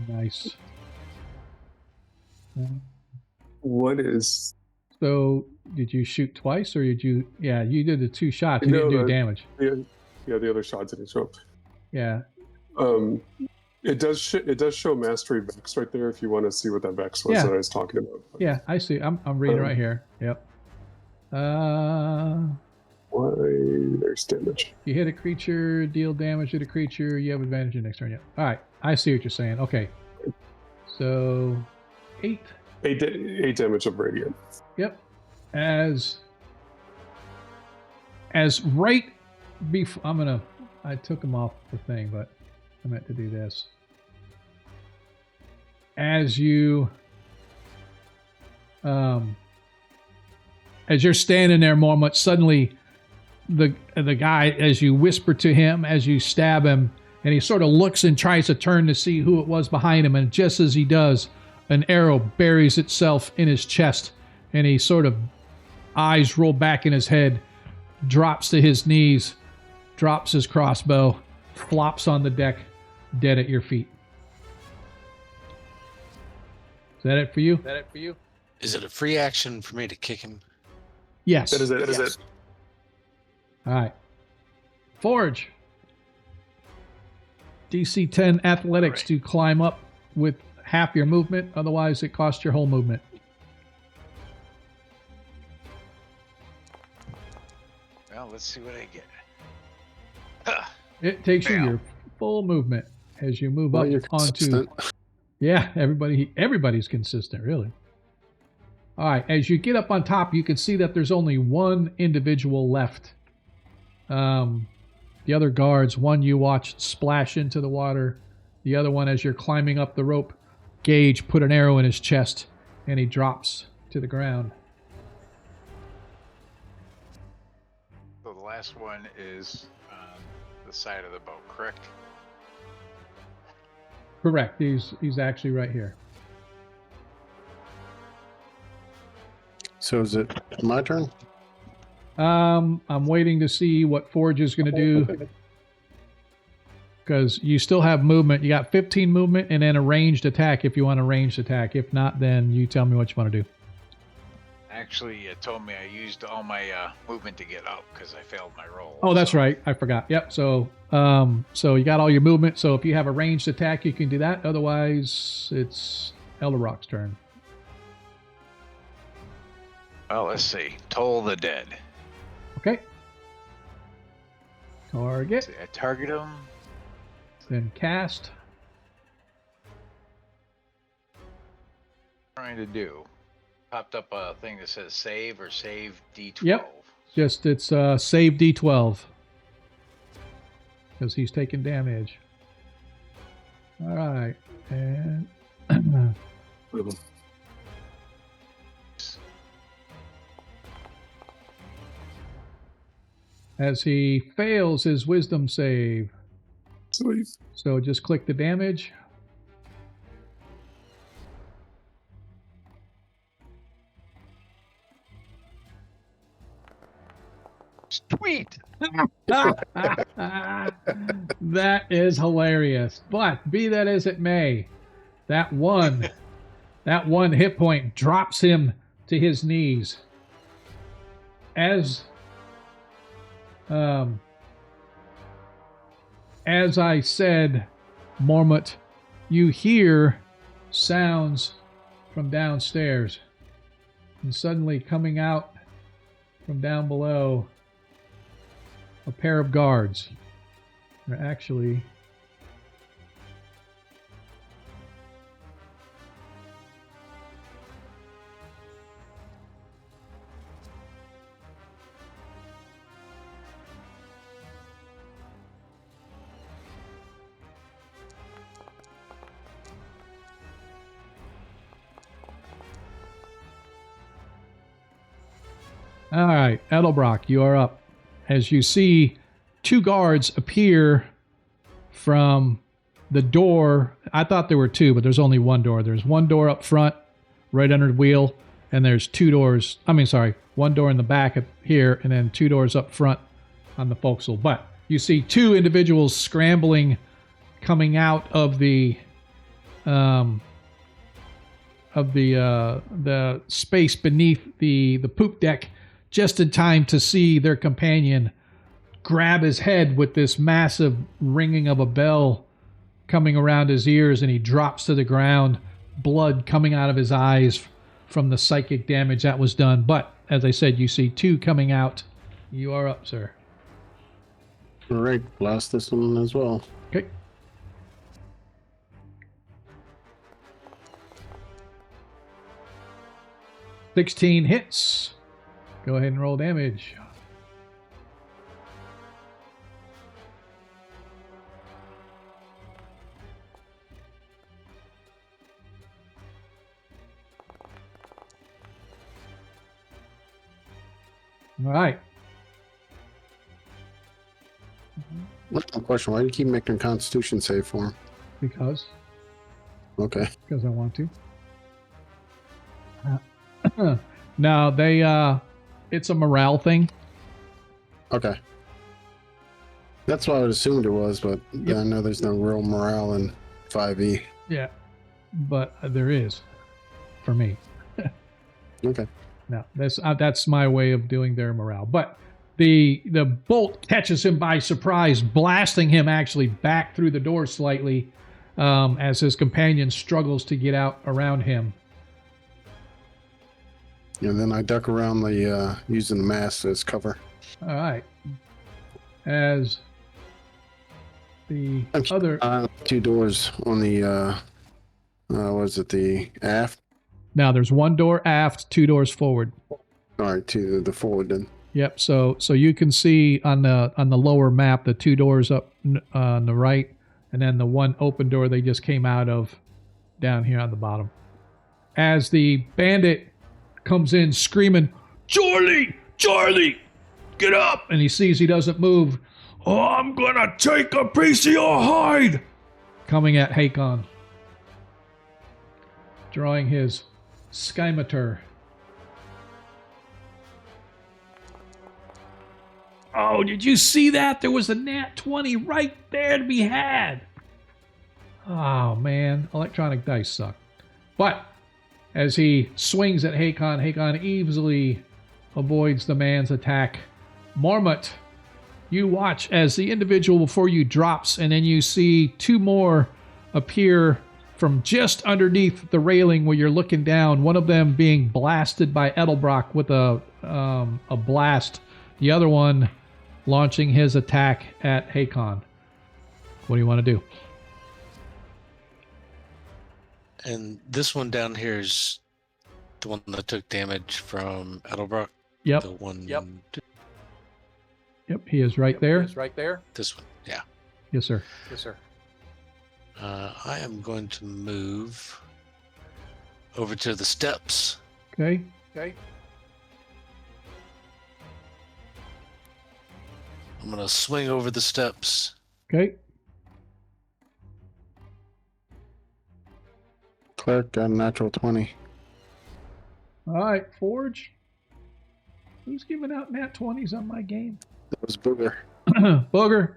Nice.
What is...
So, did you shoot twice, or did you? Yeah, you did the 2 shots. You didn't do damage.
the other shot didn't show up.
Yeah.
It does show mastery Vex right there if you want to see what that Vex was
Yeah.
that I was talking about.
Yeah, I see. I'm reading right here. Yep.
Why there's damage.
You hit a creature, deal damage to the creature. You have advantage in the next turn. Yeah. All right. I see what you're saying. Okay. So, 8.
8 damage of radiant.
Yep. As right before, I'm gonna I took them off the thing, but I meant to do this. As you're standing there, Mormont, suddenly the guy, as you whisper to him, as you stab him, and he sort of looks and tries to turn to see who it was behind him, and just as he does, an arrow buries itself in his chest, and he sort of eyes roll back in his head, drops to his knees, drops his crossbow, flops on the deck, dead at your feet. Is that it for you?
Is it a free action for me to kick him?
Yes.
That is it. That is it.
All right. Forge. DC 10 athletics to climb up with half your movement. Otherwise, it costs your whole movement.
Well, let's see what I get.
It takes you
Fail.
your full movement as you move
Well,
up
you're
onto.
consistent.
Yeah, everybody's consistent, really. All right, as you get up on top, you can see that there's only one individual left. The other guards, one you watched splash into the water. The other one, as you're climbing up the rope, Gage put an arrow in his chest, and he drops to the ground.
So the last one is on the side of the boat, correct?
Correct. He's actually right here.
So is it my turn?
I'm waiting to see what Forge is going to do, because you still have movement. You got 15 movement and then a ranged attack if you want a ranged attack. If not, then you tell me what you want to do.
Actually, it told me I used all my movement to get up because I failed my roll.
Oh, that's
so-
right. I forgot. Yep. So you got all your movement. So if you have a ranged attack, you can do that. Otherwise, it's Elder Rock's turn.
Well, let's see. Toll the dead.
Okay. Target,
See, I target him.
then cast.
Trying to do. Popped up a thing that says save or save D12.
Yep. Just it's save D12 because he's taking damage. All right, and as he fails his wisdom save,
Sweet.
so just click the damage.
Sweet.
That is hilarious. But be that as it may, that one hit point drops him to his knees. As I said, Mormont, you hear sounds from downstairs, and suddenly coming out from down below, a pair of guards. They're actually all right, Edelbrock, you are up. As you see two guards appear from the door. I thought there were two, but there's only one door. There's one door up front, right under the wheel, and there's two doors. One door in the back up here, and then two doors up front on the forecastle. But you see two individuals scrambling, coming out of the space beneath the poop deck, just in time to see their companion grab his head with this massive ringing of a bell coming around his ears, and he drops to the ground, blood coming out of his eyes from the psychic damage that was done. But as I said, you see two coming out. You are up, sir.
All right, blast this one as well.
Okay. $16 hits. Go ahead and roll damage. All right.
One question: why do you keep making a Constitution save for him?
Because
Okay.
I want to. No, they it's a morale thing.
Okay. That's what I would assumed it was, but
Yep.
I know there's no real morale in 5e.
Yeah. But there is for me.
Okay.
No, that's my way of doing their morale. But the bolt catches him by surprise, blasting him actually back through the door slightly, as his companion struggles to get out around him.
And then I duck around the using the mast as cover.
All right. As the other,
Two doors on the was it the aft?
now there's one door aft, two doors forward.
All right, to the forward then.
Yep. So you can see on the lower map the two doors up on the right, and then the one open door they just came out of down here on the bottom. As the bandit comes in screaming, "Charlie, Charlie, get up!" and he sees he doesn't move. "Oh, I'm gonna take a piece of your hide!" Coming at Hakon, drawing his scimitar. Oh, did you see that? There was a nat 20 right there to be had. Oh, man. Electronic dice suck. But as he swings at Hakon, Hakon easily avoids the man's attack. Marmot, you watch as the individual before you drops, and then you see two more appear from just underneath the railing where you're looking down. One of them being blasted by Edelbrock with a blast. The other one launching his attack at Hakon. What do you want to do?
And this one down here is the one that took damage from Edelbrock.
Yep.
The one.
Yep.
Yep, he is right there.
It's right there.
This one. Yeah.
Yes, sir.
Yes, sir.
I am going to move over to the steps.
Okay.
Okay.
I'm going to swing over the steps.
Okay.
Cleric got a natural 20.
All right, Forge. Who's giving out nat 20s on my game?
That was Booger.
Booger,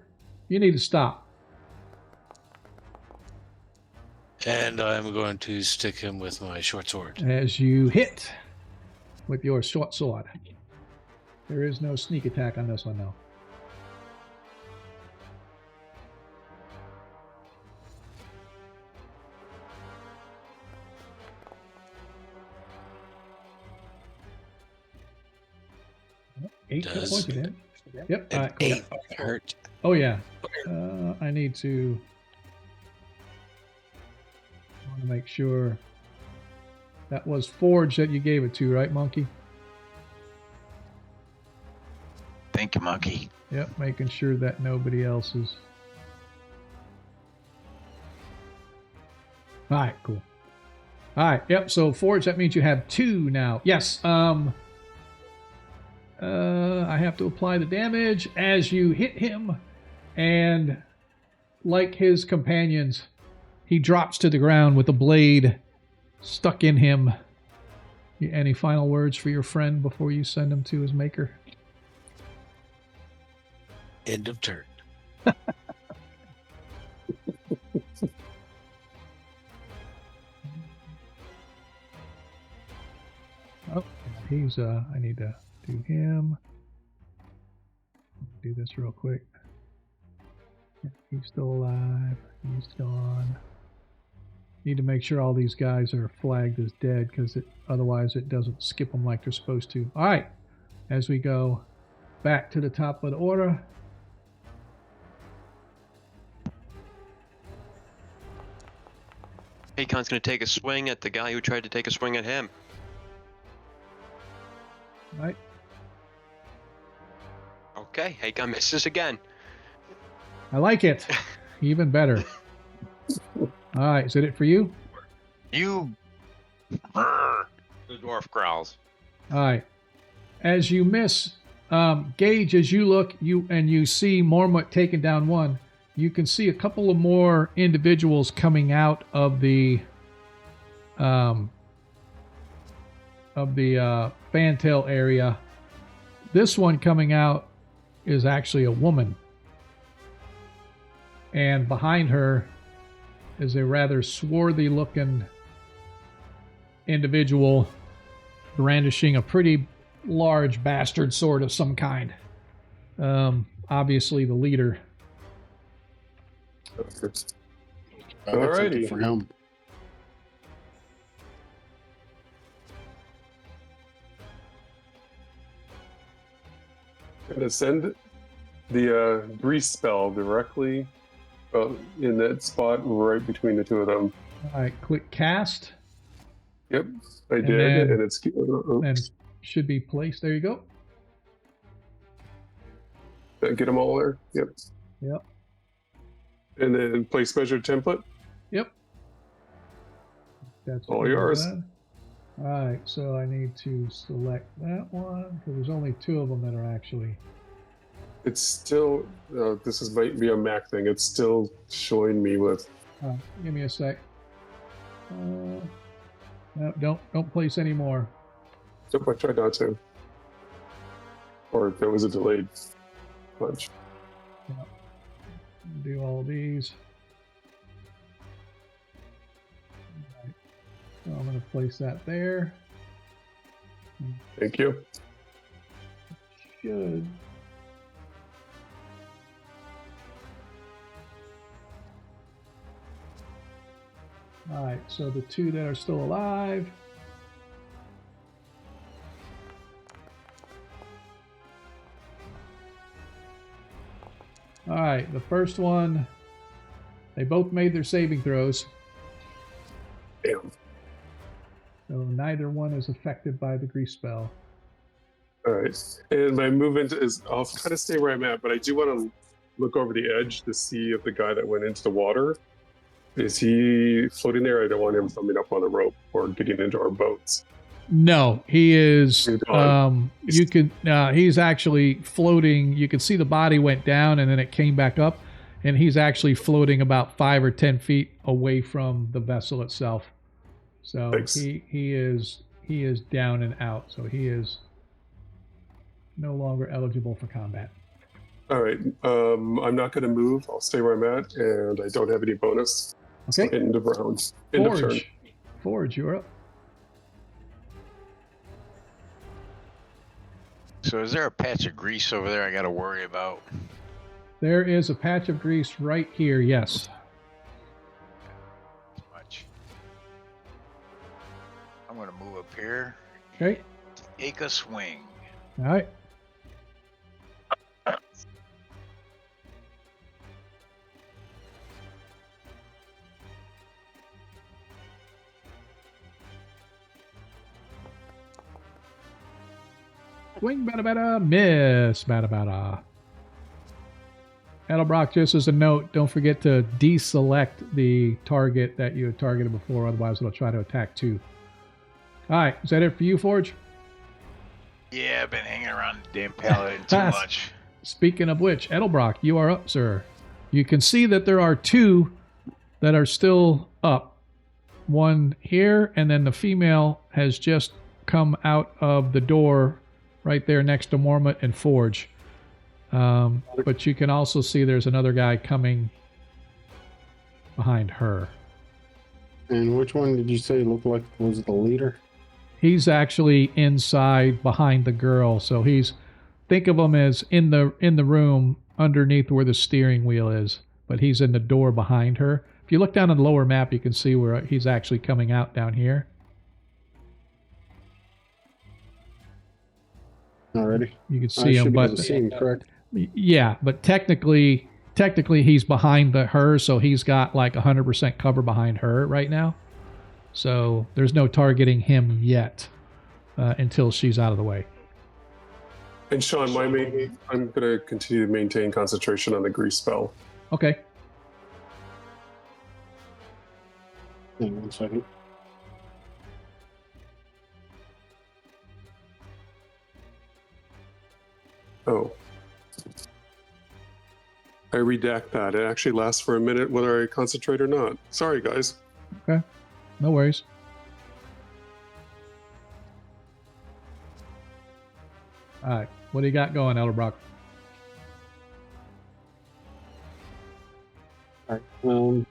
you need to stop.
And I'm going to stick him with my short sword.
As you hit with your short sword. There is no sneak attack on this one, though. Eight hit
Does
points of damage. Yep. All
An
right, cool.
8 hurt.
Oh, yeah. I need to... I want to make sure... That was Forge that you gave it to, right, Monkey?
Thank you, Monkey.
Yep, making sure that nobody else is... All right, cool. All right, yep, so Forge, that means you have 2 now. Yes, I have to apply the damage as you hit him, and like his companions, he drops to the ground with the blade stuck in him. Any final words for your friend before you send him to his maker?
End of turn.
Oh, he's I need to do him. Do this real quick. Yeah, he's still alive. He's gone. Need to make sure all these guys are flagged as dead, because otherwise it doesn't skip them like they're supposed to. All right, as we go back to the top of the order.
Hakon's going to take a swing at the guy who tried to take a swing at him.
All right.
Okay, Hakon misses again.
I like it. Even better. All right, is it for you?
You. The dwarf growls.
All right. As you miss Gage, as you look, you see Mormont taking down one. You can see a couple of more individuals coming out of the fantail area. This one coming out is actually a woman, and behind her is a rather swarthy-looking individual brandishing a pretty large bastard sword of some kind. Obviously the leader.
Alrighty.
For him.
Gonna send the grease spell directly in that spot right between the two of them.
All right, click cast.
Yep, I
And
did,
then-
and it's
And should be placed. There you go.
get them all there. Yep.
Yep.
And then place measure template.
Yep. That's
All
what we've
yours.
done. All right, so I need to select that one because there's only two of them that are actually.
It's still might be a Mac thing. It's still showing me with.
Give me a sec. No, don't place any more.
Yep, I tried not to. Or there was a delayed punch.
Do all these. All right. So I'm going to place that there.
Thank you.
Should. All right, so the two that are still alive. All right, the first one, they both made their saving throws.
Damn.
So neither one is affected by the grease spell.
All right. And my movement is, I'll kind of stay where I'm at, but I do want to look over the edge to see if the guy that went into the water, is he floating there? I don't want him coming up on the rope or getting into our boats.
No, he is.
He's gone.
You can. He's actually floating. You can see the body went down and then it came back up, and he's actually floating about 5 or 10 feet away from the vessel itself. So
Thanks.
he is down and out. So he is no longer eligible for combat.
All right. I'm not going to move. I'll stay where I'm at, and I don't have any bonus.
Okay.
So end of round. End of turn.
Forge, you're up.
So is there a patch of grease over there I got to worry about?
There is a patch of grease right here. Yes.
Much. I'm going to move up here.
Okay.
Take a swing.
All right. Swing, bada bada, miss, bada bada. Edelbrock, just as a note, don't forget to deselect the target that you had targeted before, otherwise it'll try to attack too. All right, is that it for you, Forge?
Yeah, I've been hanging around the damn paladin too much.
Speaking of which, Edelbrock, you are up, sir. You can see that there are two that are still up. One here, and then the female has just come out of the door right there next to Mormont and Forge. But you can also see there's another guy coming behind her.
And which one did you say looked like was the leader?
He's actually inside behind the girl, so think of him as in the room underneath where the steering wheel is, but he's in the door behind her. If you look down on the lower map, you can see where he's actually coming out down here.
Already?
You can see him, but
correct?
yeah, but technically he's behind her, so he's got like 100% cover behind her right now. So there's no targeting him yet until she's out of the way.
And Sean, I'm going to continue to maintain concentration on the grease spell.
Okay.
Hang on 1 second.
Oh. I redact that. It actually lasts for a minute whether I concentrate or not. Sorry, guys.
Okay. No worries. All right. What do you got going, Elderbrock?
All right.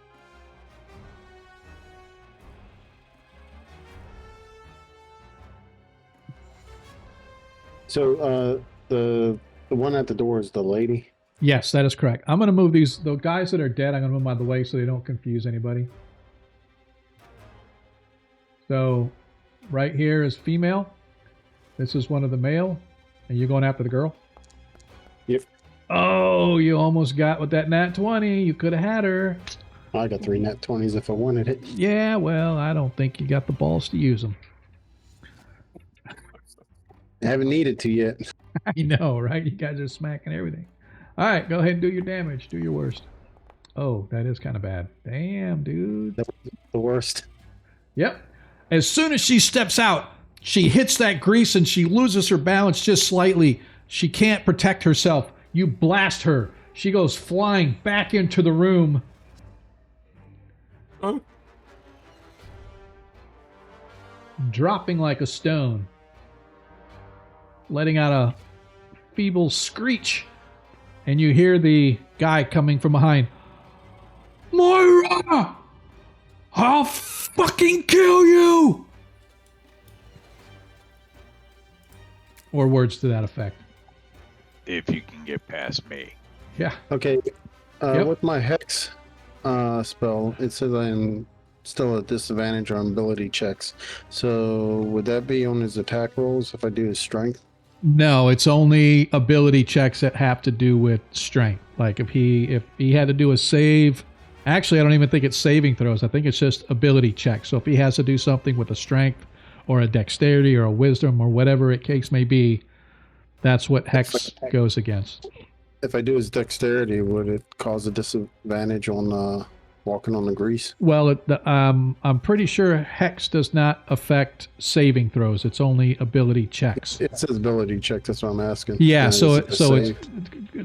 So the one at the door is the lady.
Yes, that is correct. I'm going to move the guys that are dead. I'm going to move them out of the way so they don't confuse anybody. So right here is female. This is one of the male. And you're going after the girl?
Yep.
Oh, you almost got with that nat 20. You could have had her.
I got 3 nat 20s if I wanted it.
Yeah, well, I don't think you got the balls to use them.
I haven't needed to yet.
I know, right? You guys are smacking everything. All right, go ahead and do your damage. Do your worst. Oh, that is kind of bad. Damn, dude.
That was the worst.
Yep. As soon as she steps out, she hits that grease and she loses her balance just slightly. She can't protect herself. You blast her. She goes flying back into the room.
Oh.
Dropping like a stone. Letting out a feeble screech. And you hear the guy coming from behind. Moira! I'll fucking kill you! Or words to that effect.
If you can get past me.
Yeah.
Okay.
Yep.
With my hex spell, it says I'm still at disadvantage on ability checks. So would that be on his attack rolls if I do his strength?
No, it's only ability checks that have to do with strength. Like if he had to do a save, actually I don't even think it's saving throws. I think it's just ability checks. So if he has to do something with a strength or a dexterity or a wisdom or whatever it case may be, that's what hex goes against.
If I do his dexterity, would it cause a disadvantage on walking on the grease?
Well, I'm pretty sure hex does not affect saving throws. It's only ability checks.
It says ability check. That's what I'm asking.
Yeah,
Is
so
it a save?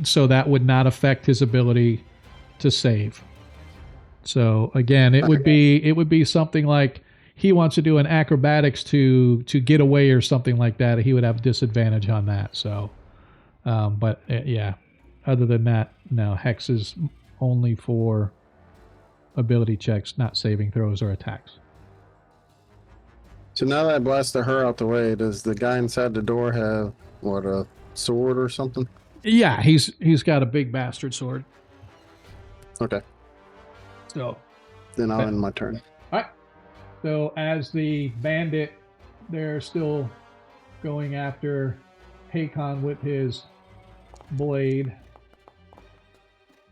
so that would not affect his ability to save. So again, it would be something like he wants to do an acrobatics to get away or something like that. He would have disadvantage on that. So, but yeah, other than that, no, hex is only for ability checks, not saving throws or attacks.
So now that I blasted her out the way, does the guy inside the door have what, a sword or something?
Yeah, he's got a big bastard sword.
Okay,
So,
then I'll end my turn.
all right. So as the bandit, they're still going after Hakon with his blade.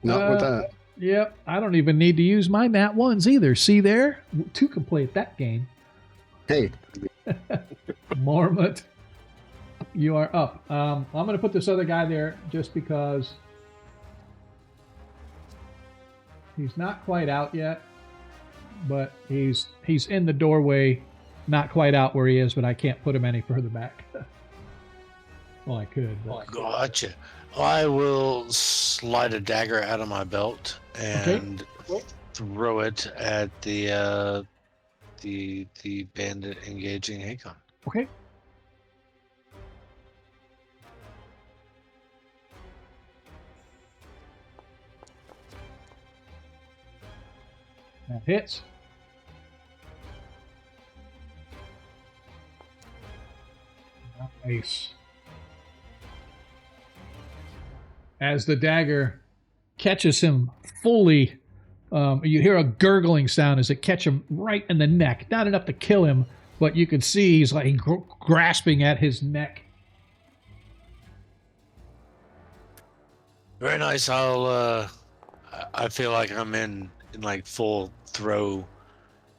Not with that.
Yep, I don't even need to use my nat ones either. See there? To complete that game.
Hey,
Mormont, you are up. I'm going to put this other guy there just because he's not quite out yet, but he's in the doorway, not quite out where he is, but I can't put him any further back. Well, I could. But...
Gotcha. I will slide a dagger out of my belt and throw it at the bandit engaging Hakon.
Okay. That hits. Nice. As the dagger catches him fully, you hear a gurgling sound as it catches him right in the neck. Not enough to kill him, but you can see he's like grasping at his neck.
Very nice. I feel like I'm in like full throw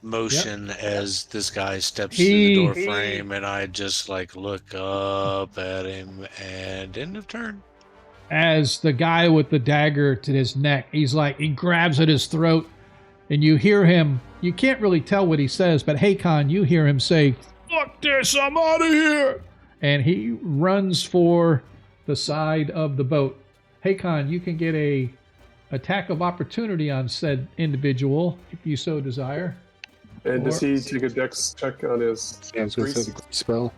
motion as this guy steps through the door frame, and I just like look up at him and end of turn.
As the guy with the dagger to his neck, he grabs at his throat, and you hear him, you can't really tell what he says, but Hakon, you hear him say, "Fuck this, I'm out of here!" And he runs for the side of the boat. Hakon, you can get a attack of opportunity on said individual if you so desire.
And does
Or-
he take a dex check on his
Yeah, I was going to say
grease?
the grease spell.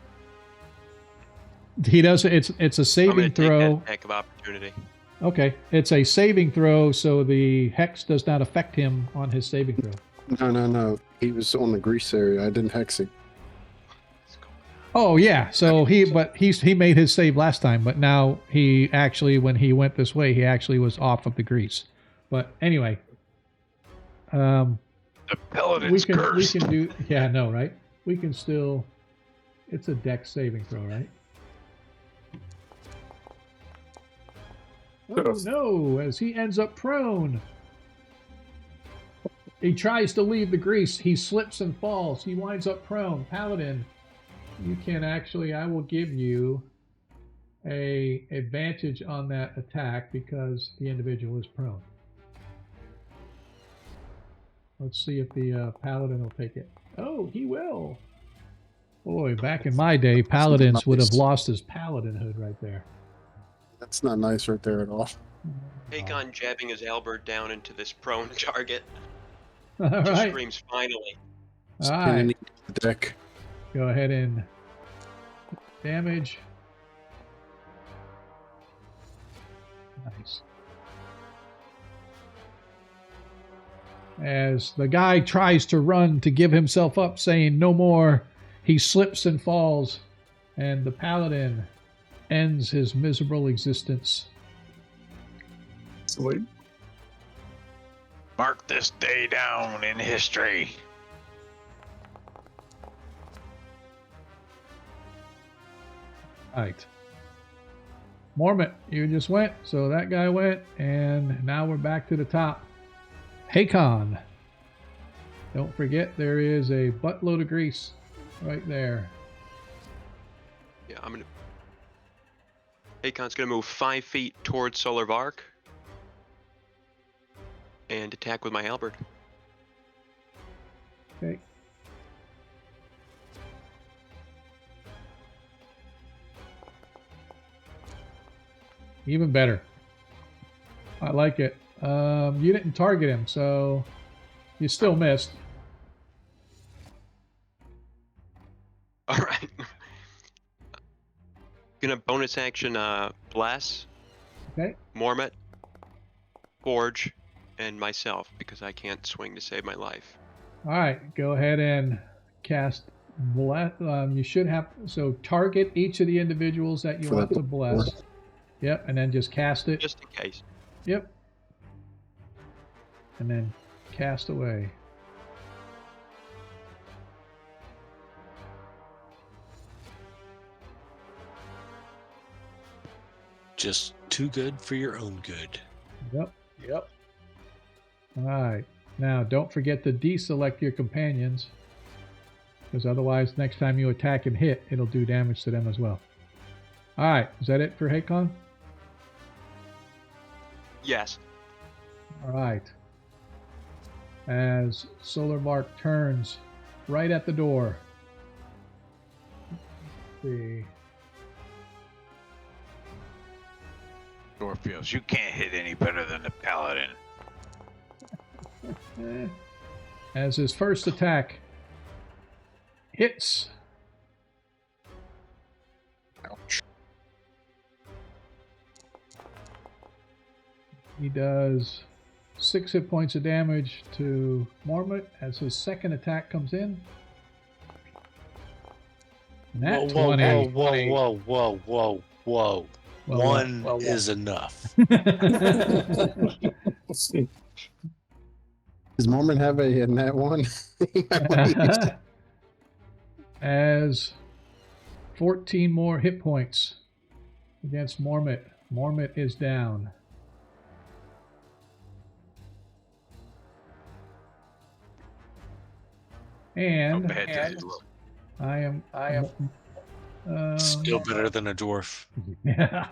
He does. It's a
I'm going
saving
to take
throw.
that attack of opportunity.
Okay, it's a saving throw, so the hex does not affect him on his saving throw.
No. He was on the grease area. I didn't hex him.
Oh yeah, so he made his save last time, but now he actually, when he went this way, he actually was off of the grease. But anyway,
The paladin's
we
cursed.
can do, yeah, no, right? We can still. It's a dex saving throw, right? Oh no! As he ends up prone, he tries to leave the grease. He slips and falls. He winds up prone. Paladin, you can actually. I will give you a advantage on that attack because the individual is prone. Let's see if the paladin will take it. Oh, he will. Boy, back in my day, paladins would have lost his paladinhood right there.
That's not nice right there at all.
Hakon jabbing his halberd down into this prone target.
All
Just
right.
screams, finally.
All right.
Spinning the deck.
Go ahead and damage. Nice. As the guy tries to run to give himself up, saying no more, he slips and falls, and the paladin ends his miserable existence.
Sweet.
Mark this day down in history.
Right. Mormont, you just went, so that guy went, and now we're back to the top. Hakon. Don't forget there is a buttload of grease right there.
Yeah, Hakon's gonna move 5 feet towards Solar Vark and attack with my halberd.
Okay. Even better. I like it. You didn't target him, so you still missed.
All right. Gonna bonus action bless.
Okay.
Mormont, Forge, and myself because I can't swing to save my life.
All right, go ahead and cast bless. You should have, so target each of the individuals that you want to bless. Yep, and then just cast it.
Just in case.
Yep. And then cast away.
Just too good for your own good.
Yep. All right. Now, don't forget to deselect your companions, because otherwise, next time you attack and hit, it'll do damage to them as well. All right. Is that it for Hakon?
Yes.
All right. As Solar Mark turns right at the door. Let's see.
Orpheus, you can't hit any better than the paladin.
As his first attack hits.
Ouch.
He does 6 hit points of damage to Mormont as his second attack comes in. Nat 20.
Whoa.
Well,
One is enough.
Does Mormon have a nat one? He might wanna use it.
As 14 more hit points against Mormont. Mormont is down. And
How bad does it look?
I am
Still better than a dwarf.
yeah.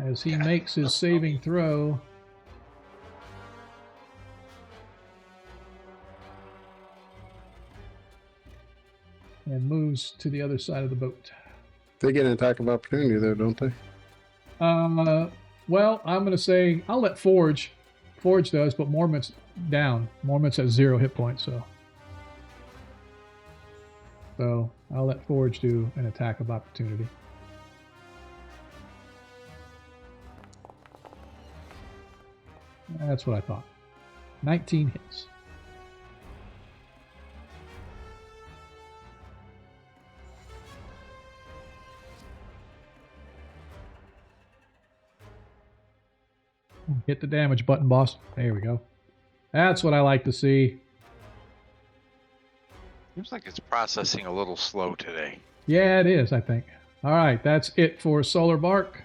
As he makes his saving throw, and moves to the other side of the boat.
They get an attack of opportunity there, don't they?
Well, I'm going to say I'll let Forge. Forge does, but Mormont's down. Mormont's at 0 hit points, so I'll let Forge do an attack of opportunity. That's what I thought. 19 hits. Hit the damage button, boss. There we go. That's what I like to see.
Seems like it's processing a little slow today.
Yeah, it is, I think. All right, that's it for Solar Bark.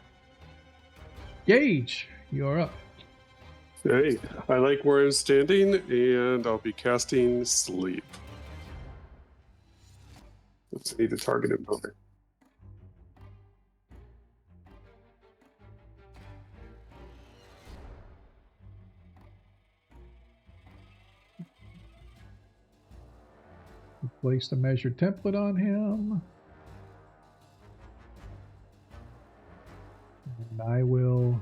Gage, you're up.
Hey, I like where I'm standing, and I'll be casting Sleep. Let's need to target him over.
Place the measured template on him. And I will...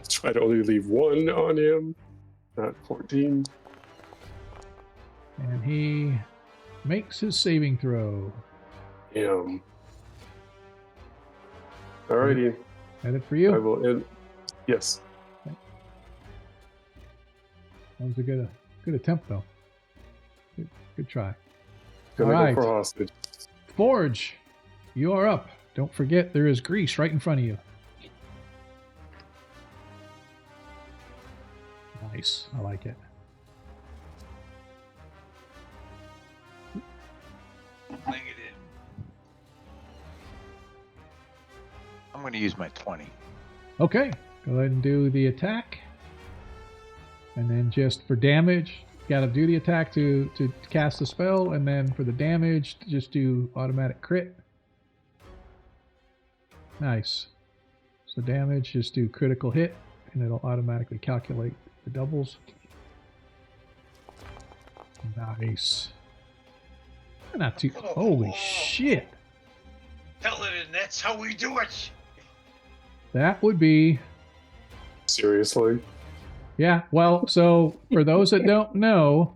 Try to only leave 1 on him, not 14.
And he makes his saving throw.
Damn. Alrighty.
Headed for you.
I will end. Yes.
That was a good attempt, though. Good try.
Gonna
All right.
go for hostage.
Forge, you are up. Don't forget there is grease right in front of you. Nice. I like it.
Bring it in. I'm going to use my 20.
Okay. Go ahead and do the attack. And then just for damage, you got to do the attack to cast the spell. And then for the damage, just do automatic crit. Nice. So damage, just do critical hit. And it'll automatically calculate the doubles. Nice. Not too... Holy shit.
Paladin, that's how we do it.
That would be...
Seriously?
Yeah, well, so for those that don't know,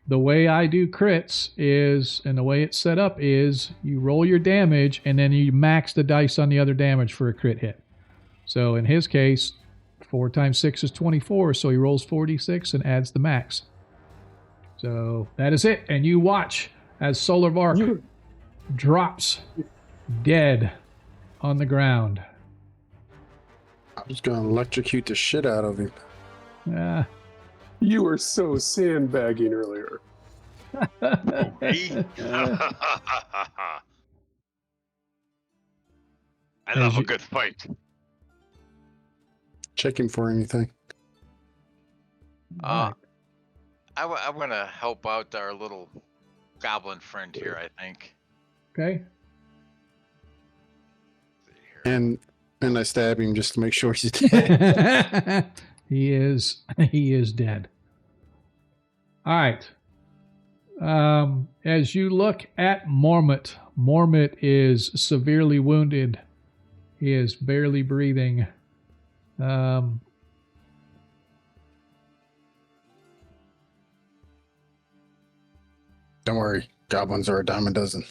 the way I do crits is, and the way it's set up is, you roll your damage and then you max the dice on the other damage for a crit hit. So in his case, 4 times 6 is 24, so he rolls 46 and adds the max. So that is it, and you watch as Solar Bark drops dead on the ground.
I was going to electrocute the shit out of him.
You were so sandbagging earlier.
Me? I love a good fight.
Checking for anything.
I'm going to help out our little goblin friend here, I think.
Okay.
And I stab him just to make sure he's dead.
He is dead. All right. As you look at Mormont is severely wounded. He is barely breathing. Don't
worry, goblins are a dime a dozen.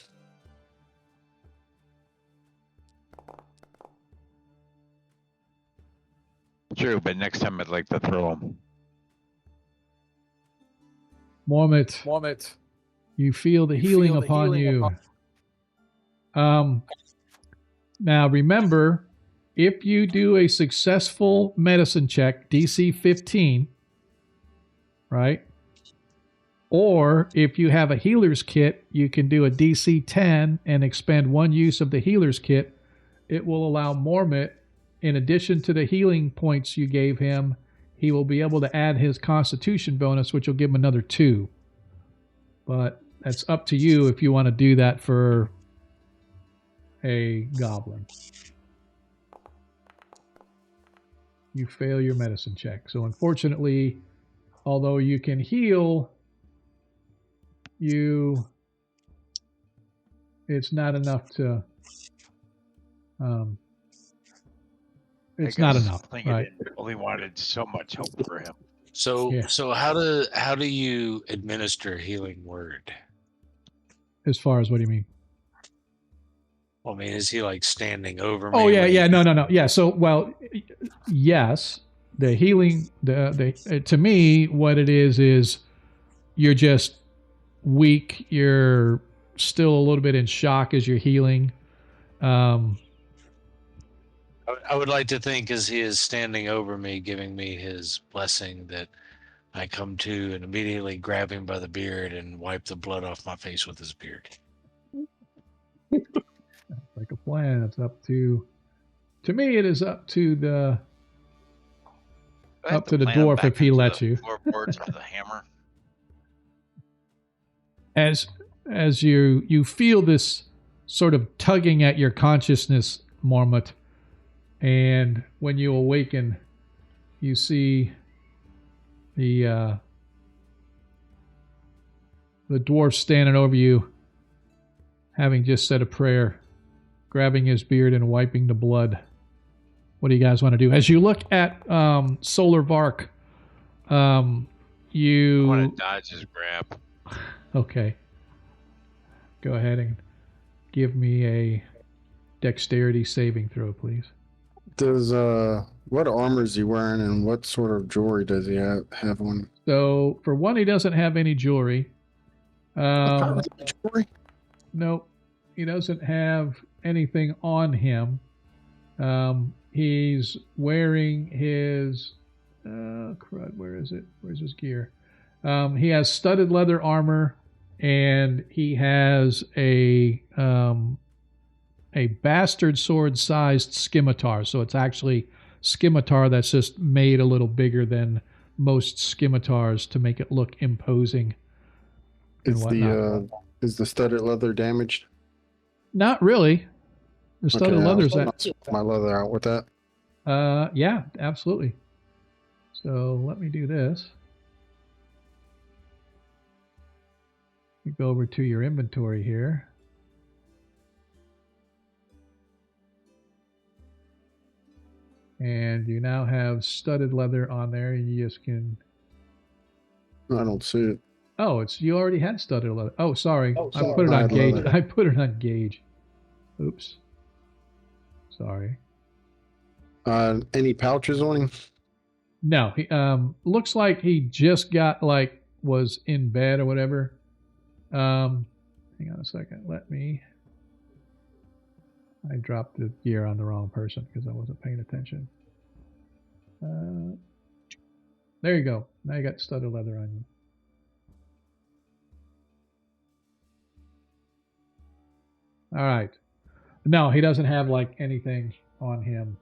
True, but next time I'd like to throw him.
Mormont, you feel the healing upon you. Now remember, if you do a successful medicine check, DC 15, right? Or if you have a healer's kit, you can do a DC 10 and expend 1 use of the healer's kit. It will allow Mormont, in addition to the healing points you gave him, he will be able to add his constitution bonus, which will give him another 2. But that's up to you if you want to do that for a goblin. You fail your medicine check. So unfortunately, although you can heal, you it's not enough to. It's
I
not
guess
enough,
Lincoln
right?
only wanted so much help for him.
So
Yeah.
so how do you administer healing word?
As far as what do you mean?
I mean, is he like standing over me?
Oh yeah,
when
yeah,
he-
no. Yeah, so well, yes, the healing, to me, what it is you're just weak. You're still a little bit in shock as you're healing.
I would like to think as he is standing over me, giving me his blessing, that I come to and immediately grab him by the beard and wipe the blood off my face with his beard.
Like a plan. It's up to me. It is up to the
I have
Up to the
plan him
dwarf
back
if he
into
lets
the
you.
Floorboards with a hammer.
as you feel this sort of tugging at your consciousness, Mormont, and when you awaken, you see the dwarf standing over you, having just said a prayer, grabbing his beard and wiping the blood. What do you guys want to do? As you look at Solar Vark,
I
you
want to dodge his grab.
okay. Go ahead and give me a dexterity saving throw, please.
Does what armor is he wearing, and what sort of jewelry does he have on?
So for one, he doesn't have any jewelry.
Jewelry?
Nope, he doesn't have anything on him. He's wearing his crud. Where is it? Where's his gear? He has studded leather armor, and he has a bastard sword sized scimitar. So it's actually scimitar that's just made a little bigger than most scimitars to make it look imposing. and
Is
whatnot.
is the studded leather damaged?
Not really. The studded
Okay,
leather's
I'll swap my leather out with that.
yeah, absolutely. So let me do this. You go over to your inventory here. And you now have studded leather on there. You just can.
I don't see it.
Oh, you already had studded leather. Oh, sorry. I
sorry.
put it
I
on
had
gauge.
leather.
I put it on gauge. Oops. Sorry.
Any pouches on him?
No, he looks like he just got was in bed or whatever. Hang on a second. I dropped the gear on the wrong person because I wasn't paying attention. There you go. Now you got studded leather on you. All right. No, he doesn't have anything on him.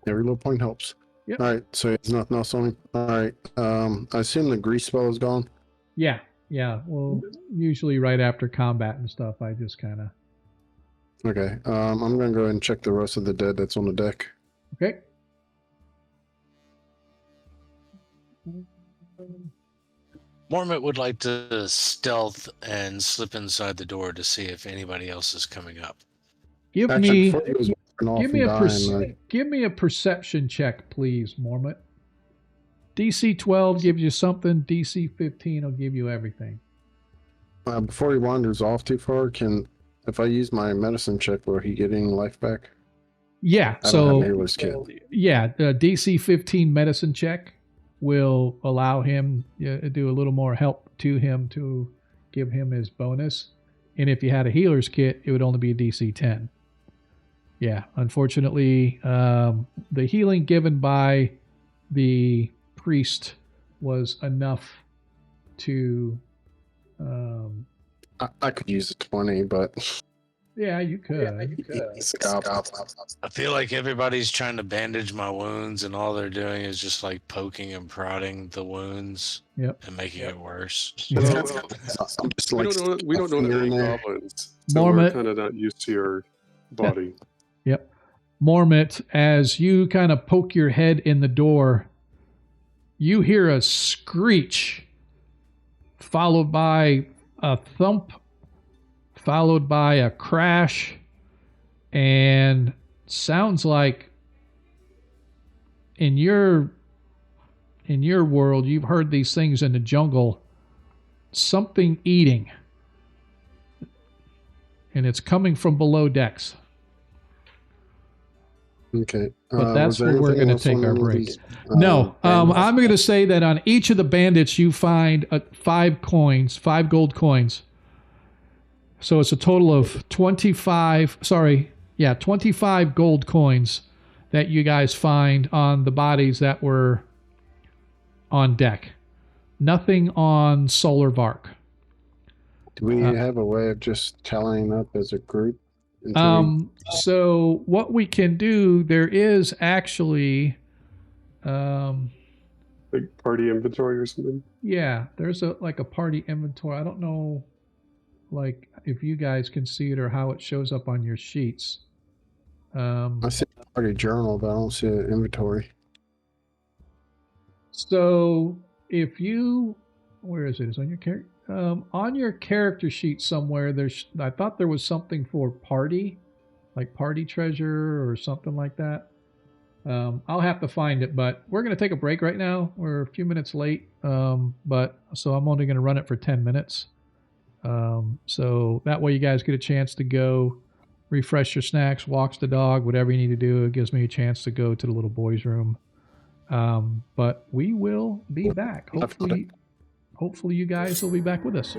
Every little point helps.
Yep.
All right, so there's nothing else on him. All right. I assume the grease spell is gone.
Yeah. Well, usually right after combat and stuff, I just kind of.
Okay. I'm gonna go ahead and check the rest of the dead that's on the deck.
Okay.
Mormont would like to stealth and slip inside the door to see if anybody else is coming up.
Give
Actually,
me.
before he was walking off
Give me
and
give me a perception check, please, Mormont. DC 12 gives you something. DC 15 will give you everything.
before he wanders off too far, if I use my medicine check, will he get any life back?
Yeah.
I don't
So
have a healer's kit.
yeah, the DC 15 medicine check will allow him to do a little more help to him to give him his bonus. And if you had a healer's kit, it would only be a DC 10. Yeah, unfortunately, the healing given by the priest was enough to.
I could use a 20, but
Yeah, you could.
I feel like everybody's trying to bandage my wounds, and all they're doing is just like poking and prodding the wounds
Yep.
and making it worse.
Well,
I'm just
we
like
don't know
finger
that
in
many
there.
goblins, so we're
Mormont.
kind of not used to your body.
Mormont, as you kind of poke your head in the door, you hear a screech, followed by a thump, followed by a crash, and sounds like in your world, you've heard these things in the jungle, something eating, and it's coming from below decks.
Okay.
But that's
was there
where we're
anything
going to
else
take
on
our
any of
break.
these,
No,
bandits?
I'm going to say that on each of the bandits you find 5 gold coins. So it's a total of 25 gold coins that you guys find on the bodies that were on deck. Nothing on Solar Vark.
Do we have a way of just tallying up as a group? until
So what we can do, there is actually,
Like party inventory or something.
yeah, there's a party inventory. I don't know, like if you guys can see it or how it shows up on your sheets.
I see a party journal, but I don't see an inventory.
So if you, where is it? It's on your character. On your character sheet somewhere, I thought there was something for party, like party treasure or something like that. I'll have to find it, but we're going to take a break right now. We're a few minutes late, but so I'm only going to run it for 10 minutes. So that way you guys get a chance to go refresh your snacks, walks the dog, whatever you need to do. It gives me a chance to go to the little boys' room. But we will be back. Hopefully you guys will be back with us.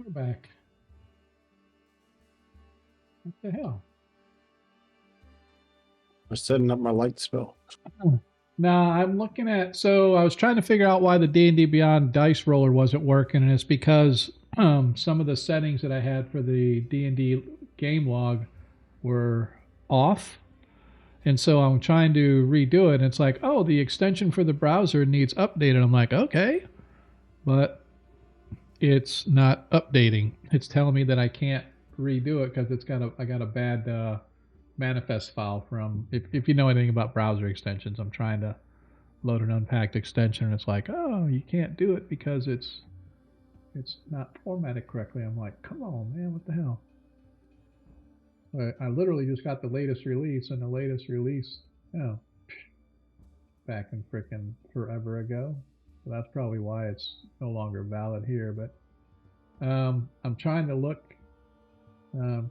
We're back. What the hell?
I'm setting up my light spell.
Nah, I'm looking at. So I was trying to figure out why the D&D Beyond dice roller wasn't working, and it's because some of the settings that I had for the D&D game log were off, and so I'm trying to redo it. And it's like, oh, the extension for the browser needs updated. I'm like, okay, but it's not updating. It's telling me that I can't redo it because I got a bad manifest file from. If you know anything about browser extensions, I'm trying to load an unpacked extension, and it's like, oh, you can't do it because it's not formatted correctly. I'm like, come on, man, what the hell? I literally just got the latest release, and the latest release, back in frickin' forever ago. So that's probably why it's no longer valid here. But I'm trying to look.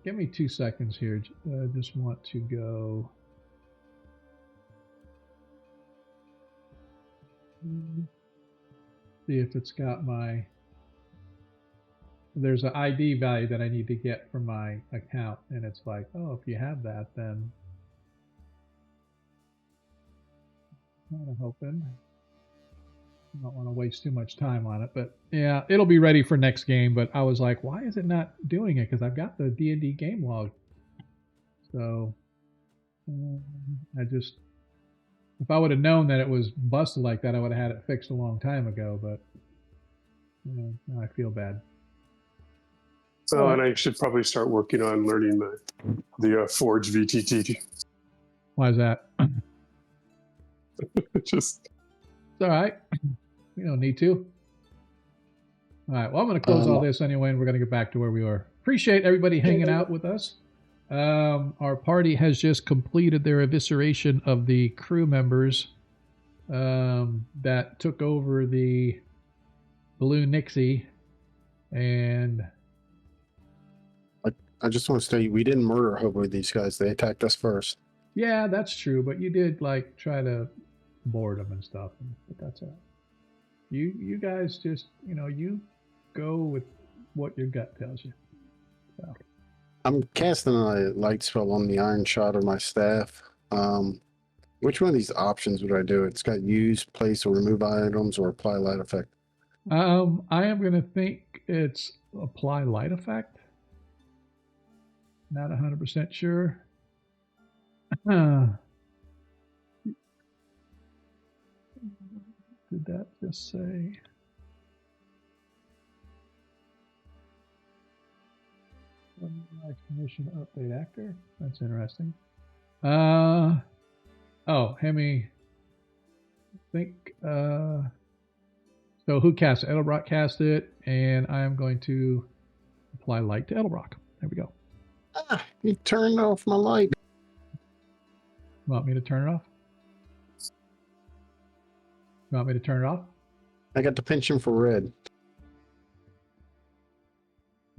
Give me 2 seconds here. I just want to go. See if it's got my. There's an ID value that I need to get from my account, and it's like, oh, if you have that, then. Kind of hoping. I don't want to waste too much time on it, but yeah, it'll be ready for next game. But I was like, why is it not doing it? Because I've got the D&D game log. So I just, if I would have known that it was busted like that, I would have had it fixed a long time ago. But now I feel bad.
So, and I should probably start working on learning the Forge VTT.
Why is that?
Just.
It's all right. You don't need to. All right. Well, I'm going to close all this anyway, and we're going to get back to where we were. Appreciate everybody hanging out with us. Our party has just completed their evisceration of the crew members that took over the Blue Nixie. And
I just want to say we didn't murder Hobo these guys. They attacked us first.
Yeah, that's true. But you did try to board them and stuff. But that's all. You guys just, you go with what your gut tells you. So.
I'm casting a light spell on the iron shot or my staff. Which one of these options would I do? It's got use, place, or remove items, or apply light effect.
I am going to think it's apply light effect. Not 100% sure. Did that just say? Exclamation update actor. That's interesting. Oh, Hemi. Think. So who cast it? Edelbrock cast it, and I am going to apply light to Edelbrock. There we go.
He turned off my light.
You want me to turn it off? You want me to turn it off?
I got the pension for red.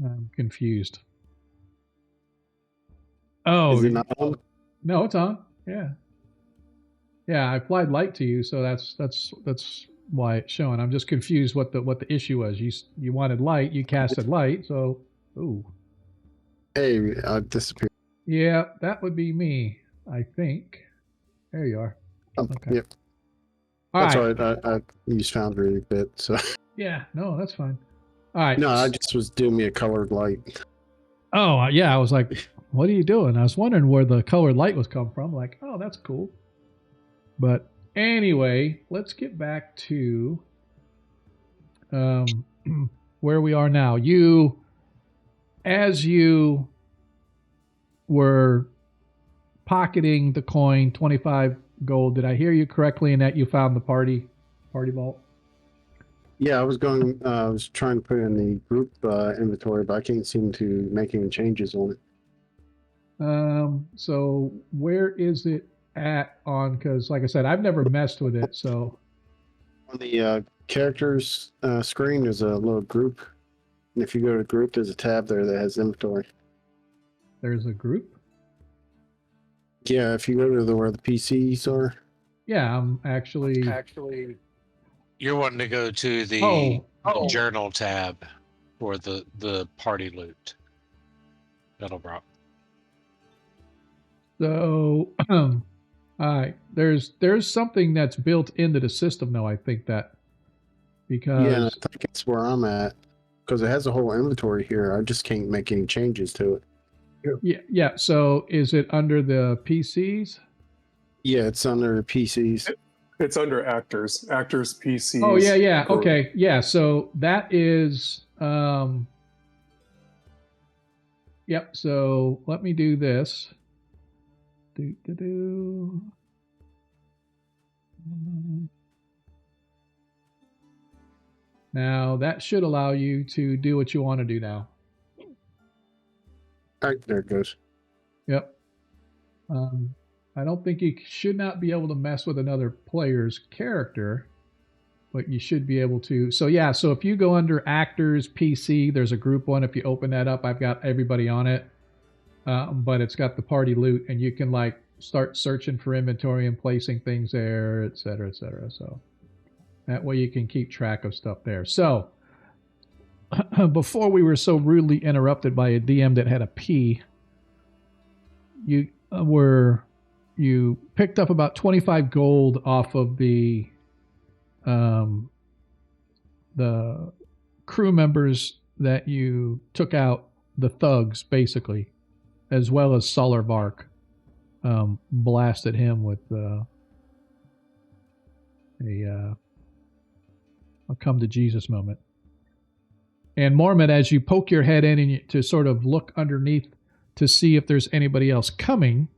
I'm confused. Oh,
is it not on?
No, it's on. Yeah. Yeah, I applied light to you, so that's why it's showing. I'm just confused what the issue was. You wanted light, you casted light, so ooh.
Hey, I disappeared.
Yeah, that would be me, I think. There you are. Okay.
Yep.
All
that's
right.
all right. I used Foundry a bit, so.
Yeah, no, that's fine. All right.
No, I just was doing me a colored light.
Oh, yeah, I was like, what are you doing? I was wondering where the colored light was come from. Like, oh, that's cool. But anyway, let's get back to where we are now. As you were pocketing the coin, 25 gold, did I hear you correctly in that you found the party vault?
Yeah, I was trying to put it in the group inventory, but I can't seem to make any changes on it.
So where is it at on, because like I said, I've never messed with it, so
on the characters screen there's a little group, and if you go to group there's a tab there that has inventory.
There's a group?
Yeah, if you go to where the PCs are.
Yeah, I'm actually
you're wanting to go to the journal tab. for the party loot. That'll drop.
So, all right, there's something that's built into the system, though. I think that because
Yeah, and I think it's where I'm at because it has a whole inventory here. I just can't make any changes to it.
yeah. So, is it under the PCs?
Yeah, it's under PCs.
It's under actors, PCs.
Oh yeah.
Agora.
Okay, yeah. So that is Yep. So let me do this. Now that should allow you to do what you want to do now.
All right, there it goes.
Yep. I don't think you should not be able to mess with another player's character, but you should be able to. So yeah, so if you go under actors, PC, there's a group one. If you open that up, I've got everybody on it. But it's got the party loot, and you can like start searching for inventory and placing things there, et cetera, et cetera. So that way you can keep track of stuff there. So before we were so rudely interrupted by a DM that had a P, you picked up about 25 gold off of the crew members that you took out, the thugs, basically, as well as Solarvark blasted him with a come to Jesus moment. And Mormon, as you poke your head in and to sort of look underneath to see if there's anybody else coming,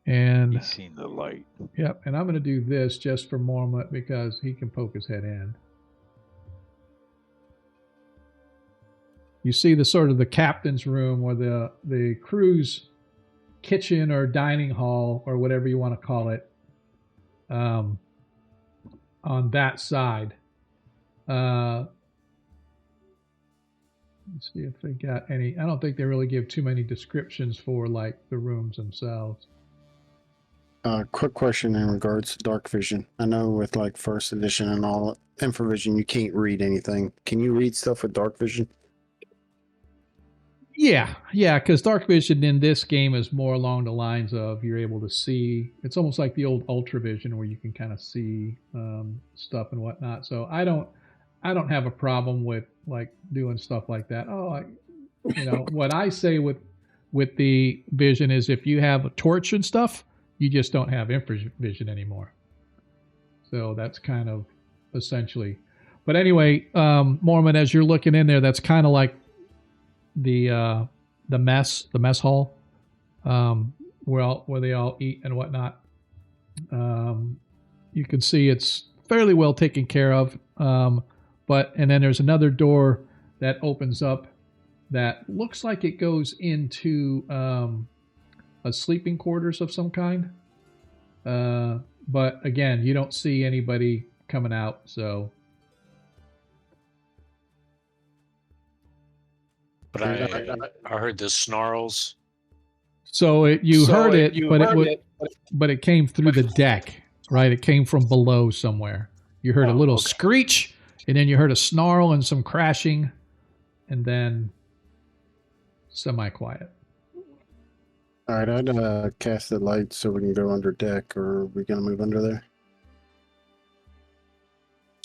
and
He's seen the light.
yep, and I'm going to do this just for Mormon because he can poke his head in. You see the sort of the captain's room or the crew's kitchen or dining hall or whatever you want to call it on that side. Let's see if they got any. I don't think they really give too many descriptions for like the rooms themselves.
Quick question in regards to dark vision. I know with like first edition and all infravision, you can't read anything. Can you read stuff with dark vision?
Yeah, because dark vision in this game is more along the lines of you're able to see. It's almost like the old ultravision where you can kind of see stuff and whatnot. So I don't have a problem with like doing stuff like that. What I say with the vision is if you have a torch and stuff, you just don't have infravision anymore. So that's kind of essentially. But anyway, Mormon, as you're looking in there, that's kind of like the mess hall, where they all eat and whatnot. You can see it's fairly well taken care of. And then there's another door that opens up that looks like it goes into a sleeping quarters of some kind. But again, you don't see anybody coming out, so.
But I heard the snarls.
So you heard it, but it came through the deck, right? It came from below somewhere. You heard a little screech, and then you heard a snarl and some crashing, and then semi-quiet.
All right, I'd cast the light so we can go under deck, or are we going to move under there?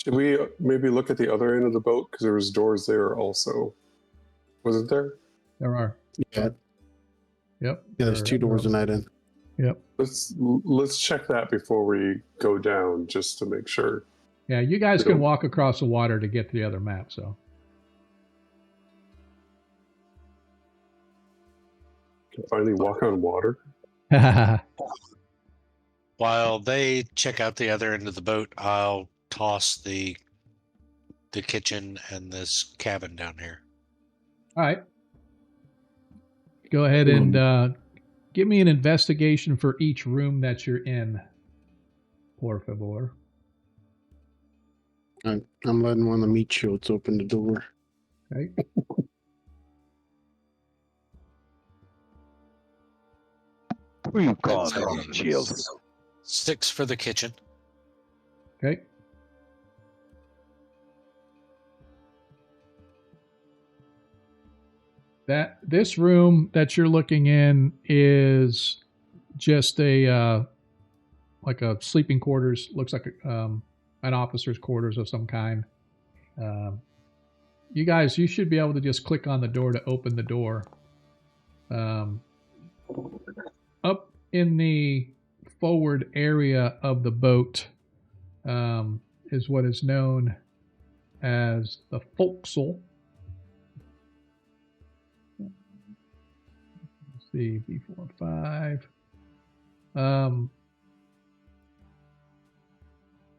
Should we maybe look at the other end of the boat? Because there was doors there also. Wasn't there?
There are.
Yeah.
Yep.
Yeah, there's two doors in that end.
Yep.
Let's check that before we go down, just to make sure.
Yeah, you guys can walk across the water to get to the other map, so.
Can finally walk on water.
While they check out the other end of the boat, I'll toss the kitchen and this cabin down here.
All right. Go ahead and give me an investigation for each room that you're in, por favor.
I'm letting one of the meat shields open the door.
Okay.
Who are you calling these shields?
6 for the kitchen.
Okay. This room that you're looking in is just a like a sleeping quarters. Looks like an officer's quarters of some kind. You guys, you should be able to just click on the door to open the door. Up in the forward area of the boat is what is known as the forecastle. Let's see, B45.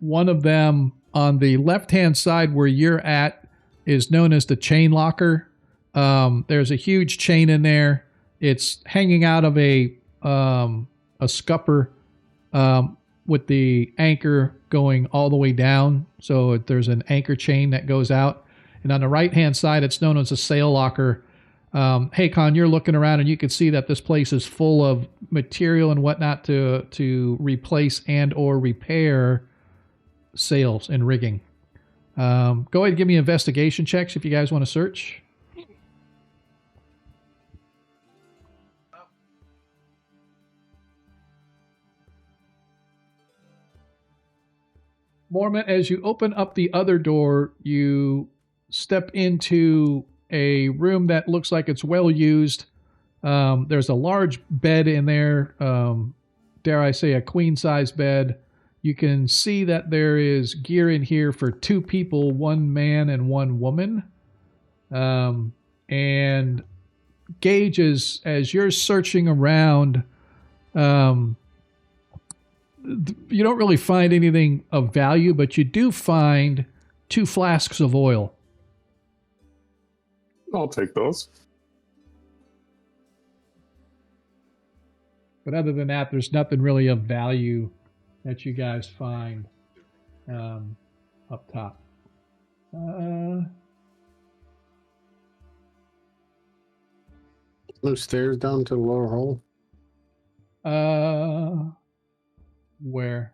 One of them on the left-hand side where you're at is known as the chain locker. There's a huge chain in there. It's hanging out of a scupper with the anchor going all the way down. So there's an anchor chain that goes out. And on the right-hand side, it's known as a sail locker. Hey, Con, you're looking around and you can see that this place is full of material and whatnot to replace and or repair sails and rigging. Go ahead and give me investigation checks if you guys want to search. Mormont, as you open up the other door, you step into a room that looks like it's well used. There's a large bed in there, dare I say a queen-size bed. You can see that there is gear in here for 2 people, 1 man and 1 woman. And Gage, as you're searching around, you don't really find anything of value, but you do find 2 flasks of oil.
I'll take those.
But other than that, there's nothing really of value that you guys find up top.
No stairs down to the lower hole.
Where?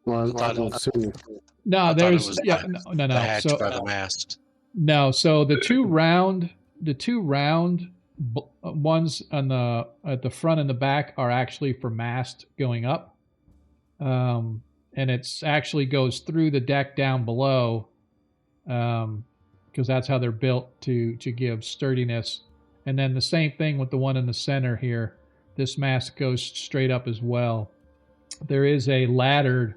Well,
I thought
I'm
it-
assuming.
No,
I thought it
there's
was
yeah, no.
The hatch
So
by the mast.
no, so the two round ones on at the front and the back are actually for mast going up, and it's actually goes through the deck down below, because that's how they're built to give sturdiness. And then the same thing with the one in the center here. This mast goes straight up as well. There is a ladder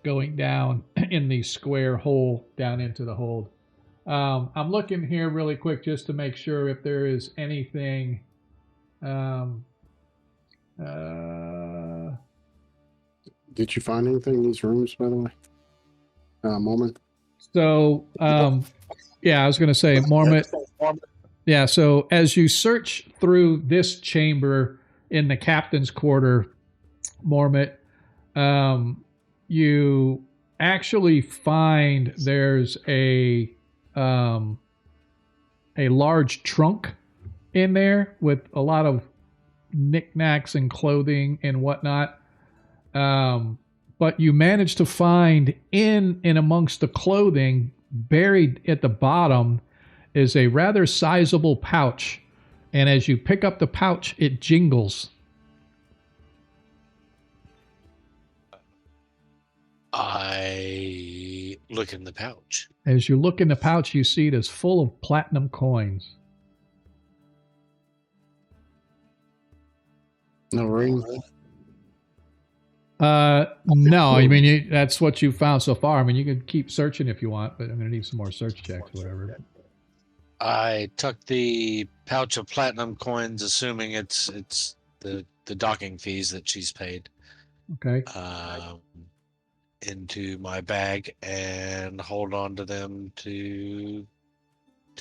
going down in the square hole down into the hold. I'm looking here really quick just to make sure if there is anything.
Did you find anything in these rooms, by the way? Moment.
So, yeah, I was going to say, Mormont. Yeah, so as you search through this chamber in the captain's quarter, Mormont, you actually find there's a large trunk in there with a lot of knickknacks and clothing and whatnot. But you manage to find in amongst the clothing, buried at the bottom, is a rather sizable pouch. And as you pick up the pouch, it jingles.
I look in the pouch.
As you look in the pouch, you see it is full of platinum coins.
No ring.
No, I mean, that's what you found so far. I mean, you can keep searching if you want, but I'm going to need some more search checks, whatever.
I tuck the pouch of platinum coins, assuming it's the docking fees that she's paid,
Okay.
into my bag and hold on to them to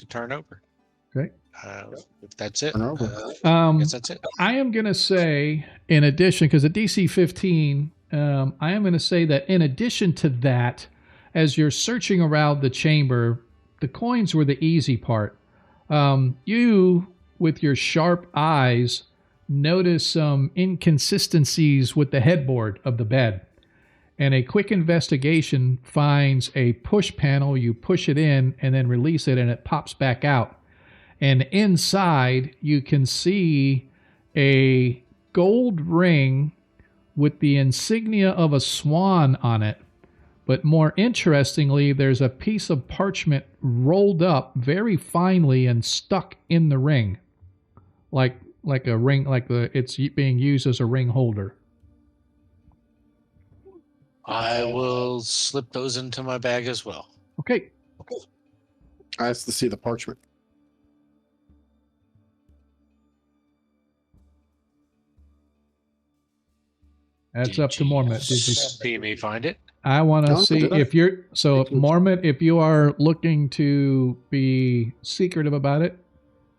turn over.
Okay.
If that's it,
Turn over.
I guess that's it.
I am going to say, in addition, because at DC 15, I am going to say that in addition to that, as you're searching around the chamber, the coins were the easy part. You, with your sharp eyes, notice some inconsistencies with the headboard of the bed. And a quick investigation finds a push panel. You push it in and then release it, and it pops back out. and inside you can see a gold ring with the insignia of a swan on it. But more interestingly, there's a piece of parchment rolled up very finely and stuck in the ring, like a ring, it's being used as a ring holder.
I will slip those into my bag as well.
Okay.
I asked to see the parchment.
That's up to Mormont. Did you
see me find it?
I want to
No,
see
did I?
if you're so
Thank you.
Mormont, if you are looking to be secretive about it,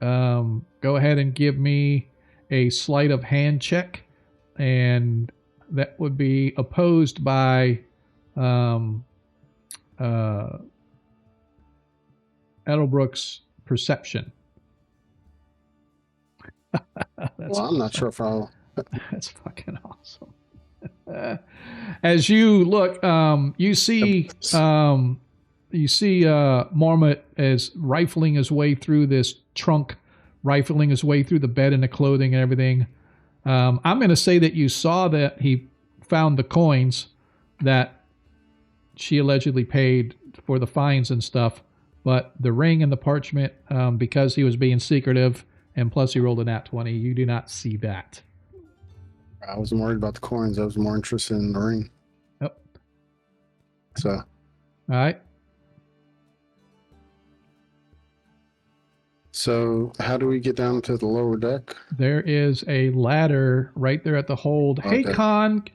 go ahead and give me a sleight of hand check, and that would be opposed by Edelbrook's perception.
Well, I'm not sure if I'll.
That's fucking awesome. As you look, you see Mormont is rifling his way through this trunk, rifling his way through the bed and the clothing and everything. I'm going to say that you saw that he found the coins that she allegedly paid for the fines and stuff, but the ring and the parchment, because he was being secretive, and plus he rolled a nat 20, you do not see that.
I wasn't worried about the coins. I was more interested in the ring.
Yep.
So,
All right.
so how do we get down to the lower deck?
There is a ladder right there at the hold. Hey,
Okay.
Con,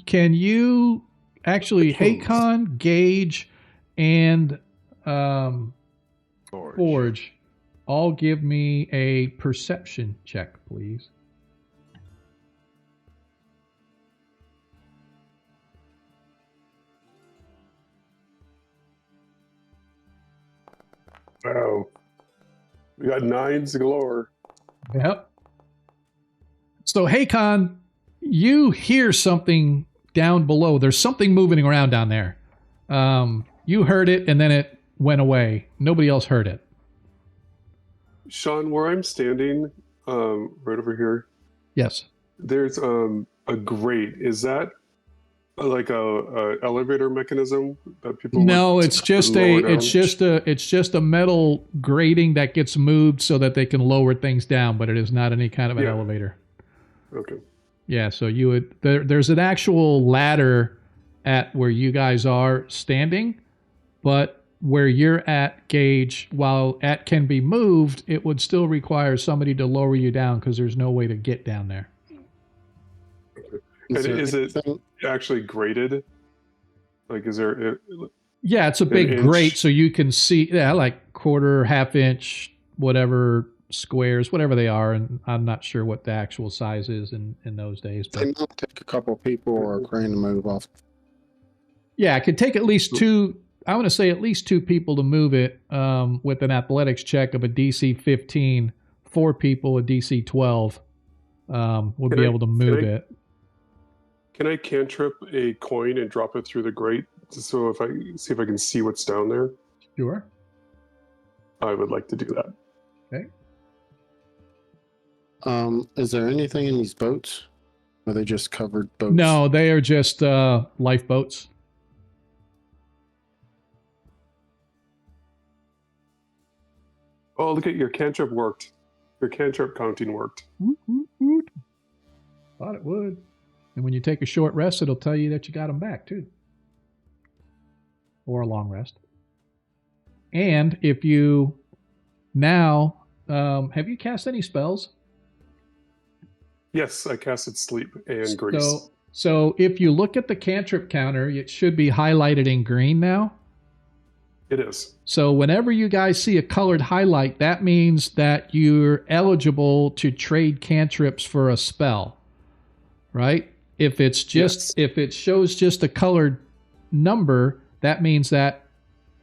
can you actually, hey, Con, Gage, and Forge, all give me a perception check, please.
Wow. We got 9s galore.
Yep. So, Haycon, you hear something down below. There's something moving around down there. You heard it, and then it went away. Nobody else heard it.
Sean, where I'm standing, right over here,
Yes.
there's a grate. Is that like a elevator mechanism that people?
No,
would
it's just
lower down?
it's just a metal grating that gets moved so that they can lower things down, but it is not any kind of an
Yeah.
elevator.
Okay.
Yeah, so you would there's an actual ladder at where you guys are standing, but where you're at, Gage, while it can be moved, it would still require somebody to lower you down because there's no way to get down there.
And
there
is it
anything-
actually graded? Like, is there?
Yeah, it's a big
inch?
grate so you can see, like quarter, half inch, whatever squares, whatever they are, and I'm not sure what the actual size is in those days. But
They might take a couple of people or a crane to move off.
yeah, it could take at least two. I want to say at least two people to move it with an athletics check of a DC 15. 4 people, a DC 12, would be able to move it.
Can I cantrip a coin and drop it through the grate? So if I see if I can see what's down there,
Sure.
I would like to do that.
Okay.
Is there anything in these boats? Or are they just covered boats?
No, they are just lifeboats.
Oh, look at your cantrip worked. Your cantrip counting worked.
Woot, woot, woot. Thought it would. And when you take a short rest, it'll tell you that you got them back, too. Or a long rest. And if you now, have you cast any spells?
Yes, I casted sleep and grease.
So if you look at the cantrip counter, it should be highlighted in green now.
It is.
So whenever you guys see a colored highlight, that means that you're eligible to trade cantrips for a spell, right? If it's just if it shows just a colored number, that means that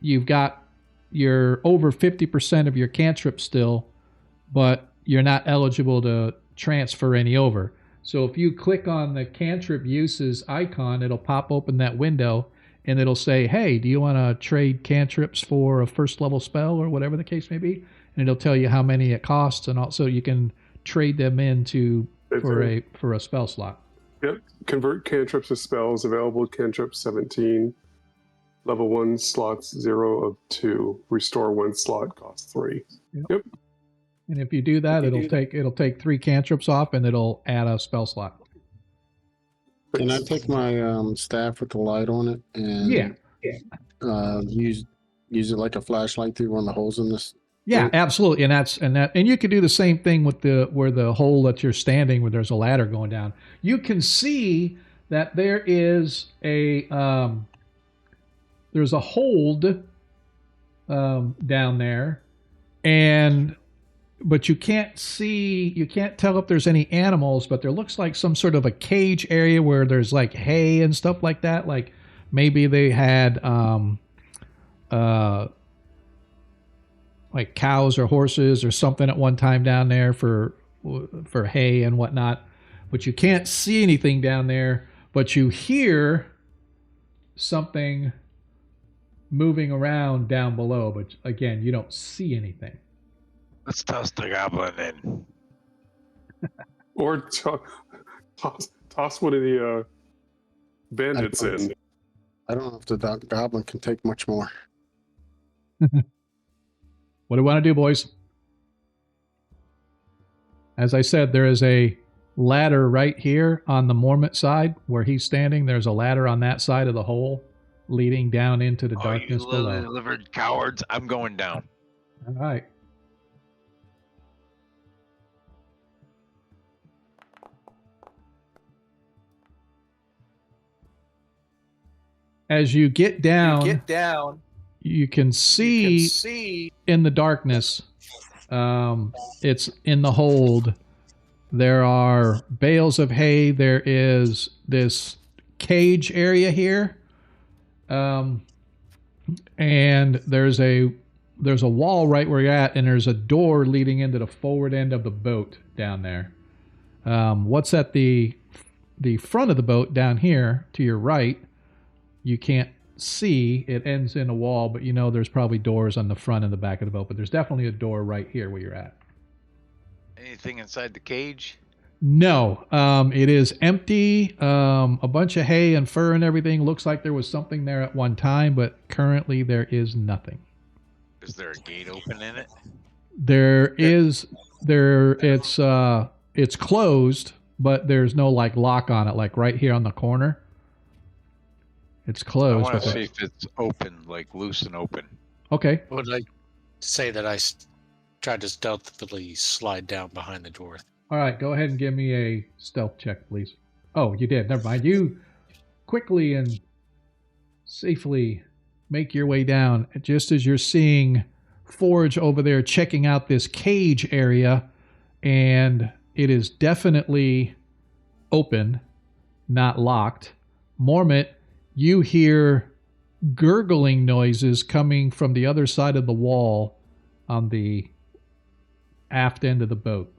you've got you're over 50% of your cantrip still, but you're not eligible to transfer any over. So if you click on the cantrip uses icon, it'll pop open that window and it'll say, hey, do you want to trade cantrips for a first level spell or whatever the case may be? and it'll tell you how many it costs, and also you can trade them into for a spell slot.
Yep. Convert cantrips to spells. Available cantrip 17. Level 1 slots 0 of 2. Restore 1 slot, cost 3. Yep.
And if you do that, it'll take 3 cantrips off, and it'll add a spell slot.
Can I take my staff with the light on it and use it like a flashlight through one of the holes in this?
Yeah, absolutely. And you could do the same thing with where the hole that you're standing, where there's a ladder going down. You can see that there is there's a hold down there, but you can't tell if there's any animals, but there looks like some sort of a cage area where there's like hay and stuff like that. Like maybe they had like cows or horses or something at one time down there for hay and whatnot. But you can't see anything down there, but you hear something moving around down below. But again, you don't see anything.
Let's toss the goblin in.
Or toss one of the bandits in.
I don't know if the goblin can take much more.
What do we want to do, boys? As I said, there is a ladder right here on the Mormont side where he's standing. There's a ladder on that side of the hole leading down into the darkness
you
below.
lily-livered cowards! I'm going down.
All right. As you get down, you can see in the darkness, it's in the hold. There are bales of hay. There is this cage area here, and there's a wall right where you're at, and there's a door leading into the forward end of the boat down there. What's at the front of the boat down here to your right? You can't see. It ends in a wall, but you know there's probably doors on the front and the back of the boat, but there's definitely a door right here where you're at.
Anything inside the cage?
No, it is empty. A bunch of hay and fur and everything. Looks like there was something there at one time, but currently there is nothing.
Is there a gate open in it?
It's closed, but there's no like lock on it, like right here on the corner. It's closed.
I want to see if it's open, like loose and open.
Okay.
I would like to say that I tried to stealthily slide down behind the door.
All right, go ahead and give me a stealth check, please. Oh, you did. Never mind. You quickly and safely make your way down just as you're seeing Forge over there checking out this cage area, and it is definitely open, not locked. Mormont, you hear gurgling noises coming from the other side of the wall on the aft end of the boat.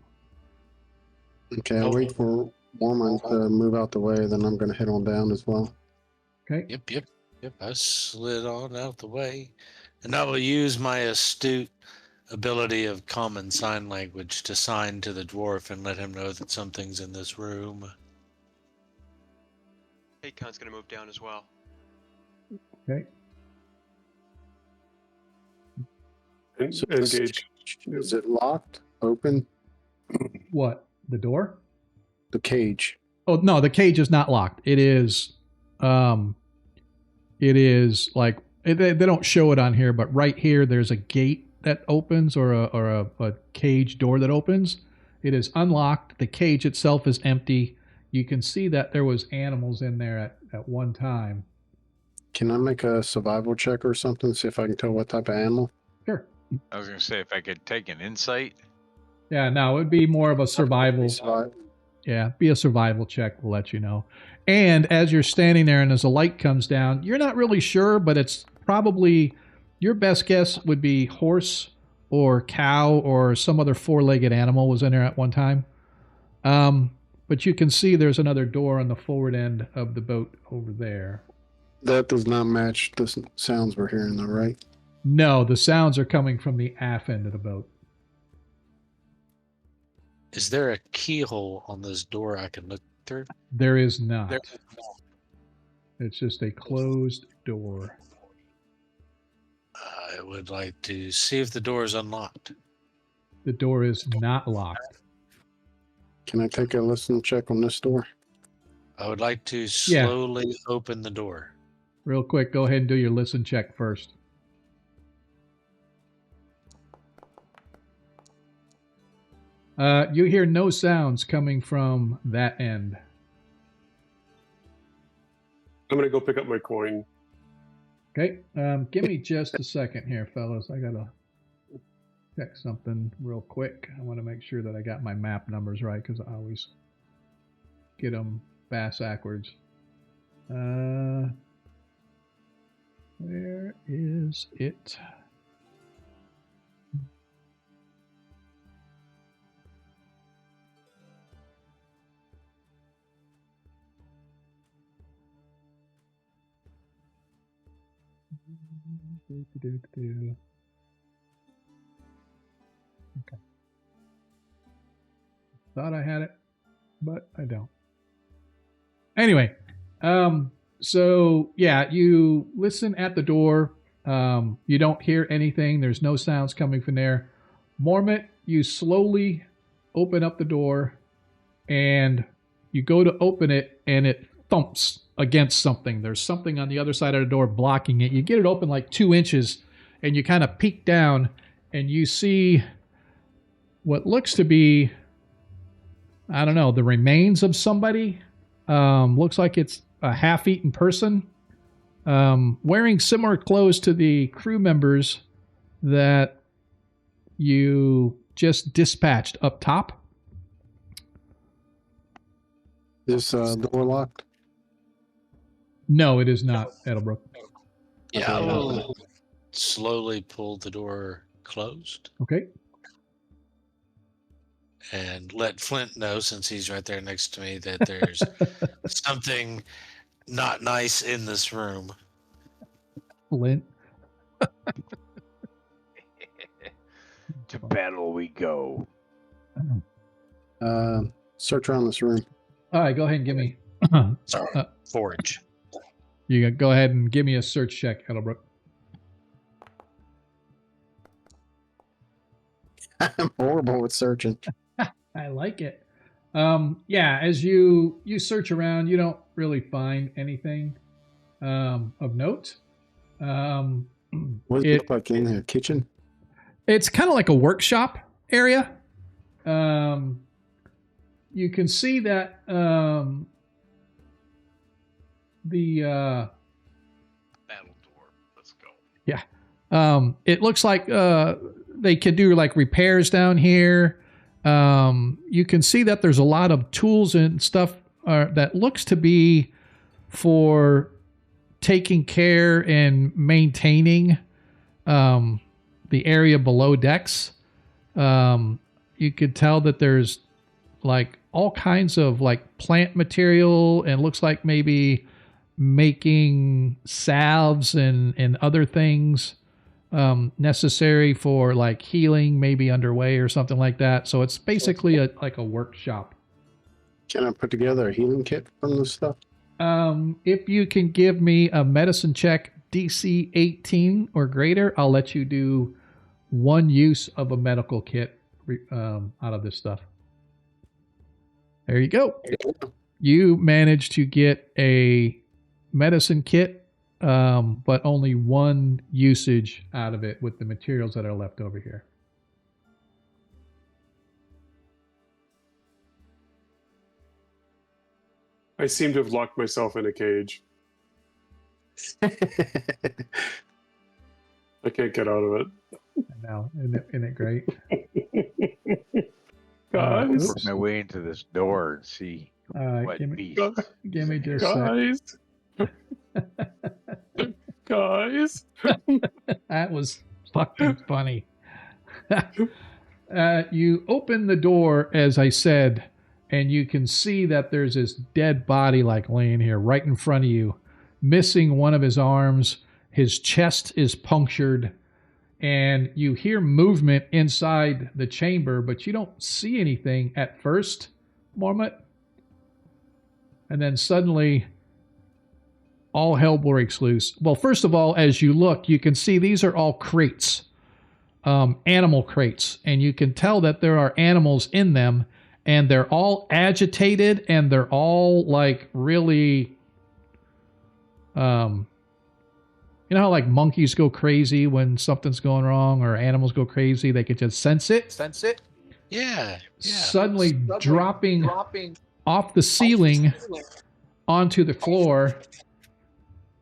Okay, I'll wait for Mormont to move out the way, then I'm going to head on down as well.
Okay.
Yep. I slid on out the way, and I will use my astute ability of common sign language to sign to the dwarf and let him know that something's in this room.
Akon's gonna move down as well.
Okay.
So
Engage.
Is it locked? Open?
What? The door?
The cage.
Oh, no, the cage is not locked. It is like, they don't show it on here, but right here there's a gate that opens or a cage door that opens. It is unlocked. The cage itself is empty. You can see that there was animals in there at one time.
Can I make a survival check or something, see if I can tell what type of animal?
Sure.
I was going to say, if I could take an insight.
Yeah, no, it would be more of a survival.
Survive.
Yeah, be a survival check. We'll let you know. And as you're standing there and as the light comes down, you're not really sure, but it's probably, your best guess would be horse or cow or some other four-legged animal was in there at one time. But you can see there's another door on the forward end of the boat over there.
That does not match the sounds we're hearing, though, right?
No, the sounds are coming from the aft end of the boat.
Is there a keyhole on this door I can look through?
There is not. It's just a closed door.
I would like to see if the door is unlocked.
The door is not locked.
Can I take a listen check on this door?
I would like to
Yeah.
slowly open the door.
Real quick, go ahead and do your listen check first. You hear no sounds coming from that end.
I'm gonna go pick up my coin.
Okay, give me just a second here, fellas. I gotta check something real quick. I want to make sure that I got my map numbers right because I always get them backwards. Where is it? Okay. Thought I had it, but I don't. Anyway, so yeah, you listen at the door. You don't hear anything. There's no sounds coming from there. Mormont, you slowly open up the door and you go to open it and it thumps against something. There's something on the other side of the door blocking it. You get it open like 2 inches and you kind of peek down and you see what looks to be, I don't know, the remains of somebody. Looks like it's a half-eaten person wearing similar clothes to the crew members that you just dispatched up top.
Is door locked?
No, it is not, Edelbrook.
Yeah, I will slowly pull the door closed
Okay.
and let Flint know, since he's right there next to me, that there's something not nice in this room.
Flint.
To battle we go.
Search around this room.
All right, go ahead and give me.
Sorry, forage.
You go ahead and give me a search check, Edelbrook.
I'm horrible with searching.
I like it. Yeah, as you search around, you don't really find anything of note.
What does it look like in here? Kitchen?
It's kind of like a workshop area. You can see that the
Battle door. Let's go.
yeah, it looks like they could do like repairs down here. You can see that there's a lot of tools and stuff that looks to be for taking care and maintaining the area below decks. You could tell that there's like all kinds of like plant material and looks like maybe making salves and other things necessary for like healing, maybe underway or something like that. So it's basically like a workshop.
Can I put together a healing kit from this stuff?
If you can give me a medicine check DC 18 or greater, I'll let you do one use of a medical kit out of this stuff. There you go. You managed to get a medicine kit, but only one usage out of it with the materials that are left over here.
I seem to have locked myself in a cage. I can't get out of it.
Now, isn't it great?
Guys,
Work my way into this door and see what
give me
beast.
give me just a sec.
guys.
That was fucking funny. You open the door, as I said, and you can see that there's this dead body like laying here right in front of you, missing one of his arms. His chest is punctured, and you hear movement inside the chamber, but you don't see anything at first, Mormont. And then suddenly, all hell breaks loose. Well, first of all, as you look, you can see these are all crates, animal crates, and you can tell that there are animals in them, and they're all agitated, and they're all like really, you know how like monkeys go crazy when something's going wrong, or animals go crazy, they can just sense it.
Yeah.
Suddenly dropping off the ceiling onto the floor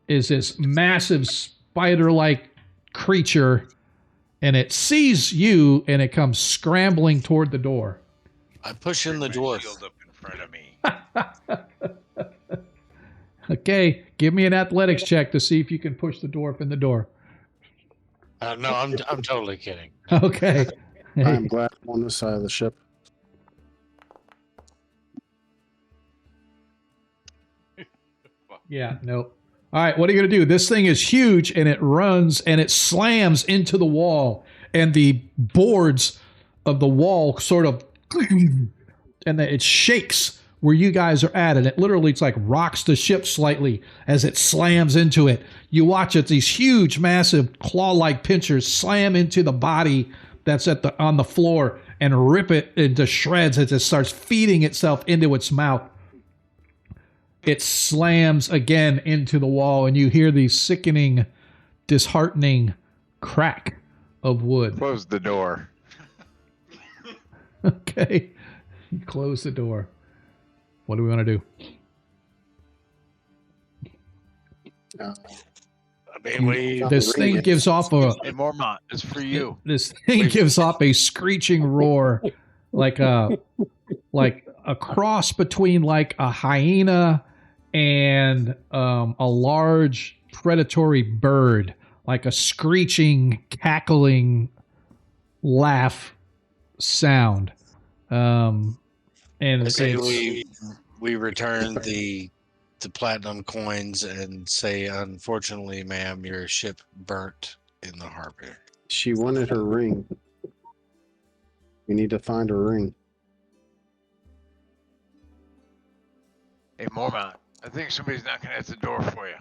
is this massive spider-like creature, and it sees you, and it comes scrambling toward the door.
I push in the
Bring my
dwarf.
shield up in front of me.
Okay, give me an athletics check to see if you can push the dwarf in the door.
No, I'm totally kidding.
Okay.
I'm glad I'm on this side of the ship.
Yeah, nope. All right, what are you going to do? This thing is huge, and it runs, and it slams into the wall, and the boards of the wall sort of, and then it shakes where you guys are at, and it literally, it's like rocks the ship slightly as it slams into it. You watch it, these huge, massive claw-like pinchers slam into the body that's on the floor and rip it into shreds as it starts feeding itself into its mouth. It slams again into the wall, and you hear the sickening, disheartening crack of wood.
Close the door.
Okay. You close the door. What do we want to do?
Uh,
I mean,
This thing gives off a
Hey, Mormont, it's for you.
this thing gives off a screeching roar, like a cross between like a hyena and a large predatory bird, like a screeching, cackling laugh sound. And
I
it's,
say we return the platinum coins and say, unfortunately, ma'am, your ship burnt in the harbor.
She wanted her ring. We need to find her ring.
Hey, Mormont, I think somebody's knocking at the door for you.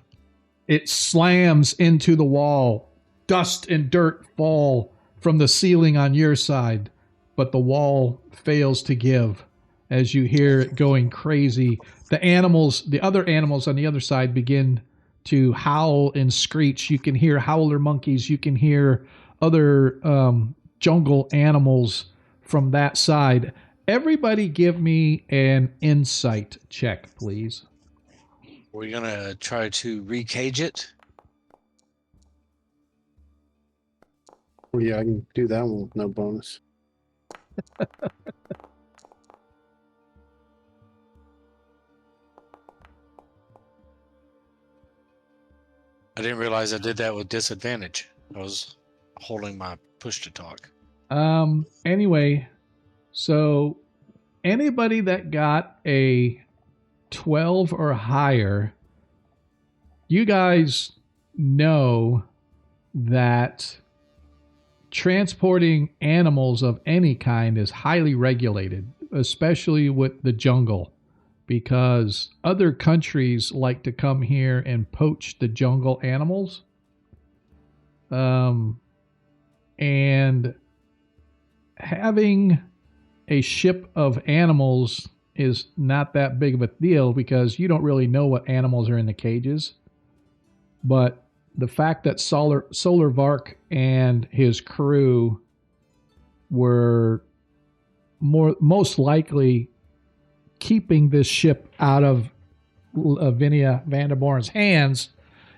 it slams into the wall. Dust and dirt fall from the ceiling on your side, but the wall fails to give as you hear it going crazy. The other animals on the other side begin to howl and screech. You can hear howler monkeys. You can hear other jungle animals from that side. Everybody give me an insight check, please.
We're going to try to recage it.
Well, yeah, I can do that one with no bonus.
I didn't realize I did that with disadvantage. I was holding my push to talk.
Anyway, so anybody that got a 12 or higher, you guys know that transporting animals of any kind is highly regulated, especially with the jungle, because other countries like to come here and poach the jungle animals. And having a ship of animals is not that big of a deal because you don't really know what animals are in the cages. But the fact that Solar Vark and his crew were most likely keeping this ship out of Lavinia Vanderboren's hands,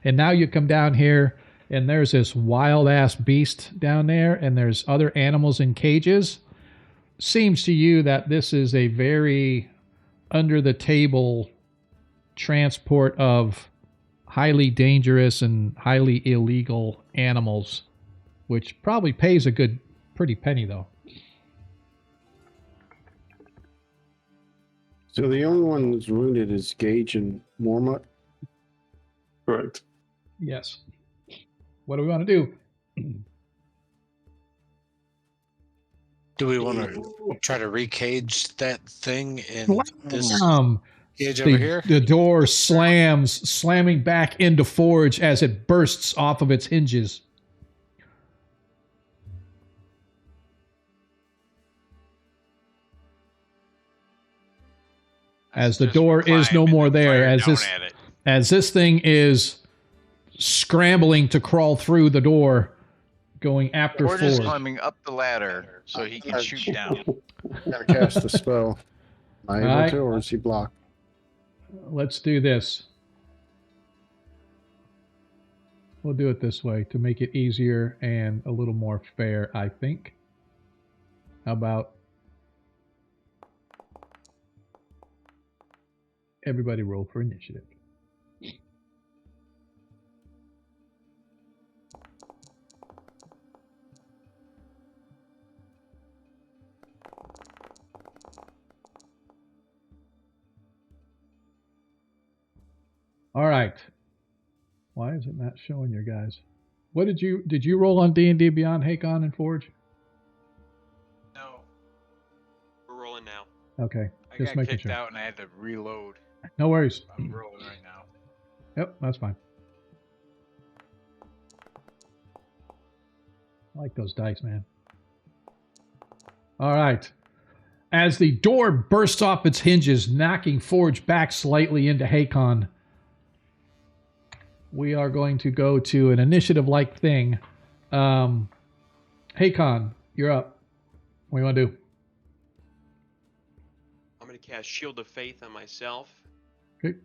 and now you come down here and there's this wild ass beast down there and there's other animals in cages, seems to you that this is a very under the table transport of highly dangerous and highly illegal animals, which probably pays a good pretty penny though.
So the only one that's wounded is Gage and Mormont.
Correct.
Yes. What do we want to do?
Do we want to try to recage that thing in this cage over here?
The door slams, slamming back into Forge as it bursts off of its hinges. As the
Just
door is
climb
no
and
more
then
there,
fire down at it.
as this thing is scrambling to crawl through the door, going after
Forge is
Forge.
climbing up the ladder so he can shoot down.
I'm gonna cast a spell. Am I able
Alright.
to, or is he blocked?
Let's do this. We'll do it this way to make it easier and a little more fair, I think. How about everybody roll for initiative? All right. Why is it not showing your guys? What did you roll on D&D Beyond, Hakon and Forge?
No,
We're rolling now.
Okay,
I
just
got
making
kicked
sure.
out and I had to reload.
No worries.
I'm rolling right now.
Yep, that's fine. I like those dice, man. All right. As the door bursts off its hinges, knocking Forge back slightly into Hakon, we are going to go to an initiative-like thing. Hakon, you're up. What do you want to do?
I'm going to cast Shield of Faith on myself.
Okay.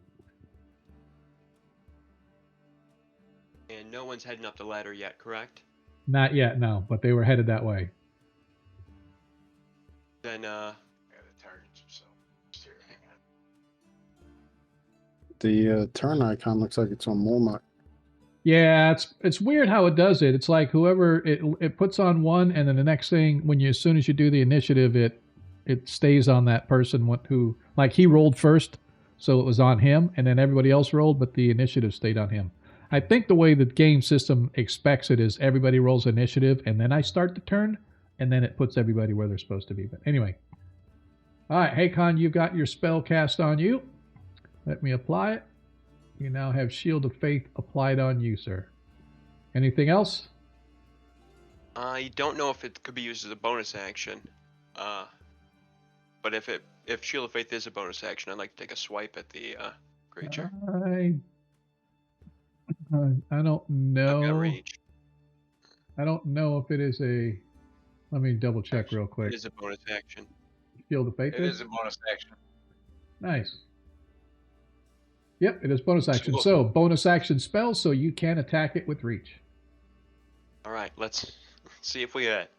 And no one's heading up the ladder yet, correct?
Not yet, no, but they were headed that way.
Then,
Gotta target yourself. Here, hang on.
The turn icon looks like it's on Mormont.
Yeah, it's weird how it does it. It's like whoever it puts on one, and then the next thing, as soon as you do the initiative, it stays on that person who, like, he rolled first, so it was on him, and then everybody else rolled, but the initiative stayed on him. I think the way the game system expects it is everybody rolls initiative, and then I start the turn, and then it puts everybody where they're supposed to be. But anyway. All right, Hakon, you've got your spell cast on you. Let me apply it. You now have Shield of Faith applied on you, sir. Anything else?
I don't know if it could be used as a bonus action. But if Shield of Faith is a bonus action, I'd like to take a swipe at the creature.
I don't know.
I've got reach.
I don't know if it is a... Let me double check real quick.
It is a bonus action.
Shield of Faith
It is a bonus action.
Nice. Yep, it is bonus action.
Cool.
So, bonus action spell, so you can attack it with reach.
All right, let's see if we get it.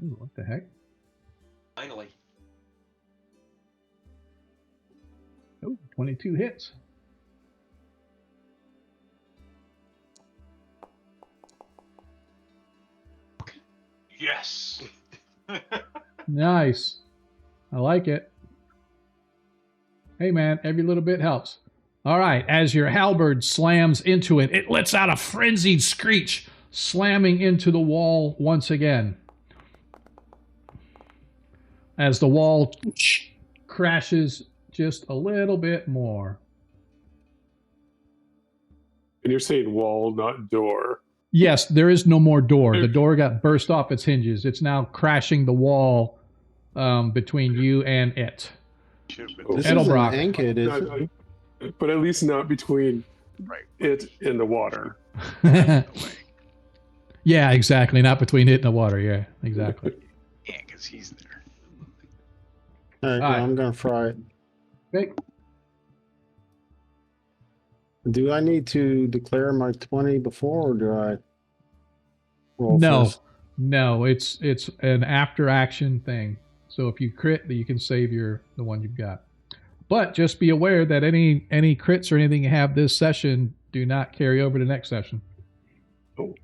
Ooh, what the heck?
Finally.
Oh, 22 hits.
Yes.
Nice. I like it. Hey, man, every little bit helps. All right, as your halberd slams into it, it lets out a frenzied screech, slamming into the wall once again. As the wall crashes just a little bit more.
And you're saying wall, not door.
Yes, there is no more door. The door got burst off its hinges. It's now crashing the wall between you and it.
Should've been
This
Edelbrock.
isn't Ankit, is
Not-
it?
but at least not between
right.
it and the water.
Yeah, exactly. Not between it and the water. Yeah, exactly.
Yeah, because he's there.
All right,
All right.
well, I'm gonna fry it.
Okay.
Do I need to declare my 20 before, or do I roll
No,
first?
no, it's an after action thing. So if you crit, you can save the one you've got. But just be aware that any crits or anything you have this session do not carry over to next session.
Oh.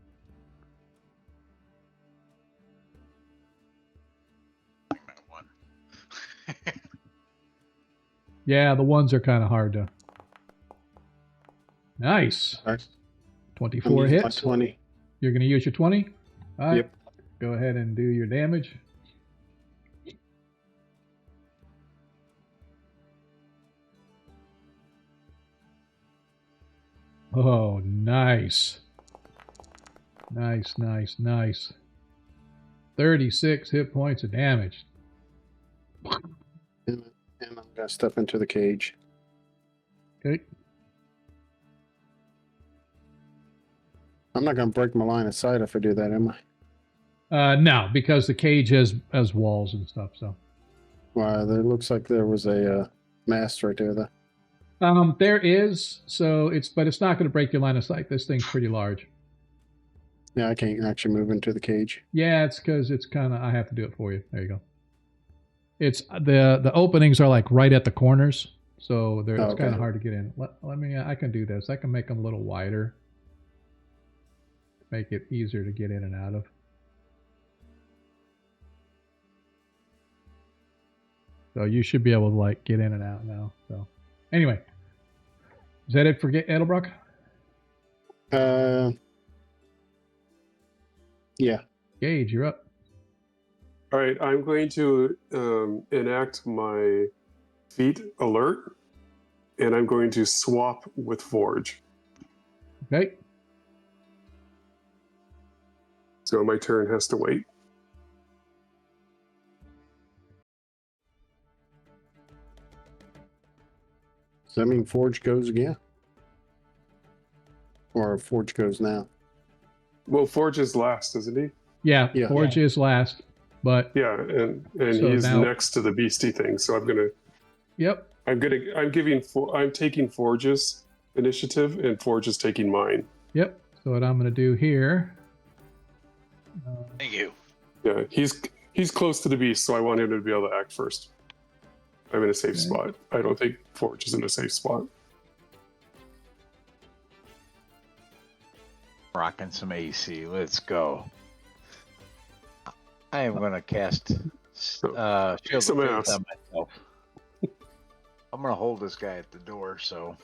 I'm at one.
Yeah, the ones are kind of hard to. Nice.
All right.
24
I'm using my
hits.
20.
You're going to use your 20? All right.
Yep.
Go ahead and do your damage. Oh, nice. Nice. 36 hit points of damage.
And I'm going to step into the cage.
Okay.
I'm not going to break my line of sight if I do that, am I?
No, because the cage has walls and stuff. So
Wow, there looks like there was a mast right there, though.
there is. So but it's not going to break your line of sight. This thing's pretty large.
Yeah, I can't actually move into the cage.
Yeah, it's because it's kind of. I have to do it for you. There you go. It's the openings are like right at the corners, so it's
okay.
kind of hard to get in. Let me. I can do this. I can make them a little wider. Make it easier to get in and out of. So you should be able to like get in and out now. So anyway, is that it for Edelbrock?
Yeah.
Gage, you're up.
All right, I'm going to enact my feat alert, and I'm going to swap with Forge.
Okay.
So my turn has to wait.
Does that mean Forge goes again? Or Forge goes now?
Well, Forge is last, isn't he?
Yeah,
Yeah.
Forge is last, but
Yeah, and
So
he's
now-
next to the beastie thing. So
yep.
I'm taking Forge's initiative, and Forge is taking mine.
Yep. So what I'm going to do here.
Thank you.
Yeah, he's close to the beast, so I want him to be able to act first. I'm in a safe
Okay.
spot. I don't think Forge is in a safe spot.
Rocking some AC. Let's go. I am going to cast Shield of
Some
Faith
ass.
on myself. I'm going to hold this guy at the door, so.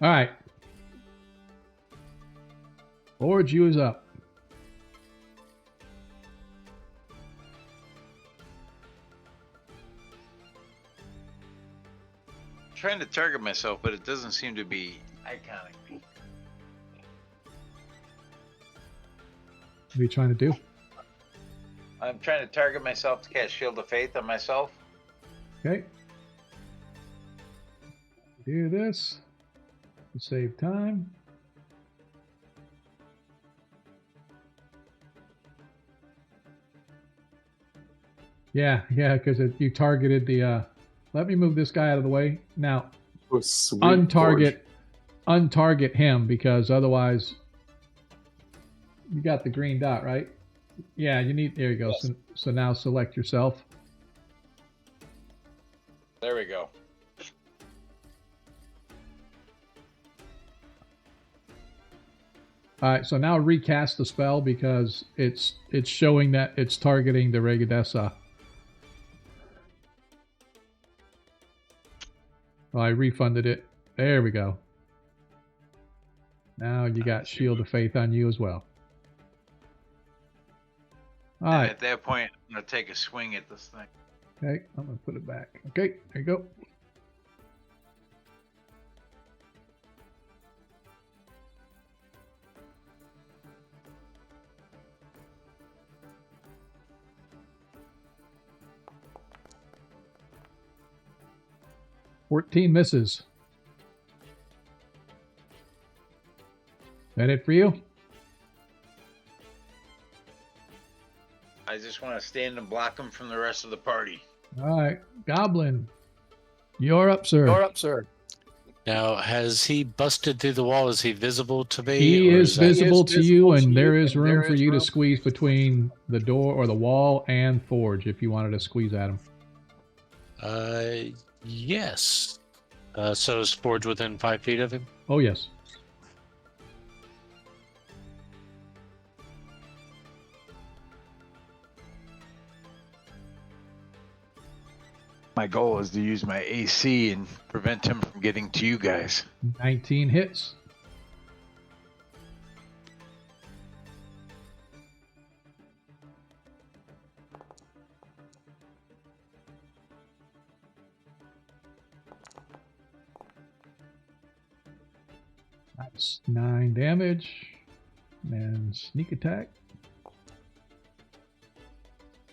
All right. Forge, you is up.
I'm trying to target myself, but it doesn't seem to be iconic me.
What are you trying to do?
I'm trying to target myself to cast Shield of Faith on myself.
Okay. Do this to save time. Yeah, because you targeted the. Let me move this guy out of the way now.
Oh, sweet
Untarget him because otherwise, you got the green dot, right? Yeah, you need. There you go.
Yes.
So now select yourself.
There we go.
All right, so now recast the spell because it's showing that it's targeting the Regadessa. Oh, I refunded it. There we go. Now you got Shield of Faith on you as well. All
And
right.
at that point, I'm going to take a swing at this thing.
Okay, I'm going to put it back. Okay, there you go. $14 misses. That it for you?
I just want to stand and block him from the rest of the party.
All right, Goblin, you're up, sir.
Now, has he busted through the wall? Is he visible to me?
He
or
is
that-
visible to you, and there is room for you to squeeze between the door or the wall and Forge if you wanted to squeeze at him.
Yes. So is Forge within 5 feet of him?
Oh, yes.
My goal is to use my AC and prevent him from getting to you guys.
19 hits. That's 9 damage. And sneak attack.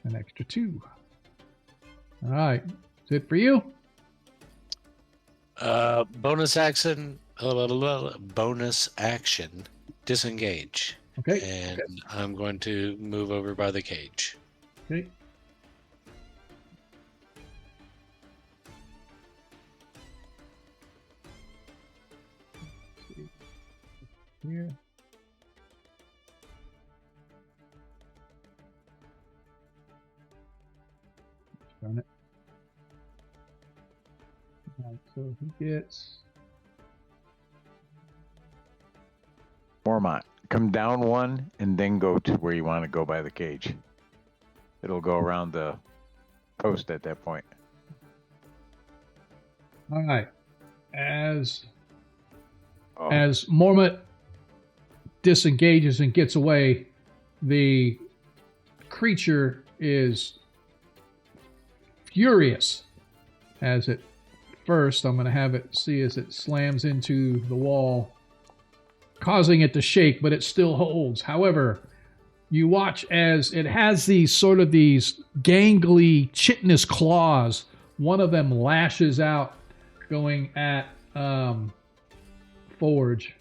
An extra 2. All right. Is it for you?
Bonus action. Bonus action. Disengage.
Okay.
And I'm going to move over by the cage.
Okay. Here. Darn it. All right, so he gets
Mormont, come down 1 and then go to where you want to go by the cage. It'll go around the post at that point.
all right. As Mormont disengages and gets away, the creature is furious as it first, I'm going to have it see as it slams into the wall, causing it to shake, but it still holds. However, you watch as it has these gangly, chitinous claws. One of them lashes out, going at Forge.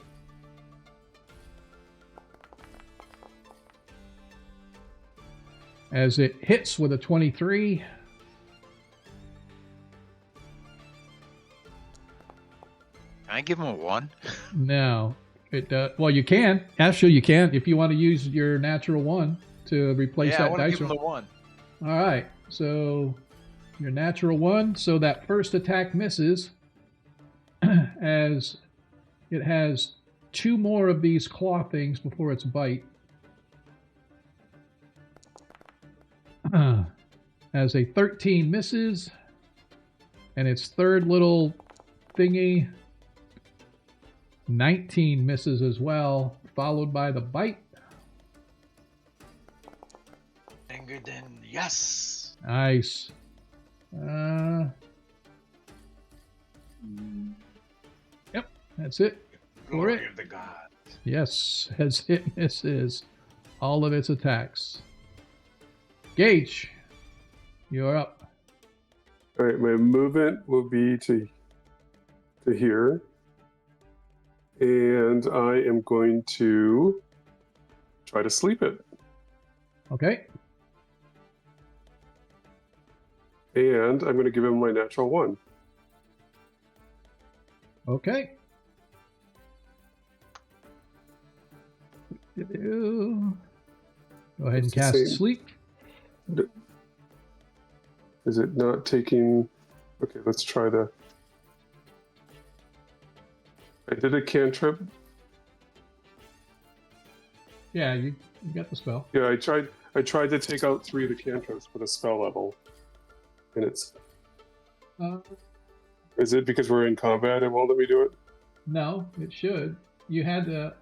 As it hits with a 23.
Can I give him a 1?
No, it well, you can. Actually, you can if you want to use your natural 1 to replace
Yeah, I
that
want to
dice
give him
roll.
the 1.
All right, so your natural 1. So that first attack misses, as it has 2 more of these claw things before its bite. As a 13 misses, and its third little thingy, 19 misses as well, followed by the bite.
And then yes.
Nice. Yep, that's it.
Glory
it.
of the gods.
Yes, as it misses all of its attacks. Gage, you're up.
All right, my movement will be to here. And I am going to try to sleep it.
Okay.
And I'm going to give him my natural 1.
Okay. Go ahead and
It's the
cast
same.
sleep.
Is it not taking... Okay, let's try the... I did a cantrip.
Yeah, you got the spell.
Yeah, I tried to take out 3 of the cantrips with a spell level. And it's... Is it because we're in combat it won't let me do it?
No, it should. You had to...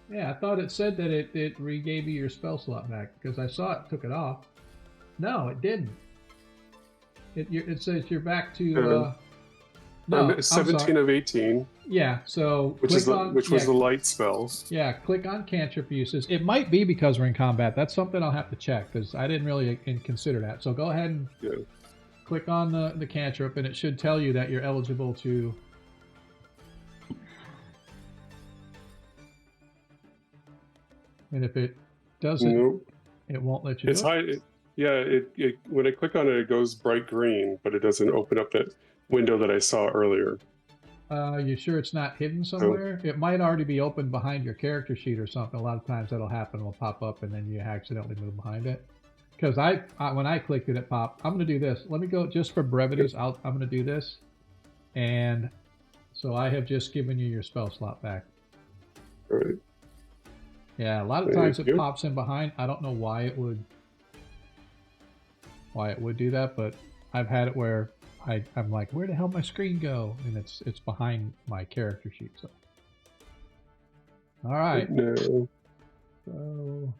Yeah, I thought it said that it re-gave you your spell slot back, because I saw it took it off. No, it didn't. It says you're back to... no,
I'm 17 of 18,
yeah, so
which was the light spells.
Yeah, click on cantrip uses. It might be because we're in combat. That's something I'll have to check, because I didn't really consider that. So go ahead and click on the cantrip, and it should tell you that you're eligible to... And if it doesn't,
Nope.
it won't let you
It's
do it.
high. When I click on it, it goes bright green, but it doesn't open up that window that I saw earlier.
You sure it's not hidden somewhere? It might already be open behind your character sheet or something. A lot of times that'll happen. It'll pop up, and then you accidentally move behind it. Because when I clicked it, it popped. I'm going to do this. Let me go, just for brevities, I'm going to do this. And so I have just given you your spell slot back.
All right.
Yeah, a lot of times it pops in behind. I don't know why it would why it would do that, but I've had it where I'm like, where the hell did my screen go? And it's behind my character sheet. So, all right.
No.
So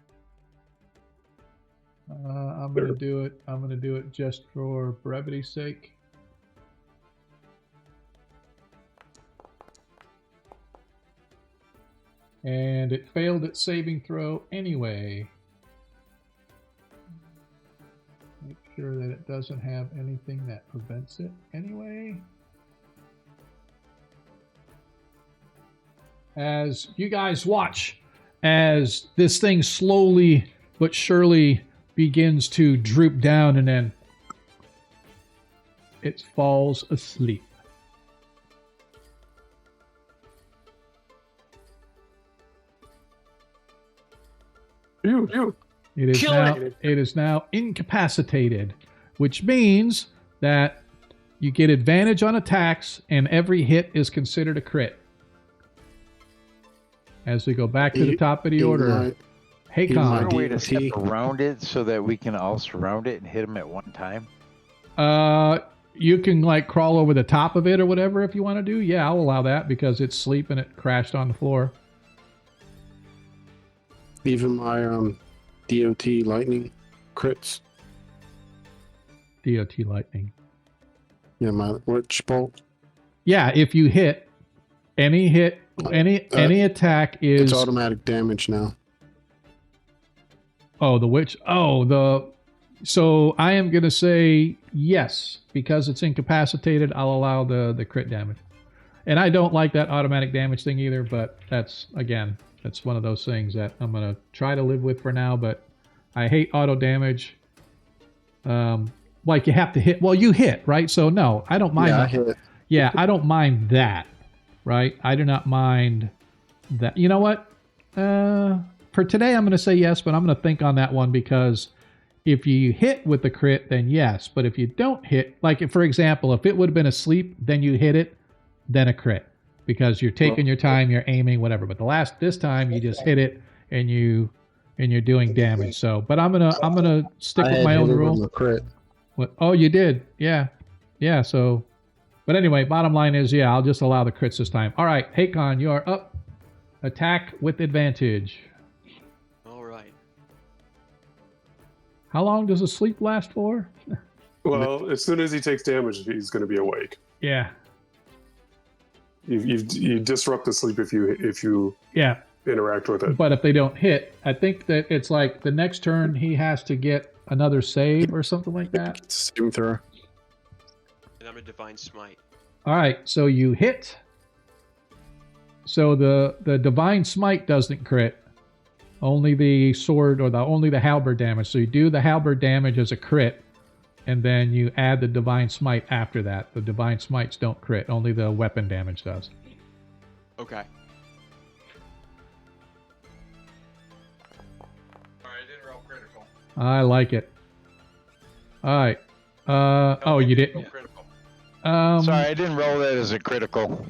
I'm gonna do it. I'm gonna do it just for brevity's sake. And it failed its saving throw anyway. Make sure that it doesn't have anything that prevents it anyway. As you guys watch, as this thing slowly but surely begins to droop down and then it falls asleep.
You.
It is
Killing
now it is now incapacitated, which means that you get advantage on attacks and every hit is considered a crit. As we go back to the top of the order,
Is there
Haycon.
a way to step
DT.
around it so that we can all surround it and hit them at one time?
You can like crawl over the top of it or whatever if you want to do. Yeah, I'll allow that because it's sleep and it crashed on the floor.
Even my DOT lightning crits.
DOT lightning.
Yeah, my witch bolt.
Yeah, if you hit any any attack is
It's automatic damage now.
Oh, the witch. Oh, the. So I am gonna say yes because it's incapacitated. I'll allow the crit damage, and I don't like that automatic damage thing either. But that's again, that's one of those things that I'm gonna try to live with for now. But I hate auto damage. Like you have to hit. Well, you hit right, so no, I don't mind.
Yeah, I
that.
hit.
Yeah, I don't mind that. Right, I do not mind that. You know what? For today, I'm going to say yes, but I'm going to think on that one because if you hit with the crit, then yes. But if you don't hit, like if, for example, if it would have been asleep, then you hit it, then a crit because you're taking your time, you're aiming, whatever. But this time you just hit it and you're doing damage. So, but I'm gonna stick
I
with
had
my
hit
own
it with
rule.
my crit.
What? Oh, you did, yeah. So, but anyway, bottom line is, yeah, I'll just allow the crits this time. All right, Haycon, you are up. Attack with advantage.
All right.
How long does a sleep last for?
Well, as soon as he takes damage, he's going to be awake.
Yeah.
You disrupt the sleep if you
Yeah.
interact with it.
But if they don't hit, I think that it's like the next turn he has to get another save or something like that.
Saving throw.
And I'm a divine smite.
All right, so you hit. So the divine smite doesn't crit. Only the sword or only the halberd damage. So you do the halberd damage as a crit, and then you add the divine smite after that. The divine smites don't crit. Only the weapon damage does.
Okay.
Alright, I didn't roll critical.
I like it. All right. Oh, you didn't.
Critical.
Sorry,
I didn't roll that as a critical.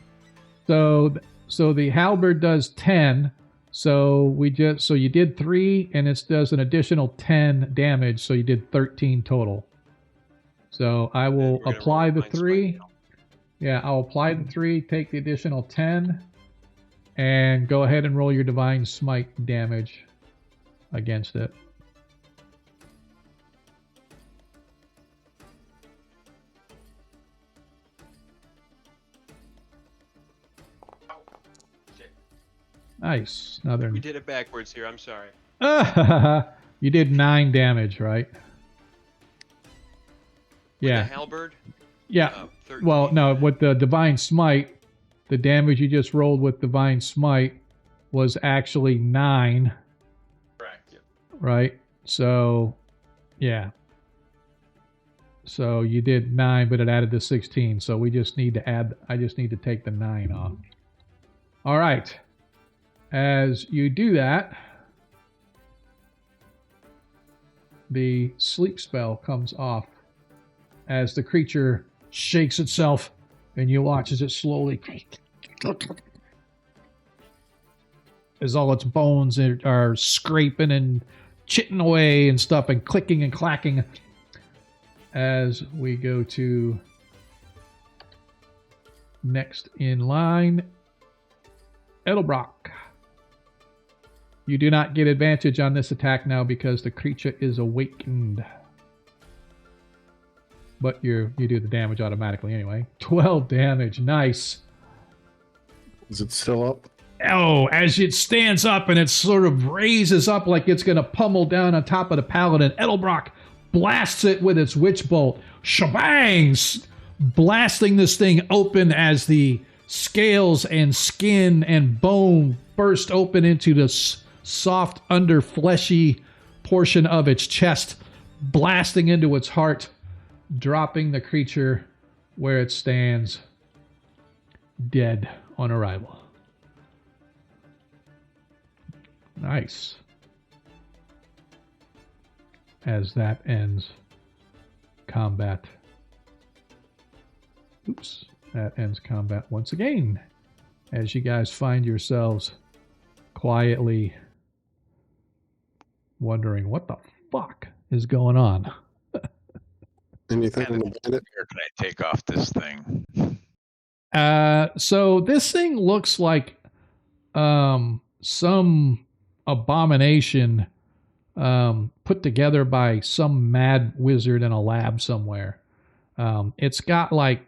So the halberd does 10. So you did 3, and it does an additional 10 damage. So you did 13 total. So I will
We're gonna
apply
roll
the
divine
3.
smite now.
Yeah, I'll apply the 3, take the additional 10, and go ahead and roll your divine smite damage against it. Nice. Another.
We did it backwards here. I'm sorry.
You did 9 damage, right?
The
Yeah.
halberd.
Yeah.
13.
Well, no, with the divine smite, the damage you just rolled with divine smite was actually 9,
Correct.
right? So, yeah. So you did 9, but it added the 16. So we just need to add. I just need to take the 9 off. All right. As you do that, the sleep spell comes off as the creature shakes itself, and you watch as it slowly, as all its bones are scraping and chitting away and stuff and clicking and clacking. as we go to next in line, Edelbrock. You do not get advantage on this attack now because the creature is awakened. But you do the damage automatically anyway. 12 damage. Nice.
Is it still up?
Oh, as it stands up and it sort of raises up like it's going to pummel down on top of the paladin, Edelbrock blasts it with its witch bolt. Shabangs! Blasting this thing open as the scales and skin and bone burst open into the soft, under fleshy portion of its chest, blasting into its heart, dropping the creature where it stands, dead on arrival. Nice. As that ends combat. Oops. That ends combat once again. As you guys find yourselves quietly wondering what the fuck is going on.
Anything on the bandit?
Where can I take off this thing?
So this thing looks like some abomination put together by some mad wizard in a lab somewhere. It's got like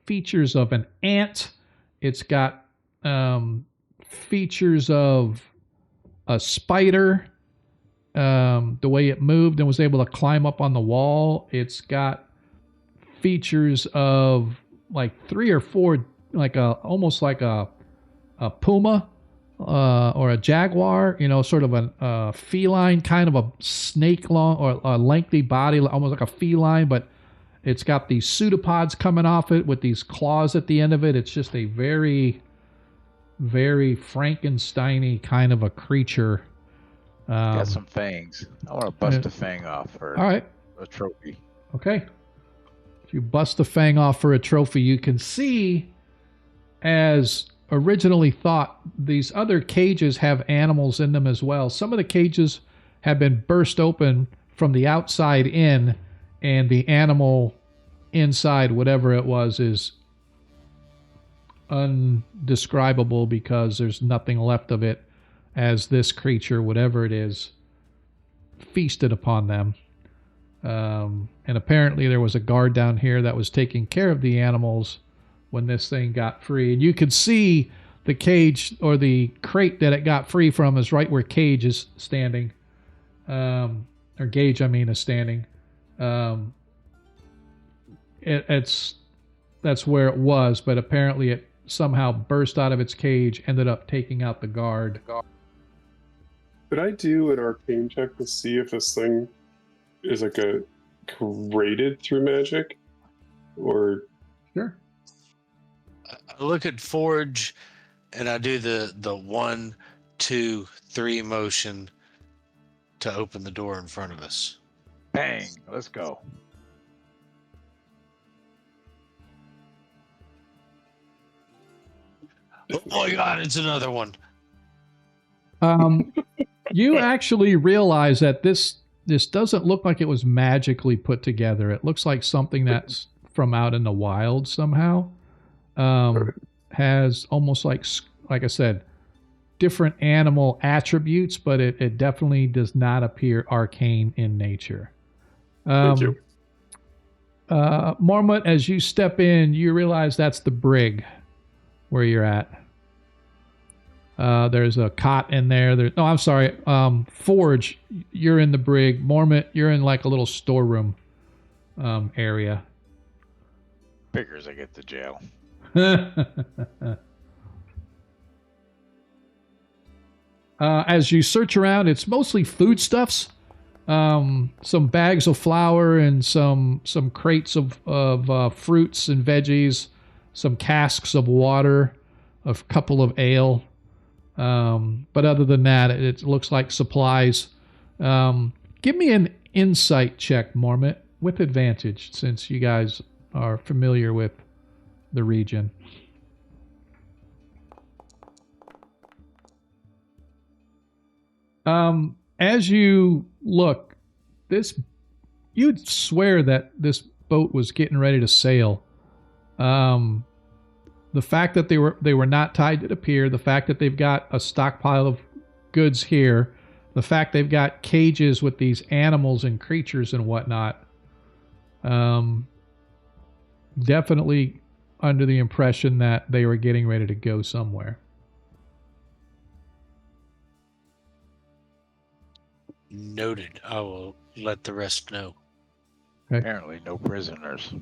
features of an ant. It's got features of a spider. The way it moved and was able to climb up on the wall. It's got features of like 3 or 4, like almost like a puma or a jaguar, sort of a feline, kind of a snake long or a lengthy body, almost like a feline, but it's got these pseudopods coming off it with these claws at the end of it. It's just a very, very Frankenstein-y kind of a creature.
Got some fangs. I want to bust a fang off for
all right.
a trophy.
Okay. If you bust the fang off for a trophy, you can see, as originally thought, these other cages have animals in them as well. Some of the cages have been burst open from the outside in, and the animal inside, whatever it was, is undescribable because there's nothing left of it, as this creature, whatever it is, feasted upon them. And apparently there was a guard down here that was taking care of the animals when this thing got free. And you could see the cage, or the crate that it got free from, is right where Cage is standing. Or Gage, I mean, is standing. That's where it was, but apparently it somehow burst out of its cage, ended up taking out the guard.
Could I do an arcane check to see if this thing is like created through magic? Or
Sure.
I look at Forge and I do the 1, 2, 3 motion to open the door in front of us.
Bang! Let's go.
Oh my god, it's another one.
You actually realize that this doesn't look like it was magically put together. It looks like something that's from out in the wild somehow. Has almost like I said, different animal attributes, but it definitely does not appear arcane in nature.
thank you.
Mormont, as you step in, you realize that's the brig where you're at. There's a cot in there. No, I'm sorry. Forge, you're in the brig. Mormont, you're in like a little storeroom area.
Figures I get to jail.
As you search around, it's mostly foodstuffs. Some bags of flour and some crates of fruits and veggies, some casks of water, a couple of ale. But other than that, it looks like supplies. Give me an insight check, Mormont, with advantage, since you guys are familiar with the region. As you look, this you'd swear that this boat was getting ready to sail. The fact that they were not tied to the pier, the fact that they've got a stockpile of goods here, the fact they've got cages with these animals and creatures and whatnot, definitely under the impression that they were getting ready to go somewhere.
Noted. I will let the rest know.
Apparently, no prisoners.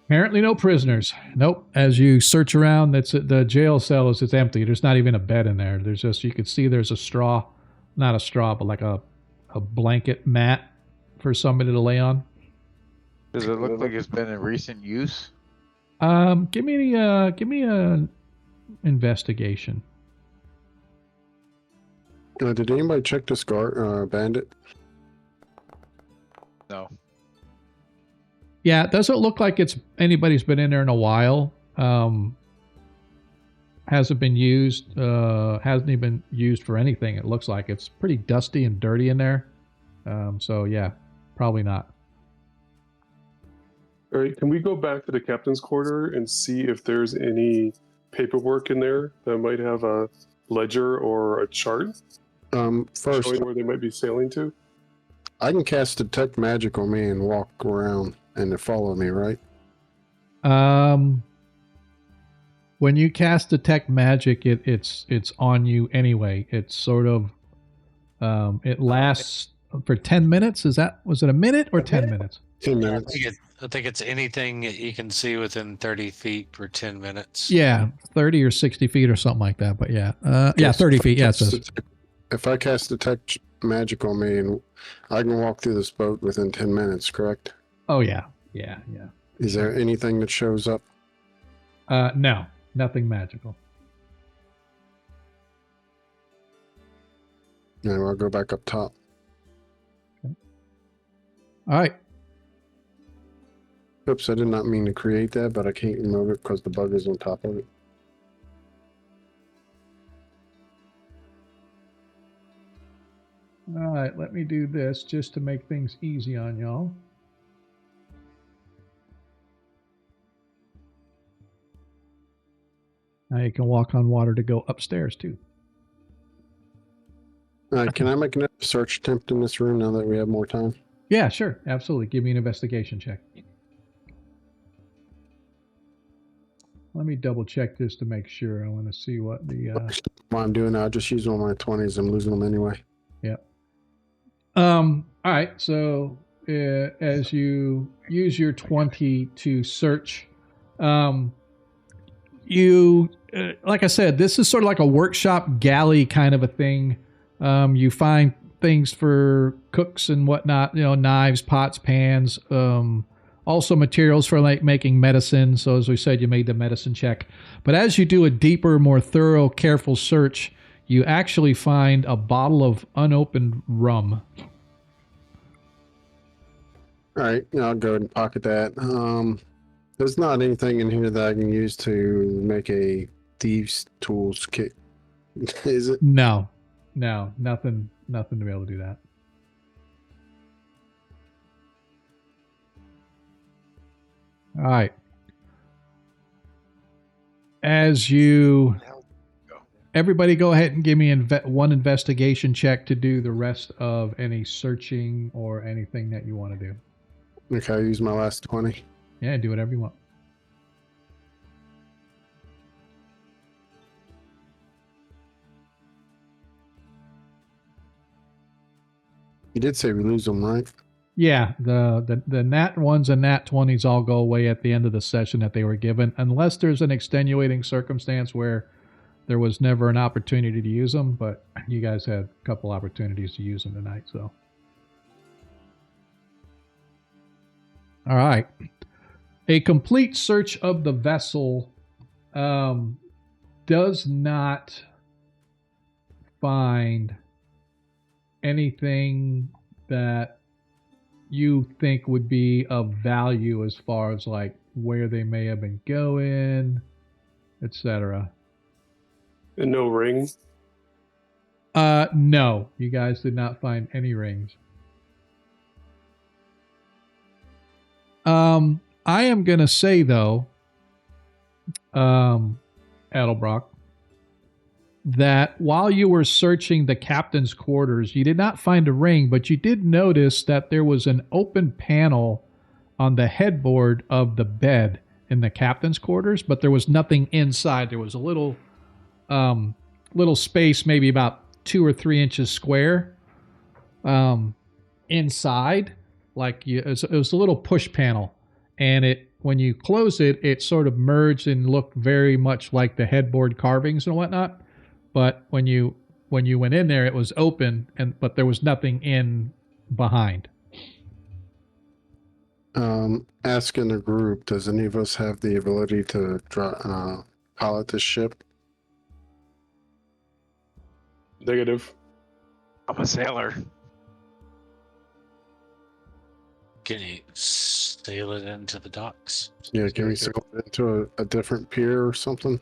Apparently no prisoners. Nope. As you search around, the jail cell is empty. There's not even a bed in there. There's just, you can see there's a straw, not a straw, but like a blanket mat for somebody to lay on.
Does it look like it's been in recent use?
Give me a investigation.
Did anybody check this bandit?
No.
Yeah, it doesn't look like anybody's been in there in a while. Hasn't been used. Hasn't even used for anything. It looks like it's pretty dusty and dirty in there. So yeah, probably not.
All right, can we go back to the captain's quarter and see if there's any paperwork in there that might have a ledger or a chart
First,
showing where they might be sailing to?
I can cast Detect Magic on me and walk around and follow me, right?
When you cast Detect Magic, it's on you anyway. It's sort of it lasts for 10 minutes. Was it a minute or 10 minutes?
10 minutes.
I think it's anything that you can see within 30 feet for 10 minutes.
Yeah, 30 or 60 feet or something like that. But yeah, 30 feet. Yeah, it says.
If I cast Detect Magic on me, and I can walk through this boat within 10 minutes, correct?
Oh yeah.
Is there anything that shows up?
No, nothing magical.
No, I'll go back up top.
Okay. All right.
Oops, I did not mean to create that, but I can't remove it because the bug is on top of it.
All right, let me do this just to make things easy on y'all. Now you can walk on water to go upstairs too.
Can I make another search attempt in this room now that we have more time?
Yeah, sure. Absolutely. Give me an investigation check. Let me double check this to make sure. I want to see what the...
While I'm doing that, I'll just use all my 20s. I'm losing them anyway.
Yeah. All right. So as you use your 20 to search, you, like I said, this is sort of like a workshop galley kind of a thing. You find things for cooks and whatnot, knives, pots, pans, also materials for like making medicine. So as we said, you made the medicine check. But as you do a deeper, more thorough, careful search, you actually find a bottle of unopened rum.
All right, I'll go ahead and pocket that. There's not anything in here that I can use to make a thieves' tools kit, is it?
No, nothing to be able to do that. All right. Everybody go ahead and give me one investigation check to do the rest of any searching or anything that you want to do.
Okay, I'll use my last 20.
Yeah, do whatever you want.
You did say we lose them, right?
Yeah, the nat 1s and nat 20s all go away at the end of the session that they were given, unless there's an extenuating circumstance where there was never an opportunity to use them, but you guys had a couple opportunities to use them tonight, so. All right. A complete search of the vessel does not find anything that you think would be of value as far as like where they may have been going, etc.
And no ring?
No, you guys did not find any rings. I am going to say, though, Adelbrock, that while you were searching the captain's quarters, you did not find a ring, but you did notice that there was an open panel on the headboard of the bed in the captain's quarters, but there was nothing inside. There was a little space, maybe about 2 or 3 inches square, inside. It was a little push panel, and when you close it, it sort of merged and looked very much like the headboard carvings and whatnot. But when you went in there, it was open, but there was nothing in behind.
Asking the group, does any of us have the ability to pilot this ship?
Negative.
I'm a sailor.
Can you sail it into the docks?
Yeah, can we sail it into a different pier or something?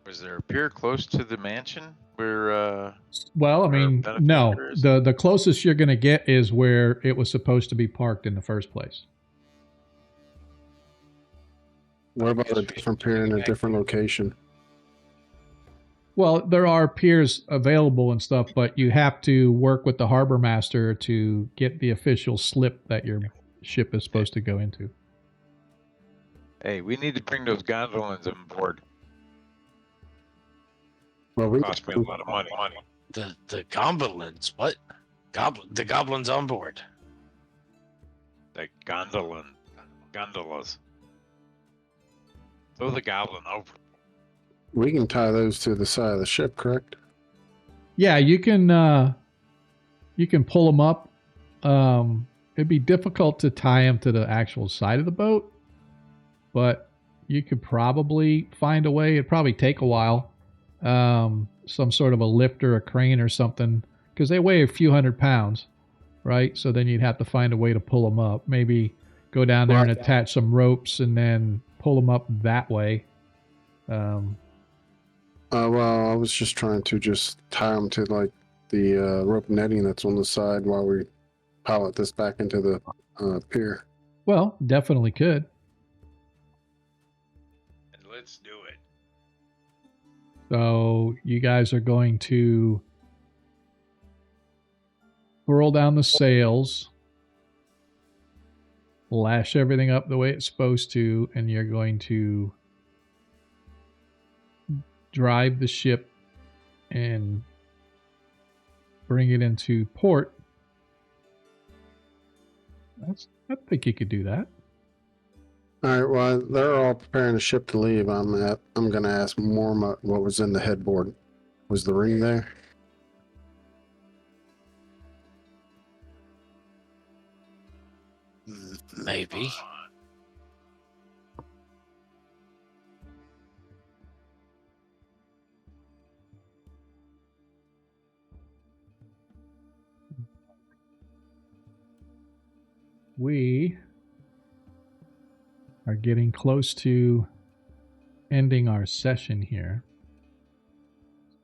Was there a pier close to the mansion where?
Well, I mean, no.
benefactors?
The closest you're going to get is where it was supposed to be parked in the first place.
What about a different pier in a different location?
Well, there are piers available and stuff, but you have to work with the harbor master to get the official slip that your ship is supposed to go into.
Hey, we need to bring those gondolas on board.
Well, we
Cost me a lot of money.
The goblins? What? The goblins on board.
The gondolas. Throw the goblin over.
we can tie those to the side of the ship, correct?
Yeah, you can pull them up. It'd be difficult to tie them to the actual side of the boat, but you could probably find a way. It'd probably take a while. Some sort of a lift or a crane or something, because they weigh a few hundred pounds, right? So then you'd have to find a way to pull them up. Maybe go down there and attach some ropes and then pull them up that way.
Well, I was just trying to just tie them to like the rope netting that's on the side while we pilot this back into the pier.
Well, definitely could.
Let's do it.
So you guys are going to furl down the sails, lash everything up the way it's supposed to, and you're going to drive the ship and bring it into port. I think you could do that.
All right. Well, they're all preparing the ship to leave. I'm going to ask Morma what was in the headboard. Was the ring there?
Maybe.
We are getting close to ending our session here.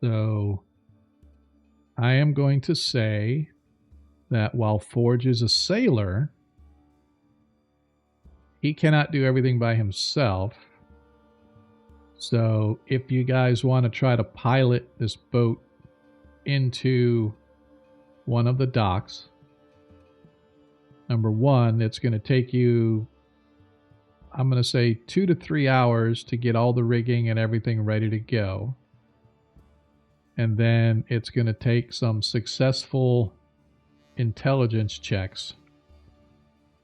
So I am going to say that while Forge is a sailor, he cannot do everything by himself. So if you guys want to try to pilot this boat into one of the docks, number one, it's going to take you, I'm going to say 2 to 3 hours to get all the rigging and everything ready to go. And then it's going to take some successful intelligence checks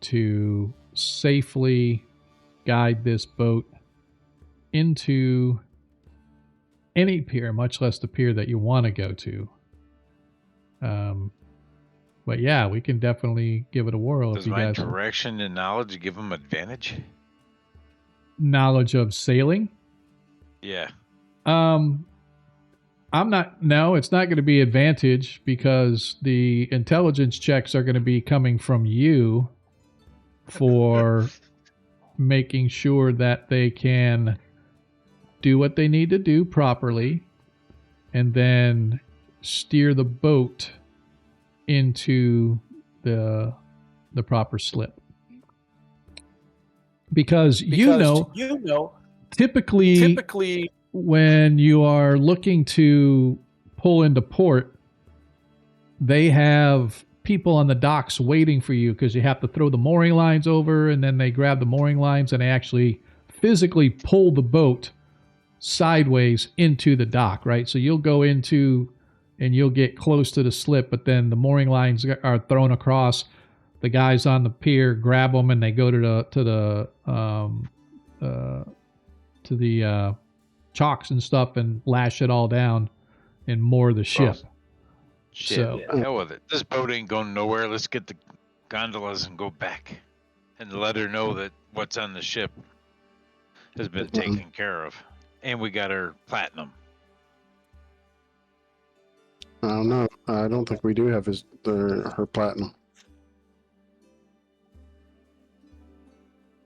to safely guide this boat into any pier, much less the pier that you want to go to. But yeah, we can definitely give it a whirl.
Does
if you
my
guys
direction and knowledge give them advantage?
knowledge of sailing.
Yeah.
It's not going to be advantage because the intelligence checks are going to be coming from you for making sure that they can do what they need to do properly and then steer the boat into the proper slip. Because you know, typically when you are looking to pull into port, they have people on the docks waiting for you because you have to throw the mooring lines over, and then they grab the mooring lines and they actually physically pull the boat sideways into the dock, right? So you'll go into and you'll get close to the slip, but then the mooring lines are thrown across. The guys on the pier grab them and they go to the chocks and stuff and lash it all down and moor the ship.
Shit,
So-
hell with it. This boat ain't going nowhere. Let's get the gondolas and go back and let her know that what's on the ship has been taken care of. And we got her platinum.
I don't know. I don't think we do have her platinum.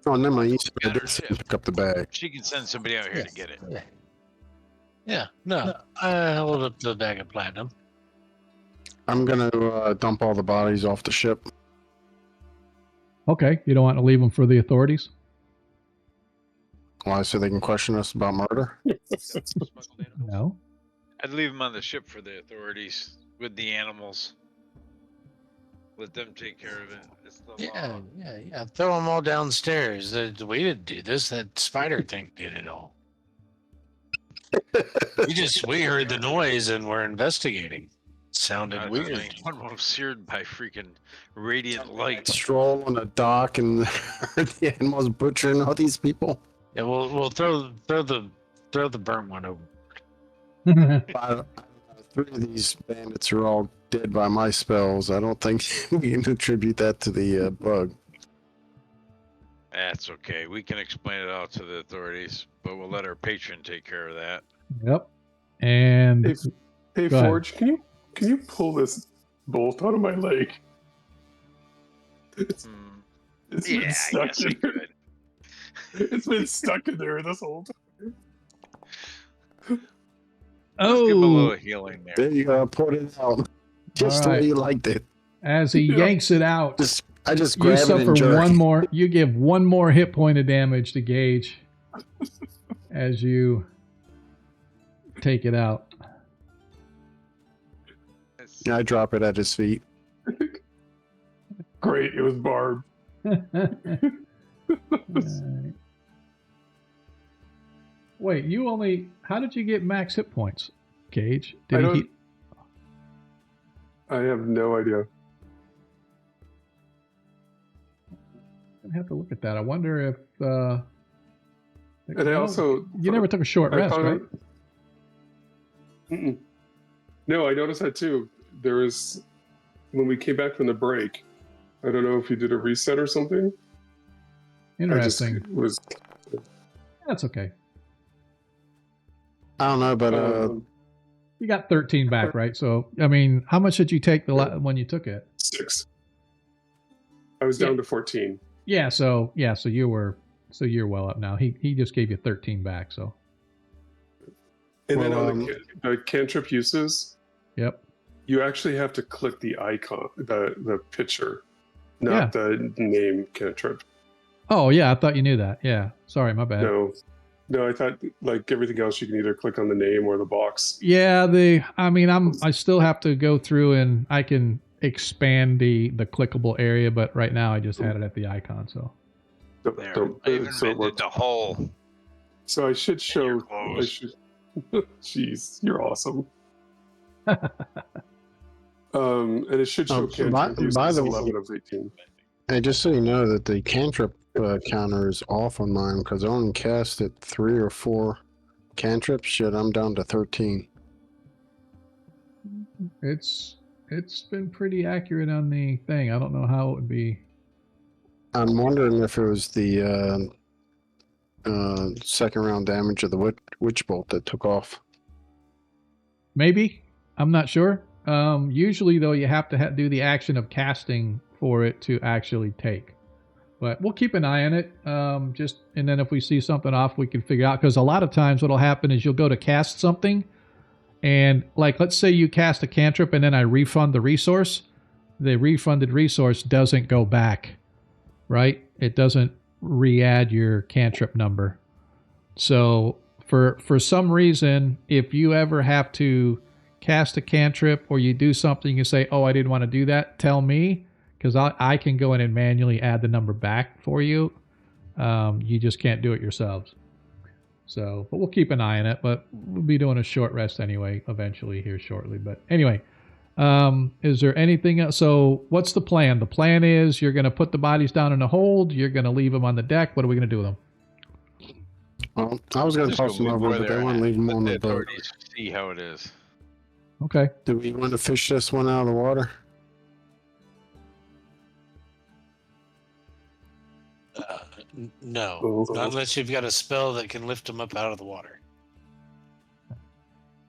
Oh, never mind. You
Got her
said
tip.
pick up the bag.
She can send somebody out here to get it.
Yeah, no, I hold up the bag of platinum.
I'm gonna dump all the bodies off the ship.
Okay, you don't want to leave them for the authorities?
Why? So they can question us about murder?
No.
I'd leave them on the ship for the authorities with the animals. Let them take care of it. It's the law.
Yeah. Throw them all downstairs. We didn't do this. That spider thing did it all. We heard the noise and we're investigating. Sounded
I
weird.
think one was seared by freaking radiant light.
Stroll on a dock and the animals butchering all these people.
Yeah, we'll throw the burnt one over.
Three of these bandits are all dead by my spells. I don't think we can attribute that to the bug.
That's okay. We can explain it out to the authorities, but we'll let our patron take care of that.
Yep. And
Hey,
Go ahead.
Forge, can you pull this bolt out of my leg? It's been
Yeah, I
stuck
guess
in
we
there.
could.
It's been stuck in there this whole time.
Let's give him a little
oh,
healing there.
There you go. Pulled it out. Just the
All right.
way you liked it.
as he
Yeah.
yanks it out,
I just
you
grab it
suffer
and jerk.
one more. You give one more hit point of damage to Gage as you take it out.
I drop it at his feet.
Great, it was Barb.
Alright. Wait, you only. How did you get max hit points, Gage?
I
Did
don't-
he?
I have no idea.
I have to look at that. I wonder if.
And I also
You never took a short
I
rest,
found
right?
out- Mm-mm. No, I noticed that too. There was when we came back from the break. I don't know if you did a reset or something.
Interesting.
I just was.
That's okay.
I don't know, but
You got 13 back, right? So, I mean, how much did you take when you took it?
6. I was down to 14.
Yeah, so you're well up now. He just gave you 13 back, so.
And then
Well,
on the cantrip uses,
Yep.
you actually have to click the icon, the picture, not the name cantrip.
Oh, yeah, I thought you knew that. Yeah. Sorry, my bad.
No, I thought like everything else, you can either click on the name or the box.
Yeah, I still have to go through and I can expand the clickable area, but right now I just had it at the icon, so.
There. I even
So it
mended
worked.
the hole.
So I should show.
your
I
clothes.
should. Jeez, you're awesome. And it should show
Oh,
cantrip
by
uses
the way-
11 of 18.
hey, just so you know that the cantrip counter is off on mine because I only casted 3 or 4 cantrips. Shit, I'm down to 13.
It's been pretty accurate on the thing. I don't know how it would be.
I'm wondering if it was the second round damage of the witch bolt that took off.
Maybe. I'm not sure. Usually, though, you have to do the action of casting for it to actually take. But we'll keep an eye on it. And then if we see something off, we can figure out. Because a lot of times what'll happen is you'll go to cast something. And like, let's say you cast a cantrip and then I refund the resource. the refunded resource doesn't go back, right? It doesn't re-add your cantrip number. So for some reason, if you ever have to cast a cantrip or you do something, you say, oh, I didn't want to do that, tell me, because I can go in and manually add the number back for you. You just can't do it yourselves. So, but we'll keep an eye on it, but we'll be doing a short rest anyway, eventually here shortly. But anyway, is there anything else? So what's the plan? The plan is you're going to put the bodies down in a hold. You're going to leave them on the deck. What are we going to do with them?
Well, I was going to
Just
toss them
go
over,
where
but they
they're
want to
at.
leave them
Let
on
the
the boat.
authorities see how it is.
Okay.
Do we want to fish this one out of the water?
No, not unless you've got a spell that can lift them up out of the water.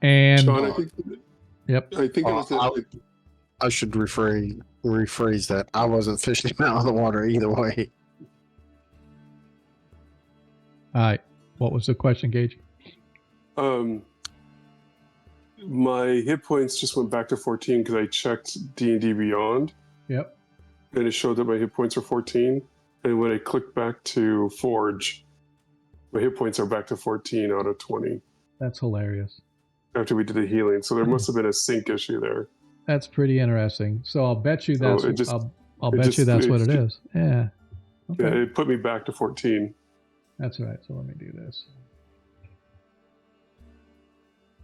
And
Sean, I think.
Yep.
I think it was.
I should rephrase that. I wasn't fishing them out of the water either way.
all right. What was the question, Gage?
My hit points just went back to 14 because I checked D&D Beyond,
Yep.
and it showed that my hit points are 14. And when I click back to Forge, my hit points are back to 14 out of 20
That's hilarious.
after we did the healing. So there must have been a sync issue there.
That's pretty interesting. So I'll bet you
So
that's
it just-
I'll
it
bet you
just-
that's
it
what it
just-
is. Yeah. Okay.
Yeah, it put me back to 14.
That's all right. So let me do this.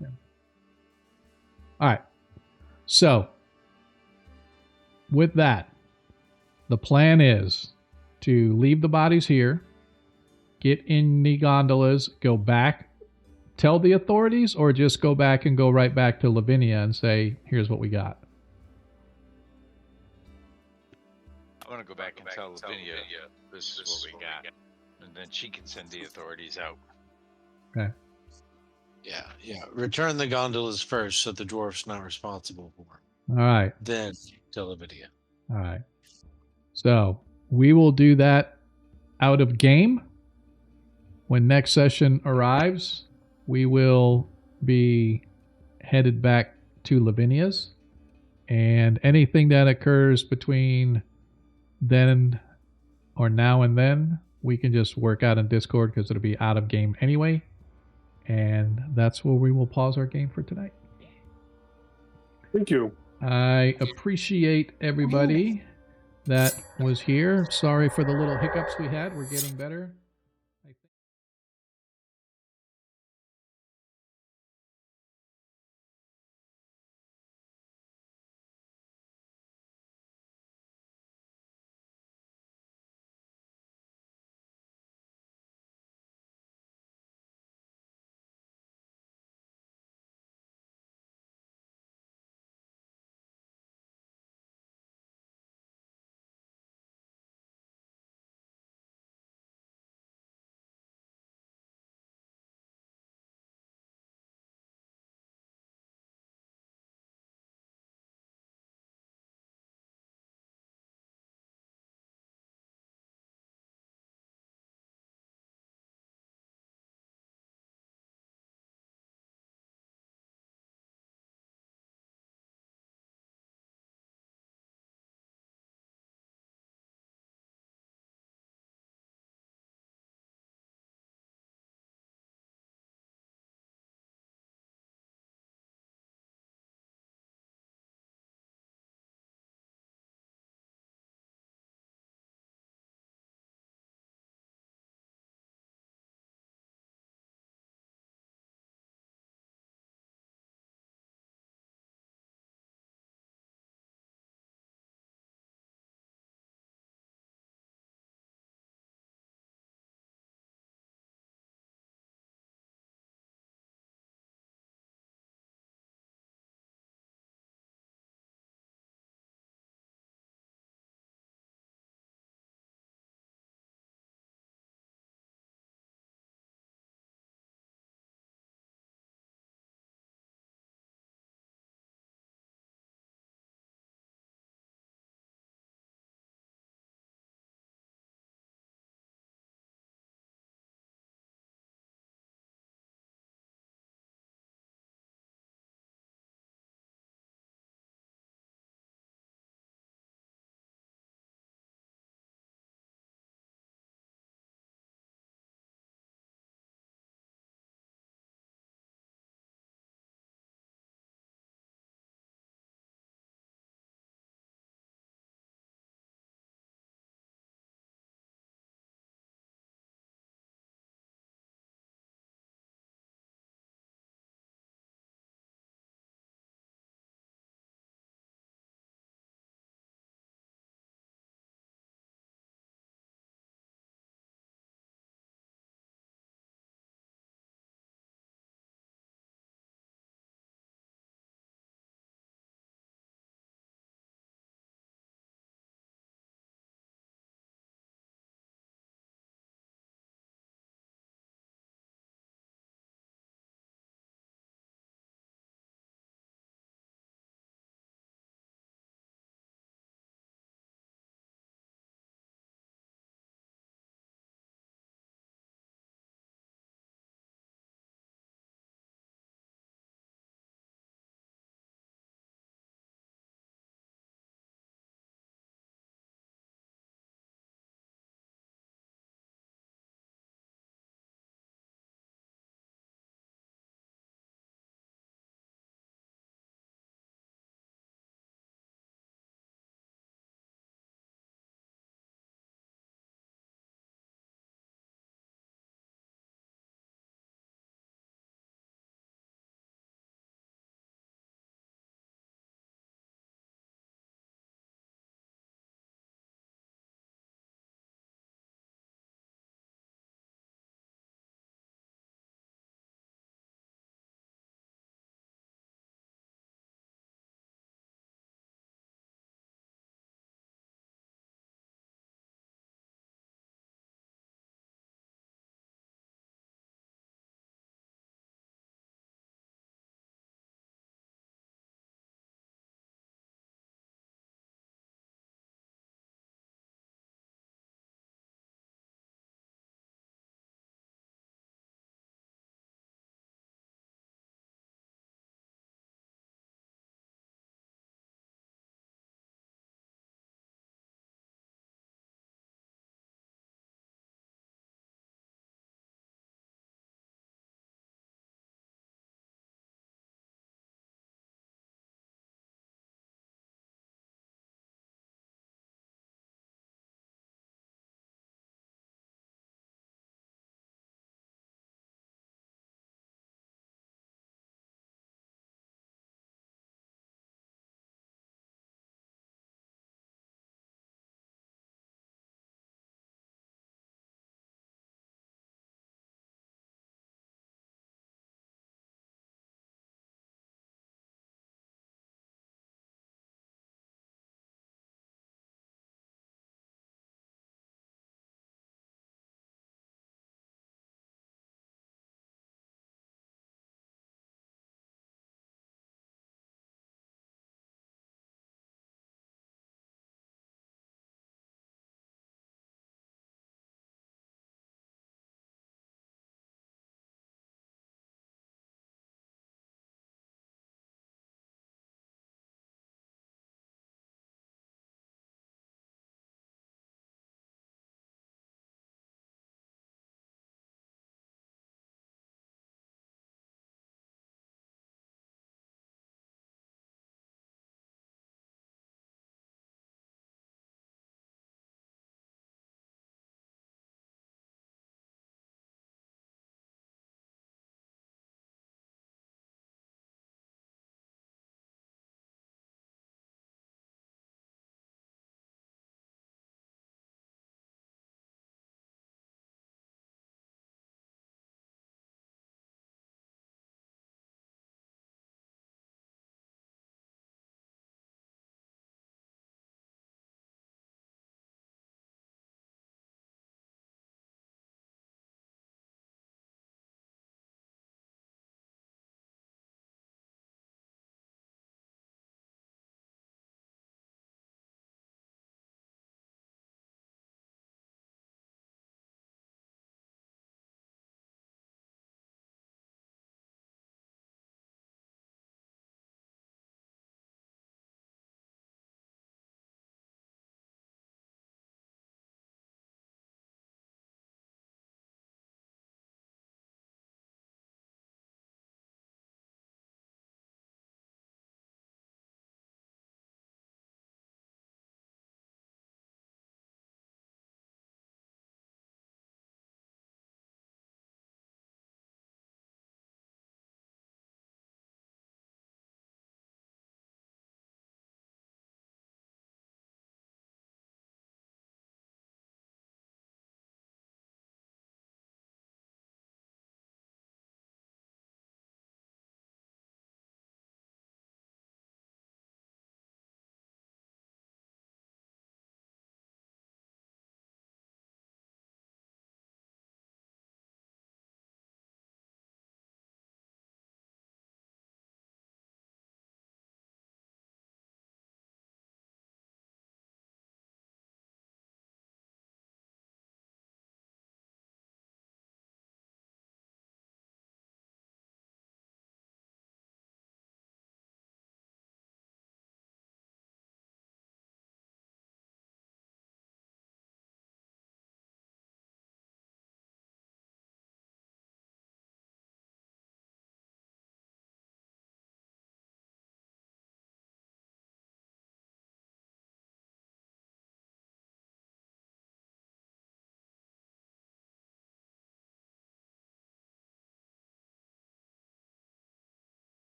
Yeah. All right. So with that, the plan is to leave the bodies here, get in the gondolas, go back, tell the authorities, or just go back and go right back to Lavinia and say, here's what we got.
I'm gonna go back and tell Lavinia this is what we got, and then she can send the authorities out.
Yeah. Return the gondolas first, so the dwarf's not responsible for them.
All right.
Then tell Lavinia.
All right. So we will do that out of game. When next session arrives, we will be headed back to Lavinia's. And anything that occurs between then or now and then, we can just work out in Discord because it'll be out of game anyway. And that's where we will pause our game for tonight.
Thank you.
I appreciate everybody that was here. Sorry for the little hiccups we had. We're getting better.